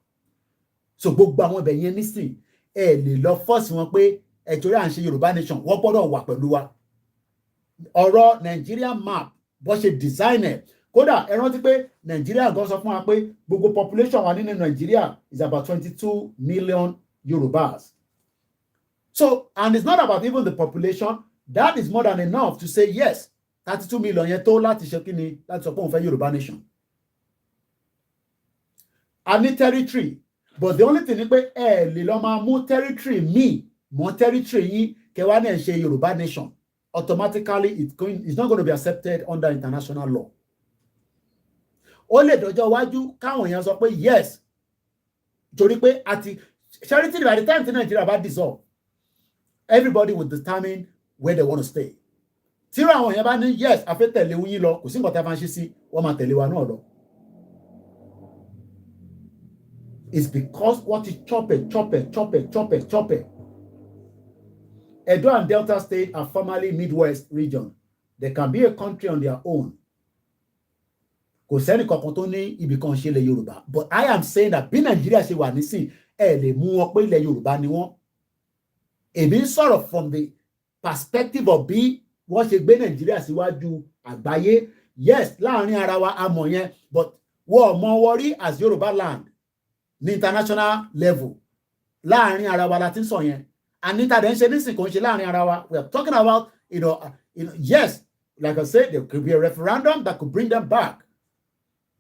So gbogbo àwọn ibẹ̀ yẹn nísìn ẹ lè lọ force wọn pé ẹ̀tọ́rí à ń ṣe Yorùbá nation wọ́n gbọ́dọ̀ wà pẹ̀lú wa. Ọ̀rọ̀ Nigeria map bó ṣe design ẹ̀ kódà ẹ rántí pé Nigeria gan sọ fún wa pé gbogbo population wa nínú Nigeria is about 22 million Yorubas. So, and it's not about even the population. That is more than enough to say, yes, 32 million yẹn tó láti ṣe kí ni láti sọ pé òun fẹ́ Yorùbá nation. A ní territory, but the only thing ni pé ẹ lè lọ máa mú territory míì mọ́ territory yín kẹwàá náà ṣe Yorùbá nation. Automatically, it's not going to be accepted under international law. Ó lè dọjọ́ iwájú káwọn èèyàn sọ pé yes, torí pé àti charity by the time tí Nigeria bá dissolve, everybody will determine where they want to stay. Tí àwọn èèyàn bá ní yes, a fẹ́ tẹ̀lé yín lọ, kò sí nǹkan tí a máa ṣe sí, wọ́n máa tẹ̀lé wa náà lọ. It's because what is chop it. Edo and Delta State are formerly Midwest region. They can be a country on their own. Kò sẹ́ni kankan tó ní ibì kan ṣe ilẹ̀ Yorùbá. But I am saying that bí Nàìjíríà ṣe wà nísìn, ẹ lè mú wọn pé ilẹ̀ Yorùbá ni wọ́n. Èmi ń sọ̀rọ̀ from the perspective of bí wọ́n ṣe gbé Nàìjíríà síwájú àgbáyé. Yes, láàrin ara wa a mọ̀ yẹn, but wọ́n mọ Warri as Yorùbá land ní international level. Láàrin ara wa la ti ń sọ yẹn. Anita dẹ̀ ń ṣe nísìn kò ń ṣe láàrin ara wa. We are talking about, yes, like I said, there could be a referendum that could bring them back.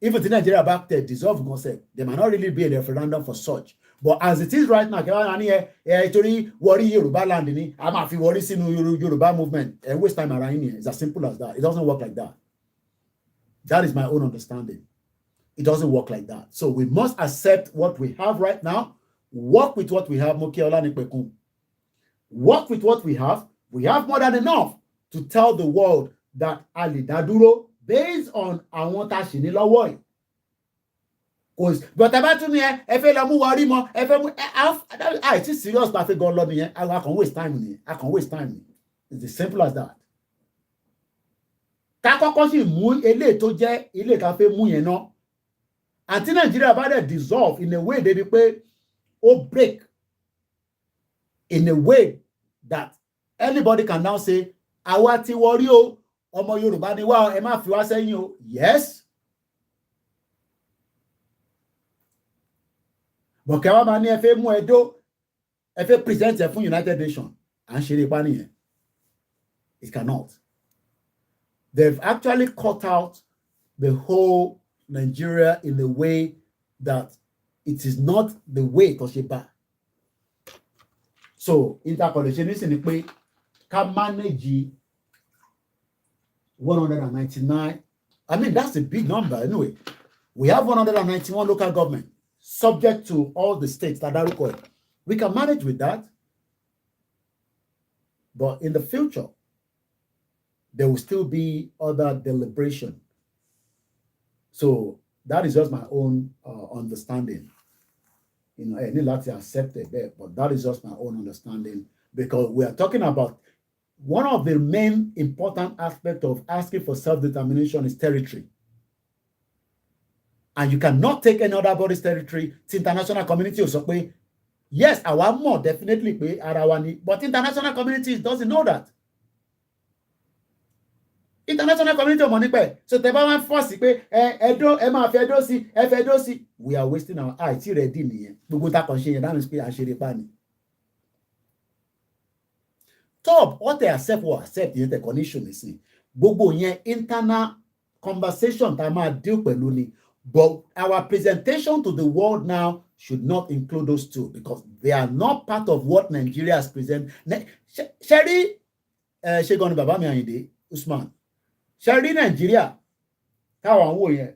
Even in Nigeria back there, dissolve concept, there might not really be a referendum for such. But as it is right now, actually Warri Yoruba land ni, I'm not Warri sinu Yoruba movement. And waste time around here. It's as simple as that. It doesn't work like that. That is my own understanding. It doesn't work like that. So we must accept what we have right now. Work with what we have. Work with what we have. We have more than enough to tell the world that Ali Daduro, based on àwọn tá ṣì ní lọ́wọ́ yìí. But about me, if I move Warri more, if I it's serious, but I go love me. I can waste time. I can waste time. It's as simple as that. Ká kọ́kọ́ sì mú eléyìí tó jẹ́ ilé ká fẹ́ mú yẹn náà. Àti Nigeria bá dẹ̀ dissolve in a way débi pé ó break in a way that anybody can now say, àwa ti Warri o, ọmọ Yorùbá ni wá, ẹ má fi wá sẹ́yìn o. Yes. But kẹwàá máa ní ẹ fẹ́ mú Edo, ẹ fẹ́ present ẹ fún United Nations. À ń ṣeré ipá nìyẹn. It cannot. They've actually cut out the whole Nigeria in a way that it is not the way it was about. So, interconnectionism ni pé ká manage 199. I mean, that's a big number anyway. We have 191 local government subject to all the states that are required. We can manage with that. But in the future, there will still be other deliberation. So that is just my own understanding. I need to accept it there, but that is just my own understanding, because we are talking about one of the main important aspects of asking for self-determination is territory. And you cannot take any other body's territory to international community or something. Yes, I want more, definitely, but international community doesn't know that. International community of money pay. So te ba wan force pé Edo ẹ máa fẹ́ Edo sí, ẹ fẹ́ Edo sí. We are wasting our time. Ti ready nìyẹn. Gbogbo ta kan ṣe yẹn, that means pé a ṣeré pa ni. top what they accept will accept yẹn tẹ̀kọ́ ní ṣòní sí gbogbo yẹn internal conversation tá a máa deal pẹ̀lú ni but our presentation to the world now should not include those two because they are not part of what Nigeria has presented. Ṣẹ́rí ṣẹ́gun ni bàbá mi Àyìndé Usman ṣẹ́rí Nigeria táwọn wò yẹn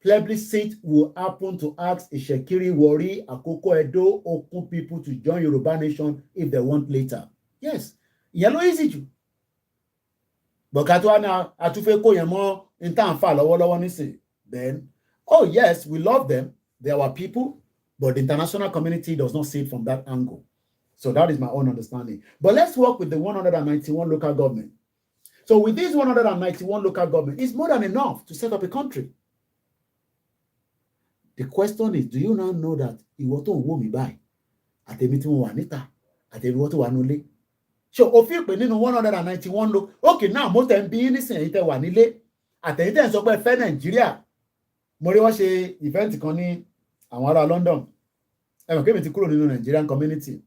plebiscite will happen to ask Ìṣẹ̀kírí, Warri, Àkókò, Edo, Okun people to join Yoruba nation if they want later. Yes, ìyẹn ló easy jù. But ká tó wá ní àtúnfẹ́ kó yẹn mọ́ ní tá à ń fà lọ́wọ́lọ́wọ́ nísìn. Then, oh yes, we love them. They are our people. But the international community does not see it from that angle. So that is my own understanding. But let's work with the 191 local government. So with these 191 local government, it's more than enough to set up a country. The question is, do you now know that ìwọ tó ń wò mí báyìí àtẹ̀mí tí mo wà níta àtẹ̀mí ìwọ tó wà nílé? So òfin pè nínú 191 lo okay now mo tẹ̀ ń bí nísìnyí tẹ̀ wà nílé àtẹ̀yìn tẹ̀ ń sọ pé fẹ́ Nàìjíríà. Mo rí wọ́n ṣe event kan ní àwọn ará London. Ẹ mọ̀ kébì ti kúrò nínú Nigerian community.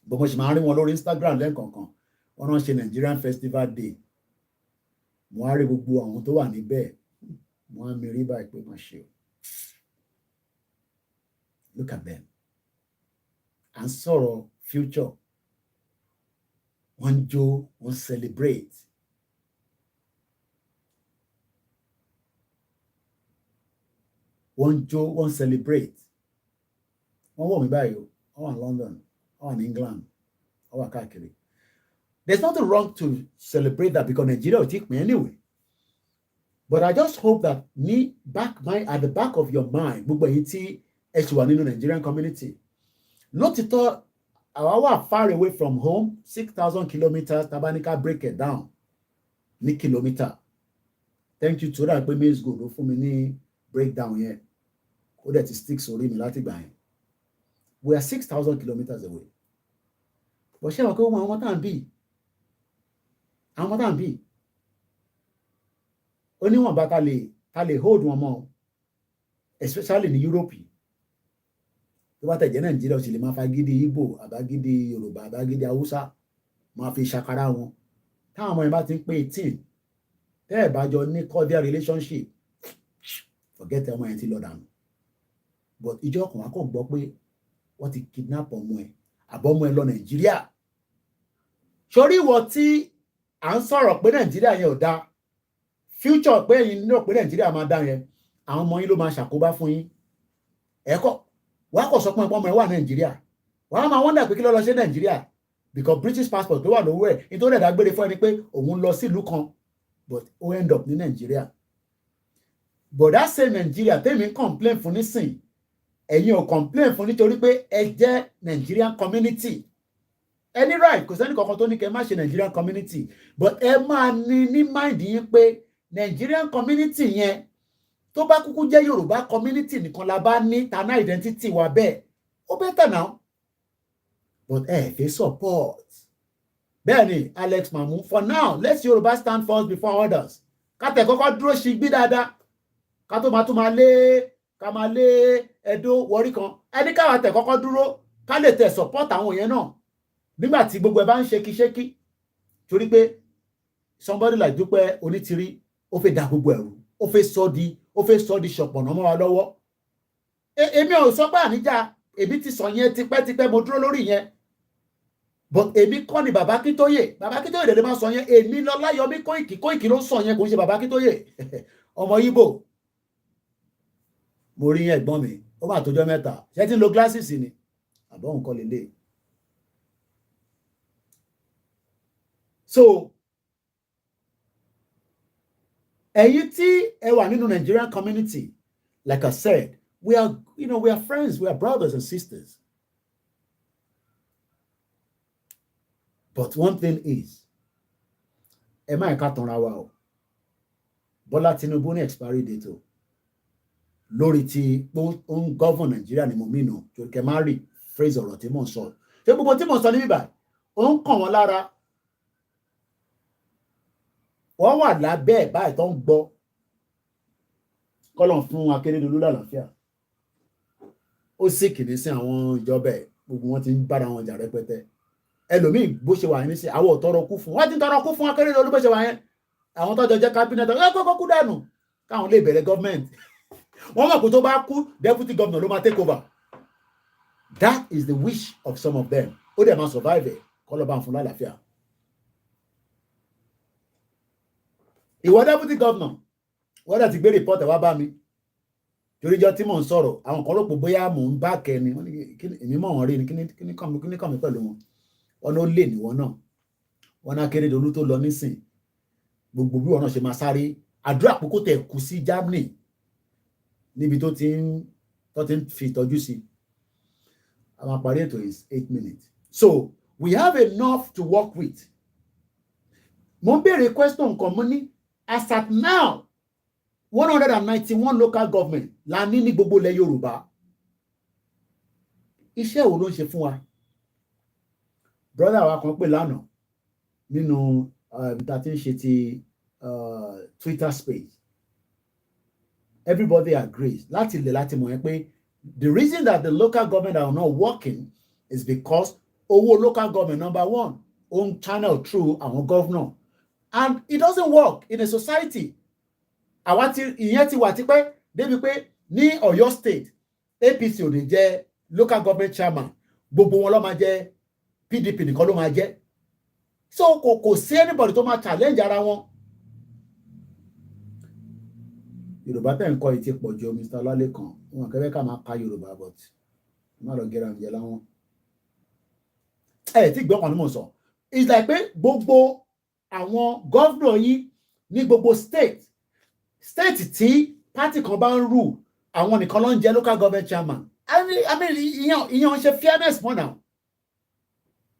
Bó mo ṣì máa ń rí wọn lórí Instagram lẹ́ẹ̀kọ̀ọ̀kan. Wọ́n náà ṣe Nigerian Festival Day. Mo á rí gbogbo àwọn tó wà níbẹ̀. Mo á mi rí báyìí pé má ṣe o. Look at them. And sọ̀rọ̀ future. Wọ́n jó, wọ́n celebrate. Wọ́n jó, wọ́n celebrate. Wọ́n wọ̀ mí báyìí o. Wọ́n wà ní London. Wọ́n wà ní England. Wọ́n wà káàkiri. There's nothing wrong to celebrate that because Nigeria will take me anyway. But I just hope that at the back of your mind, gbogbo èyí tí ẹ ṣì wà nínú Nigerian community. Lótìtọ́, àwa wà far away from home, 6,000 kilometers, tabanika break it down ní kilometer. Thank you to that pé maize good ló fún mi ní breakdown yẹn. Ó dẹ̀ ti stick sórí mi láti gbà yẹn. We are 6,000 kilometers away. But ṣé wọ́n kó wọn àwọn tá à ń bì? Àwọn tá à ń bì? Oníwọ̀nba ta lè hold wọn mọ́, especially ní Europe. Tó bá tẹ̀jẹ́ Nàìjíríà ó sì lè máa fagídí Igbo àbágídí Yorùbá àbágídí Haúsá máa fi ṣàkárá wọn. Táwọn ọmọ yẹn bá ti ń pé 18 tẹ́ ẹ̀ bá jọ ní cordial relationship forget ọmọ yẹn ti lọ dànù. But ìjọ kan wá kàn gbọ́ pé wọ́n ti kidnap ọmọ ẹ̀ àbọ̀mọ ẹ̀ lọ Nàìjíríà. Sórí ìwọ tí à ń sọ̀rọ̀ pé Nàìjíríà yẹn ò dáa future pé ẹ̀yin náà pé Nàìjíríà máa dá yẹn àwọn ọmọ yín ló máa ṣàkóbá fún yín. Ẹ̀kọ́ wàá kọ̀ sọ pé ọmọ ẹ̀ wà Nàìjíríà wàá máa wọ́ndà pé kí ló lọ ṣe Nàìjíríà because British passport tó wà lówó ẹ̀ nítorí ẹ̀dá gbére fún ẹni pé òun lọ sí ìlú kan but ó end up ní Nàìjíríà. But that same Nàìjíríà tèmi complain fún nísìn ẹ̀yin ò complain fún nítorí pé ẹ jẹ́ Nigerian community. Any right kò sẹ́ni kankan tó ní kẹ́ má ṣe Nigerian community but ẹ máa ní mind yín pé Nigerian community yẹn tó bá kúkú jẹ́ Yorùbá community nìkan la bá ní tana identity wa bẹ́ẹ̀ ó better now but ẹ fẹ́ support. Bẹ́ẹ̀ ni Alex Mamu for now let Yorùbá stand first before others. Ká tẹ̀ kọ́kọ́ dúró ṣì gbí dáadáa ká tó máa lé Edo Warri kan ẹni káwa tẹ̀ kọ́kọ́ dúró ká lè tẹ̀ support àwọn yẹn náà nígbà tí gbogbo ẹ bá ń ṣekíṣekí torí pé somebody like Dúpẹ́ Onítìrí ó fẹ́ da gbogbo ẹ̀rù ó fẹ́ sọ di ṣọ̀pọ̀nà mọ́ wa lọ́wọ́. Èmi ò sọ pé àníjà èmi ti sọ yẹn tipẹ́tipẹ́ mo dúró lórí yẹn but èmi kọ́ ni bàbá Akíntóyè dẹ̀dẹ̀ máa sọ yẹn èmi Ọláyọmí Koiki ló sọ yẹn kò ń ṣe bàbá Akíntóyè ọmọ Ìgbò. Mo rí ẹ̀gbọ́n mi ó máa tójọ́ mẹ́ta ṣé tí ń lo glasses ni àbọ̀ nǹkan lélẹ̀. So ẹ̀yin tí ẹ wà nínú Nigerian community like I said we are friends, we are brothers and sisters. But one thing is ẹ má ẹ̀ka tanra wa o Bọ́lá Tinubu ní expiry date o lórí tí ó ń govern Nigeria ni mo mìíràn tó kẹ má rí phrase ọ̀rọ̀ tí mò ń sọ ṣé gbogbo tí mò ń sọ ní bíbá ó ń kàn wọ́n lára wọ́n wà lábẹ́ ẹ̀ báyìí tó ń gbọ́ kọ́lọ̀ fún Akérédolú lálàáfíà ó sì kìíní sí àwọn ìjọba ẹ̀ gbogbo wọn ti ń bára wọn jà rẹpẹtẹ ẹlòmíì bó ṣe wà yẹn sí àwọn ò tọrọ kú fún wọn ti tọrọ kú fún Akérédolú bó ṣe wà yẹn àwọn tọ́jọ́ jẹ́ cabinet kọ́kọ́ kú dànù káwọn lè bẹ̀rẹ̀ government wọ́n mọ̀ pé tó bá kú deputy governor ló máa take over. That is the wish of some of them. Ó dẹ̀ máa survive ẹ̀ kọ́ lọ́ bá ń fún lálàáfíà. Ìwọ deputy governor wọ́n dẹ̀ ti gbé report ẹ̀ wá bá mi toríjọ́ tí mò ń sọ̀rọ̀ àwọn kan rò pé bóyá mò ń bá kẹ́ni wọ́n ní èmi mọ̀ wọ́n rí ni kíní kàn mí pẹ̀lú wọn wọn ló lè níwọ̀n náà wọn náà Akérédolú tó lọ nísìn gbogbo bí wọn náà ṣe máa sáré àdúrà àkókò tẹ̀ kú sí Germany níbi tó ti ń fi ìtọ́jú sí. Our pareto is 8 minutes. So we have enough to work with. Mo béèrè question kan mo ní as at now 191 local government la ní gbogbo ilẹ̀ Yorùbá. Iṣẹ́ wo ló ń ṣe fún wa? Brother wa kan pè lánàá nínú tá tí ń ṣe ti Twitter space. Everybody agrees. Láti ilẹ̀ láti mọ̀ yẹn pé the reason that the local government are not working is because owó local government number one own channel through our governor and it doesn't work in a society. Àwa ti ìyẹn ti wà tipẹ́ débi pé ní Ọ̀yọ́ state APC ò ní jẹ́ local government chairman gbogbo wọn ló máa jẹ́ PDP nìkan ló máa jẹ́ so kò sí anybody tó máa challenge ara wọn. Yorùbá tẹ̀ ń kọ́ ìtì pọ̀ jù Mr. Ọlálékan wọn kẹ́fẹ́ ká máa ka Yorùbá but má lọ gẹ́ra ǹjẹ́ láwọn. Tí gbọ́n kan ní mò ń sọ it's like pé gbogbo àwọn gọ́vnọ̀ yín ní gbogbo state tí party kan bá ń rule àwọn nìkan ló ń jẹ́ local government chairman. I mean ìyẹn ṣe fairness mọ́ náà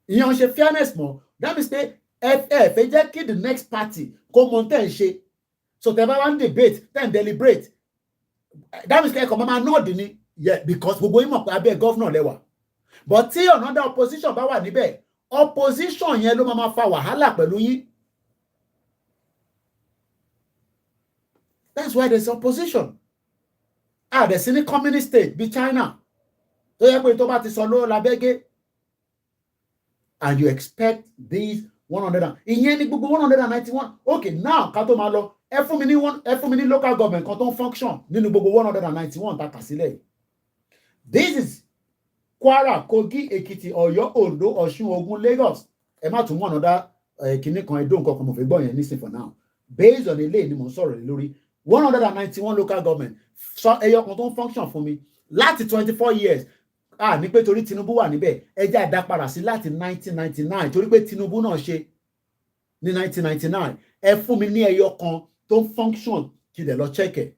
ìyẹn ṣe fairness mọ́ that means pé ẹ fẹ́ jẹ́ kí the next party kó mọ tẹ́ ń ṣe. So tẹ́ bá wá ń debate tẹ́ ń deliberate that means kẹ́kọ̀ọ́ máa nọ́ọ̀dì ni because gbogbo yín mọ̀ pé abẹ́ governor lẹ́wà but tí another opposition bá wà níbẹ̀ opposition yẹn ló máa fa wàhálà pẹ̀lú yín. That's why there's opposition. Dẹ̀ sí ní communist state bíi China tó yẹ pé tó bá ti sọ lówó labẹ́gẹ́ and you expect these 100 ìyẹn ní gbogbo 191 okay now ká tó máa lọ ẹ fún mi ní local government kan tó ń function nínú gbogbo 191 tá a kà sílẹ̀. This is Kwara, Kogi, Ekiti, Ọ̀yọ́, Ondo, Ọ̀ṣun, Ògùn, Lagos. Ẹ má tún mọ̀ ọ̀nà kìíní kan Edo nǹkan kan mo fẹ́ gbọ́ yẹn nísìn for now. Based on eléyìí ni mo sọ̀rọ̀ lórí 191 local government sọ ẹyọ kan tó ń function fún mi láti 24 years. Ní pé torí Tinubu wà níbẹ̀ ẹ jẹ́ àdá padà sí láti 1999 torí pé Tinubu náà ṣe ní 1999 ẹ fún mi ní ẹyọ kan tó ń function kí dẹ̀ lọ check ẹ̀.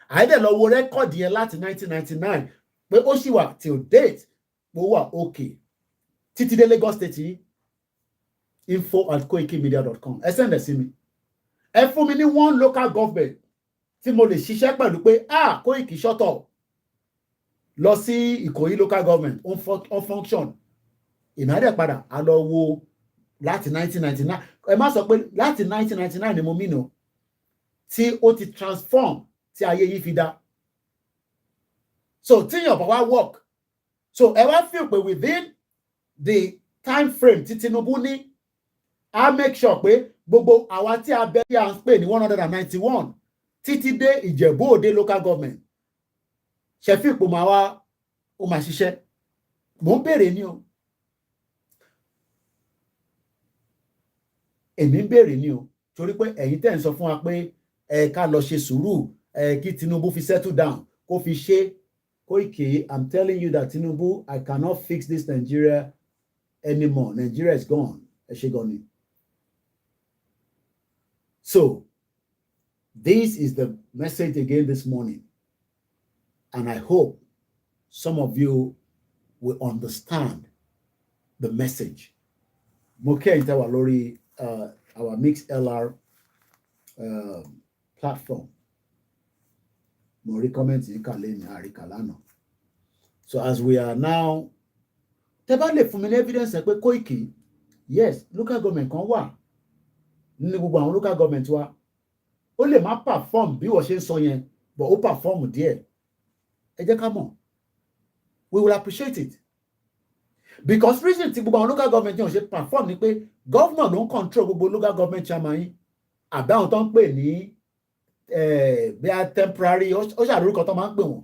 Àìdẹ̀ lọ wo rẹ́kọ̀dì yẹn láti 1999 pé ó sì wà till date ó wà okay títí dé Lagos State yìí info@koikimedia.com ẹ send ẹ sí mi. Ẹ fún mi ní one local government tí mo lè ṣiṣẹ́ pẹ̀lú pé Koiki ṣọ́tọ̀ lọ sí Ìkòyí local government on function ìnáyẹ̀ padà a lọ wo láti 1999 ẹ má sọ pé láti 1999 ni mo mìnà tí ó ti transform tí ayé yìí fi dá. So tíyàn bá wá work so ẹ wá feel pé within the time frame tí Tinubu ní a make sure pé gbogbo àwa tí a bẹ tí a ń pè ní 191 títí dé Ìjẹ̀bú Òde local government ṣẹ̀fí ipò máa wá ó máa ṣiṣẹ́ mò ń béèrè ní o èmi ń béèrè ní o torí pé ẹ̀yin tẹ́ ń sọ fún wa pé ká lọ ṣe sùúrù kí Tinubu fi settle down kó fi ṣe Koiki. I'm telling you that Tinubu, I cannot fix this Nigeria anymore. Nigeria is gone. Ẹ ṣé gan ni. So this is the message again this morning. And I hope some of you will understand the message. Mo kẹ́ ìtẹ́ wà lórí our MixLR platform. Mo rí comment yìí kà lẹ́yìn àríkà lánàá. So as we are now, tẹ́ bá lè fún mi ní evidence pé Koiki, yes, local government kan wà nínú gbogbo àwọn local government wa. Ó lè má perform bí wọ́n ṣe ń sọ yẹn, but ó perform díẹ̀. Ẹ jẹ́ ká mọ̀. We will appreciate it. because reason tí gbogbo àwọn local government yẹn ò ṣe perform ni pé governor ló ń control gbogbo local government chairman yín àbí àwọn tó ń pè ní bí a temporary ó ṣàlórúkọ tó máa ń pè wọ́n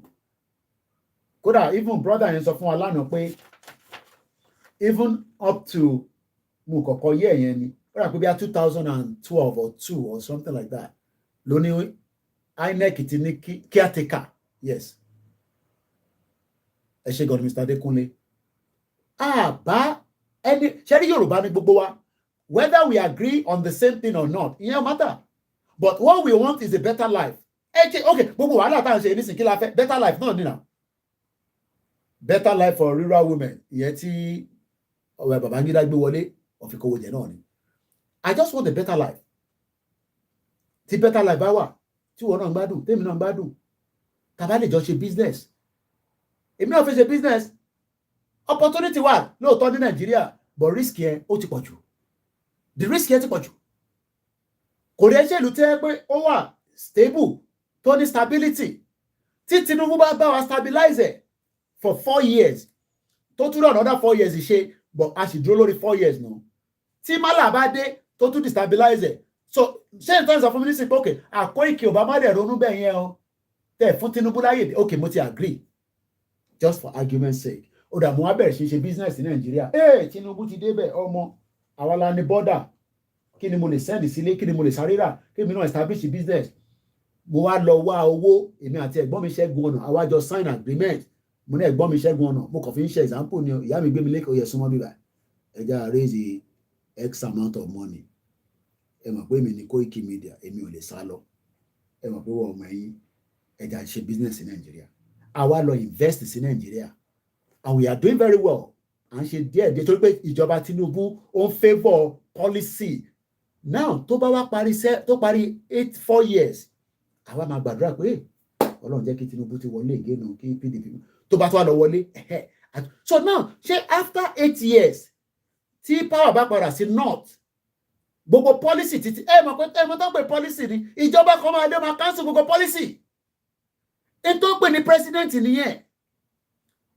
kódà even brother yẹn sọ fún wa lánàá pé even up to mo kọ́kọ́ yẹ yẹn ni ó rà pé bí a 2012 or 2 or something like that ló ní INEC ti ní caretaker yes ẹ ṣe gan Mr. Adekunle àbá ẹni ṣẹ́rí Yorùbá ní gbogbo wa whether we agree on the same thing or not ìyẹn matter but what we want is a better life okay gbogbo wàhálà tá à ń ṣe nísìnyí kí la fẹ́ better life náà nìyà better life for rural women ìyẹn tí ọ̀rẹ́ Babangida gbé wọlé ọ̀fikowó jẹ náà ni I just want a better life tí better life bá wà tí wọn náà ń gbádùn tèmi náà ń gbádùn tàbá lè jọ ṣe business èmi náà fi ṣe business opportunity wà lóòótọ́ ní Nàìjíríà but risk yẹn ó ti pọ̀ jù the risk yẹn ti pọ̀ jù kò rí ẹṣẹ́ ìlú tẹ́ pé ó wà stable tó ní stability tí Tinubu bá bá wa stabilize for 4 years tó tún rọ̀ another 4 years ṣe but a sì dúró lórí 4 years náà tí málà bá dé tó tún destabilize so ṣé n tó ń sọ fún mi ní sípò òkè Koiki ò bá má dẹ̀ ronú bẹ́ẹ̀ yẹn o tẹ̀ fún Tinubu láyè okay mo ti agree just for argument's sake ó dà mo wá bẹ̀rẹ̀ ṣe business ní Nàìjíríà Tinubu ti débẹ̀ ọmọ àwa la ní border kí ni mo lè send sílé kí ni mo lè sáré rà kí mi náà establish business mo wá lọ wá owó èmi àti ẹ̀gbọ́n mi Ṣẹ́gun Ọ̀nà àwa jọ sign agreement mo ní ẹ̀gbọ́n mi Ṣẹ́gun Ọ̀nà mo kàn fi ń ṣe example ni ìyá mi gbé mi lẹ́kọ̀ọ́ yẹ súnmọ́ bíbá ẹja raise x amount of money ẹ mọ̀ pé èmi ní Koikimedia èmi ò lè sá lọ ẹ mọ̀ pé wọ́n ọmọ ẹ̀yìn ẹja ṣe business ní Nàìjíríà àwa lọ invest sí Nàìjíríà and we are doing very well à ń ṣe díẹ̀ torí pé ìjọba Tinubu ó ń favour policy now tó bá wá parí 4 years àwa máa gbàdúrà pé Ọlọ́run jẹ́ kí Tinubu ti wọlé again kí PDP tó bá tó wá lọ wọlé so now ṣé after 8 years tí power bá padà sí north gbogbo policy títí mọ̀ tó ń pè policy ni ìjọba kan máa dé máa cancel gbogbo policy n tó pè ní president nìyẹn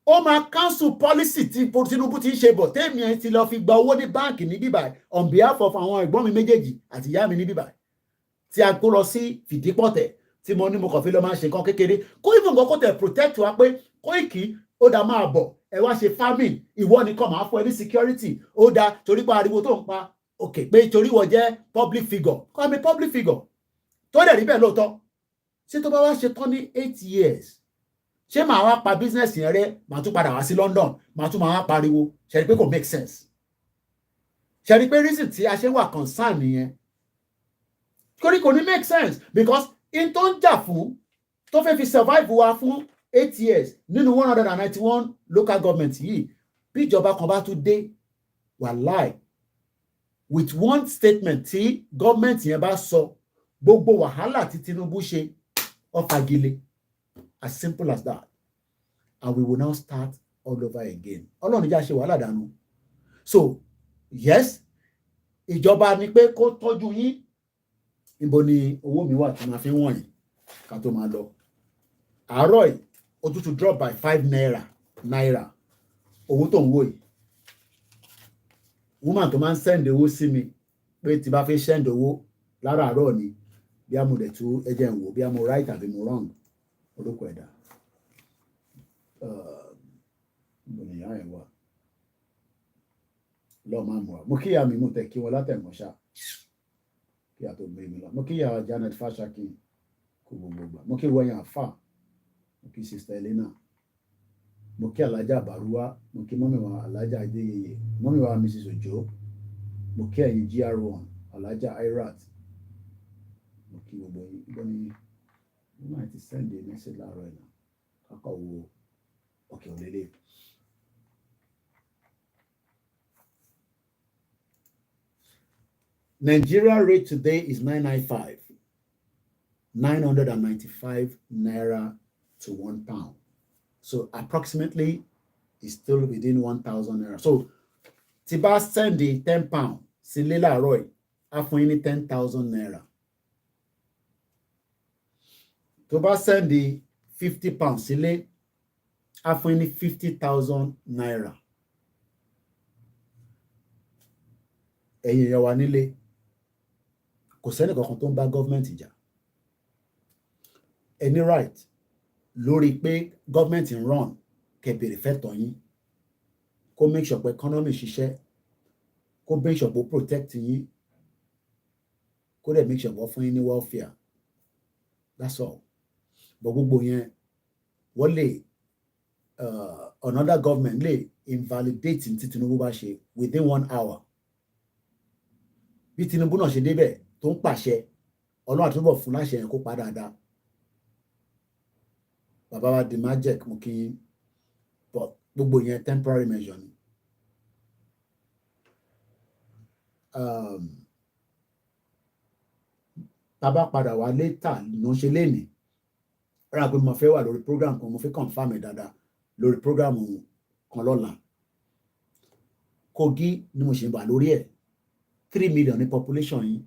ó máa cancel policy tí Tinubu ti ń ṣe bọ̀ tèmi ẹ̀ ti lọ fi gba owó ní báǹkì ní bíbá on behalf of àwọn ẹ̀gbọ́n mi méjèèjì àti ìyá mi ní bíbá tí a kó lọ sí Fìdípọ̀tẹ̀ tí mo ní mo kàn fi lọ máa ṣe nǹkan kékeré kó even nǹkan kó tẹ̀ protect wa pé Koiki ó dá máa bọ̀ ẹ wá ṣe farming ìwọ nìkan máa fún ẹ ní security ó dá torí pa ariwo tó ń pa òkè pé torí wọ́n jẹ́ public figure kọ́ mi public figure tó dẹ̀ rí bẹ́ẹ̀ lóòótọ́ ṣé tó bá wá ṣe tán ní 8 years ṣé màá wá pa business yẹn rẹ màá tún padà wá sí London màá tún máa wá pariwo ṣe rí pé kò make sense ṣe rí pé reason tí a ṣe wà concern nìyẹn kò ní make sense because in tó ń jà fún tó fẹ́ fi survive wa fún 8 years nínú 191 local government yìí bí ìjọba kan bá tún dé wàláì with one statement tí government yẹn bá sọ gbogbo wàhálà tí Tinubu ṣe ó fagilé as simple as that and we will now start all over again Ọlọ́run já ṣe wàhálà dànù so yes ìjọba ni pé kó tọ́jú yín níbo ni owó mi wà tí màá fi wọ̀nyí ká tó máa lọ àárọ̀ yìí ó tún drop by 5 naira owó tó ń wò yìí woman tó máa ń send owó sí mi pé tí bá fẹ́ send owó láràárọ̀ ni bí a mo dẹ̀ tú ẹjẹ̀ ń wò bí a mo right àbí mo wrong orúkọ ẹ̀dá ìyá ẹ̀ wá lọ́ọ̀ máa mú wa mo kíyà mi mú tẹ̀ kí wọn látẹ̀mọ́ṣá kí a tó gbé mi lọ mo kíyà Janet Fashaki kó gbogbo gbà mo kí wọ́nyàn àfà mo kí Sister Elena mo kí Alájà Bàrúwá mo kí mọ́mí wa Alájà Adéyẹyẹ mọ́mí wa Mrs. Ojo mo kí ẹ̀yin GR1 Alájà Irat mo kí gbogbo yín gbọ́ ní mo máa ti send a message láàárọ̀ ẹ̀ náà kákọ̀ wo ọ̀kẹ́ òlélẹ̀. Nigeria rate today is 995 naira to £1. So approximately it's still within 1,000 naira. So tí bá send the £10 sí ilé láàárọ̀ yìí á fún yín ní 10,000 naira. Tó bá send the £50 sílé á fún yín ní 50,000 naira. ẹ̀yin èèyàn wa nílé kò sẹ́ni kankan tó ń bá gọ́ọ̀mẹ̀ntì jà any right lórí pé gọ́ọ̀mẹ̀ntì ń run kẹ́ bèrè fẹ́tọ̀ yín kó make sure pé economy ṣiṣẹ́ kó make sure pé ó protect yín kó dẹ̀ make sure pé ó fún yín ní welfare that's all but gbogbo yẹn wọ́n lè another government lè invalidate tí Tinubu bá ṣe within 1 hour bí Tinubu náà ṣe débẹ̀ tó ń pàṣẹ Ọlọ́run àtúbọ̀ fún láṣẹ yẹn kó pa dáadáa bàbá wa di magic mú kí but gbogbo yẹn temporary measure ni bàbá padà wá later ló ń ṣe lénìí rárá pé mo fẹ́ wà lórí program kan mo fẹ́ confirm ẹ̀ dáadáa lórí program kan lọ́la Kogi ni mo ṣe ń bà lórí ẹ̀ 3 million ní population yìí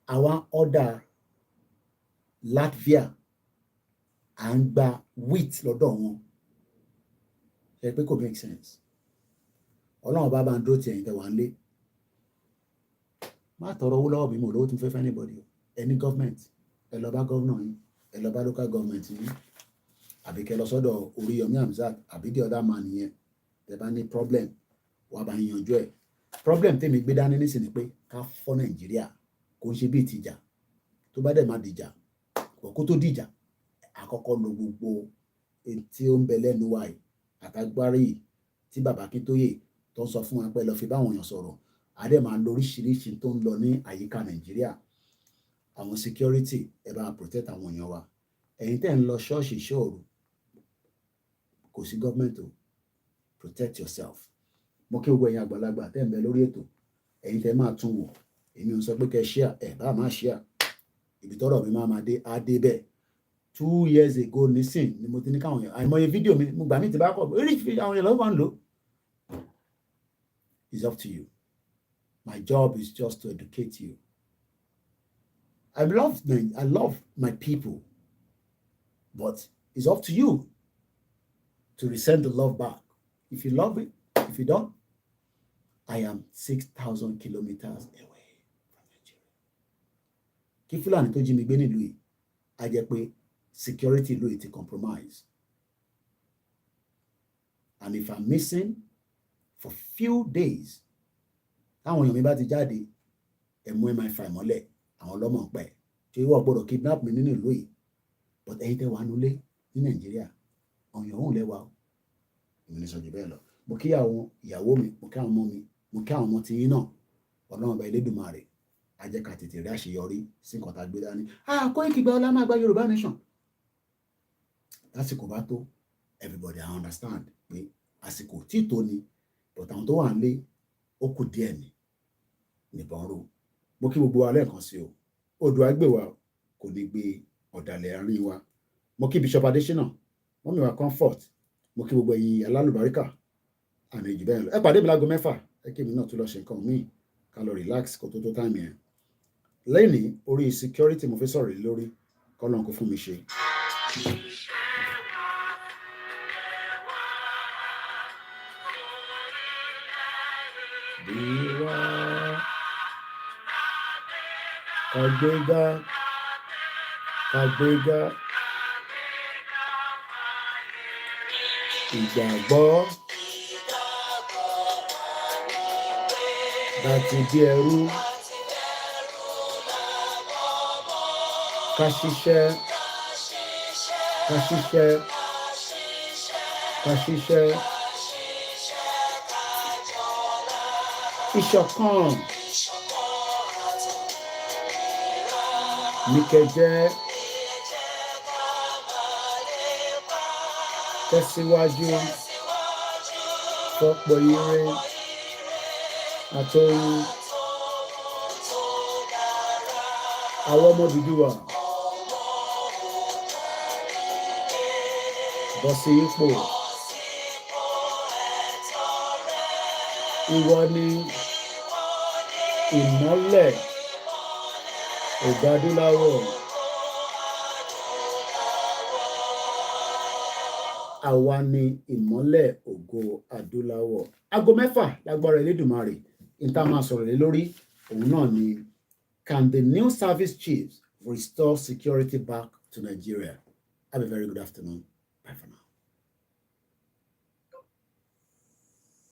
àwa order Latvia à ń gba wheat lọ́dọ̀ wọn ẹ pé kò make sense Ọlọ́run bá ń dúró ti ẹ̀yin tẹ́ wà ń lé má tọrọ owó lọ́wọ́ bí mo lówó tún fẹ́ anybody any government ẹ lọ bá governor yín ẹ lọ bá local government yín àbí kẹ́ lọ sọ́dọ̀ Oríyọmí Hamzat àbí the other man yẹn tẹ́ bá ní problem wà bá yín yanjú ẹ̀ problem tèmi gbé dání nísìnyí pé ká fọ́ Nàìjíríà kò ń ṣe bí ìtìjà tó bá dẹ̀ má dìjà kó tó dìjà àkọ́kọ́ lo gbogbo tí ó ń bẹ lẹ́nu wa yìí àtàgbárí tí bàbá Akíntóyè tó ń sọ fún wa pé lọ fi báwọn èèyàn sọ̀rọ̀ àdé máa lo oríṣiríṣi tó ń lọ ní àyíká Nàìjíríà àwọn security ẹ bá protect àwọn èèyàn wa ẹ̀yin tẹ́ ń lọ ṣọ́ọ̀ṣì ṣọ́ọ̀rù kò sí gọ́ọ̀mẹ̀ntì o protect yourself mo kí gbogbo ẹ̀yin àgbàlagbà tẹ́ ń bẹ lórí ètò ẹ̀yin tẹ́ máa tún wò èmi ò sọ pé kẹ́ share ẹ̀ bá máa share ibi tọ́rọ̀ mi máa dé á dé bẹ́ẹ̀ 2 years ago nísìn ni mo ti ní káwọn èèyàn àìmọye fídíò mi mo gbà mí ti bá kọ̀ oríṣiríṣi àwọn èèyàn lọ́wọ́ ń lò it's up to you my job is just to educate you I love my people but it's up to you to resend the love back if you love it if you don't I am 6,000 kilometers away from Nigeria kí Fúlàní tó jí mi gbé nílùú yìí a jẹ́ pé security ìlú yìí ti compromise and if I'm missing for few days táwọn èèyàn mi bá ti jáde ẹ̀mú MI5 mọ́lẹ̀ àwọn ọlọ́mọ pẹ̀ tí wọ́n gbọ́dọ̀ kidnap mi nínú ìlú yìí but ẹ̀yin tẹ́ wà nulẹ̀ ní Nàìjíríà ọ̀yàn òun lẹ́wà o èmi ní sọ̀jù bẹ́ẹ̀ lọ mo kí àwọn ìyàwó mi mo kí àwọn ọmọ mi mo kí àwọn ọmọ tiyín náà Ọlọ́run ọba Elédùmarè á jẹ́ ká tètè rí àṣeyọrí sí nǹkan tá a gbé dání Koiki gba ọlá máa gba Yorùbá nation lásìkò bá tó everybody I understand pé àsìkò tí tó ni but àwọn tó wà ń lé ó kù díẹ̀ ni nìbọn ró mo kí gbogbo wa lẹ́ẹ̀kan sí o odò àgbèwà kò ní gbé ọ̀dàlẹ̀ àárín wa mo kí Bishop Adesina wọ́n mi wá comfort mo kí gbogbo ẹ̀yin alálùbáríkà àmì ìjì bẹ́ẹ̀ lọ ẹ pàdé mi láago 6 ẹ kí mi náà tún lọ ṣe nǹkan míì ká lọ relax kó tó time yẹn lẹ́yìn orí security mo fẹ́ sọ̀rọ̀ lórí kọ́lọ́n kó fún mi ṣe. Bíwá kàgbéga ìgbàgbọ́ láti di ẹrú ká ṣiṣẹ́ ìṣọ̀kan ní kẹjẹ́ tẹ̀síwájú fọ́pọ̀ ire àtòrun àwọn ọmọ Odùduwà bọ́ sí ipò ìwọ ni ìmọ́lẹ̀ ògo adúláwọ̀ àwa ni ìmọ́lẹ̀ ògo adúláwọ̀ aago 6 lágbára Elédùmarè ìtàmà sọ̀rọ̀ lé lórí òun náà ni can the new service chiefs restore security back to Nigeria? Have a very good afternoon. Bye for now.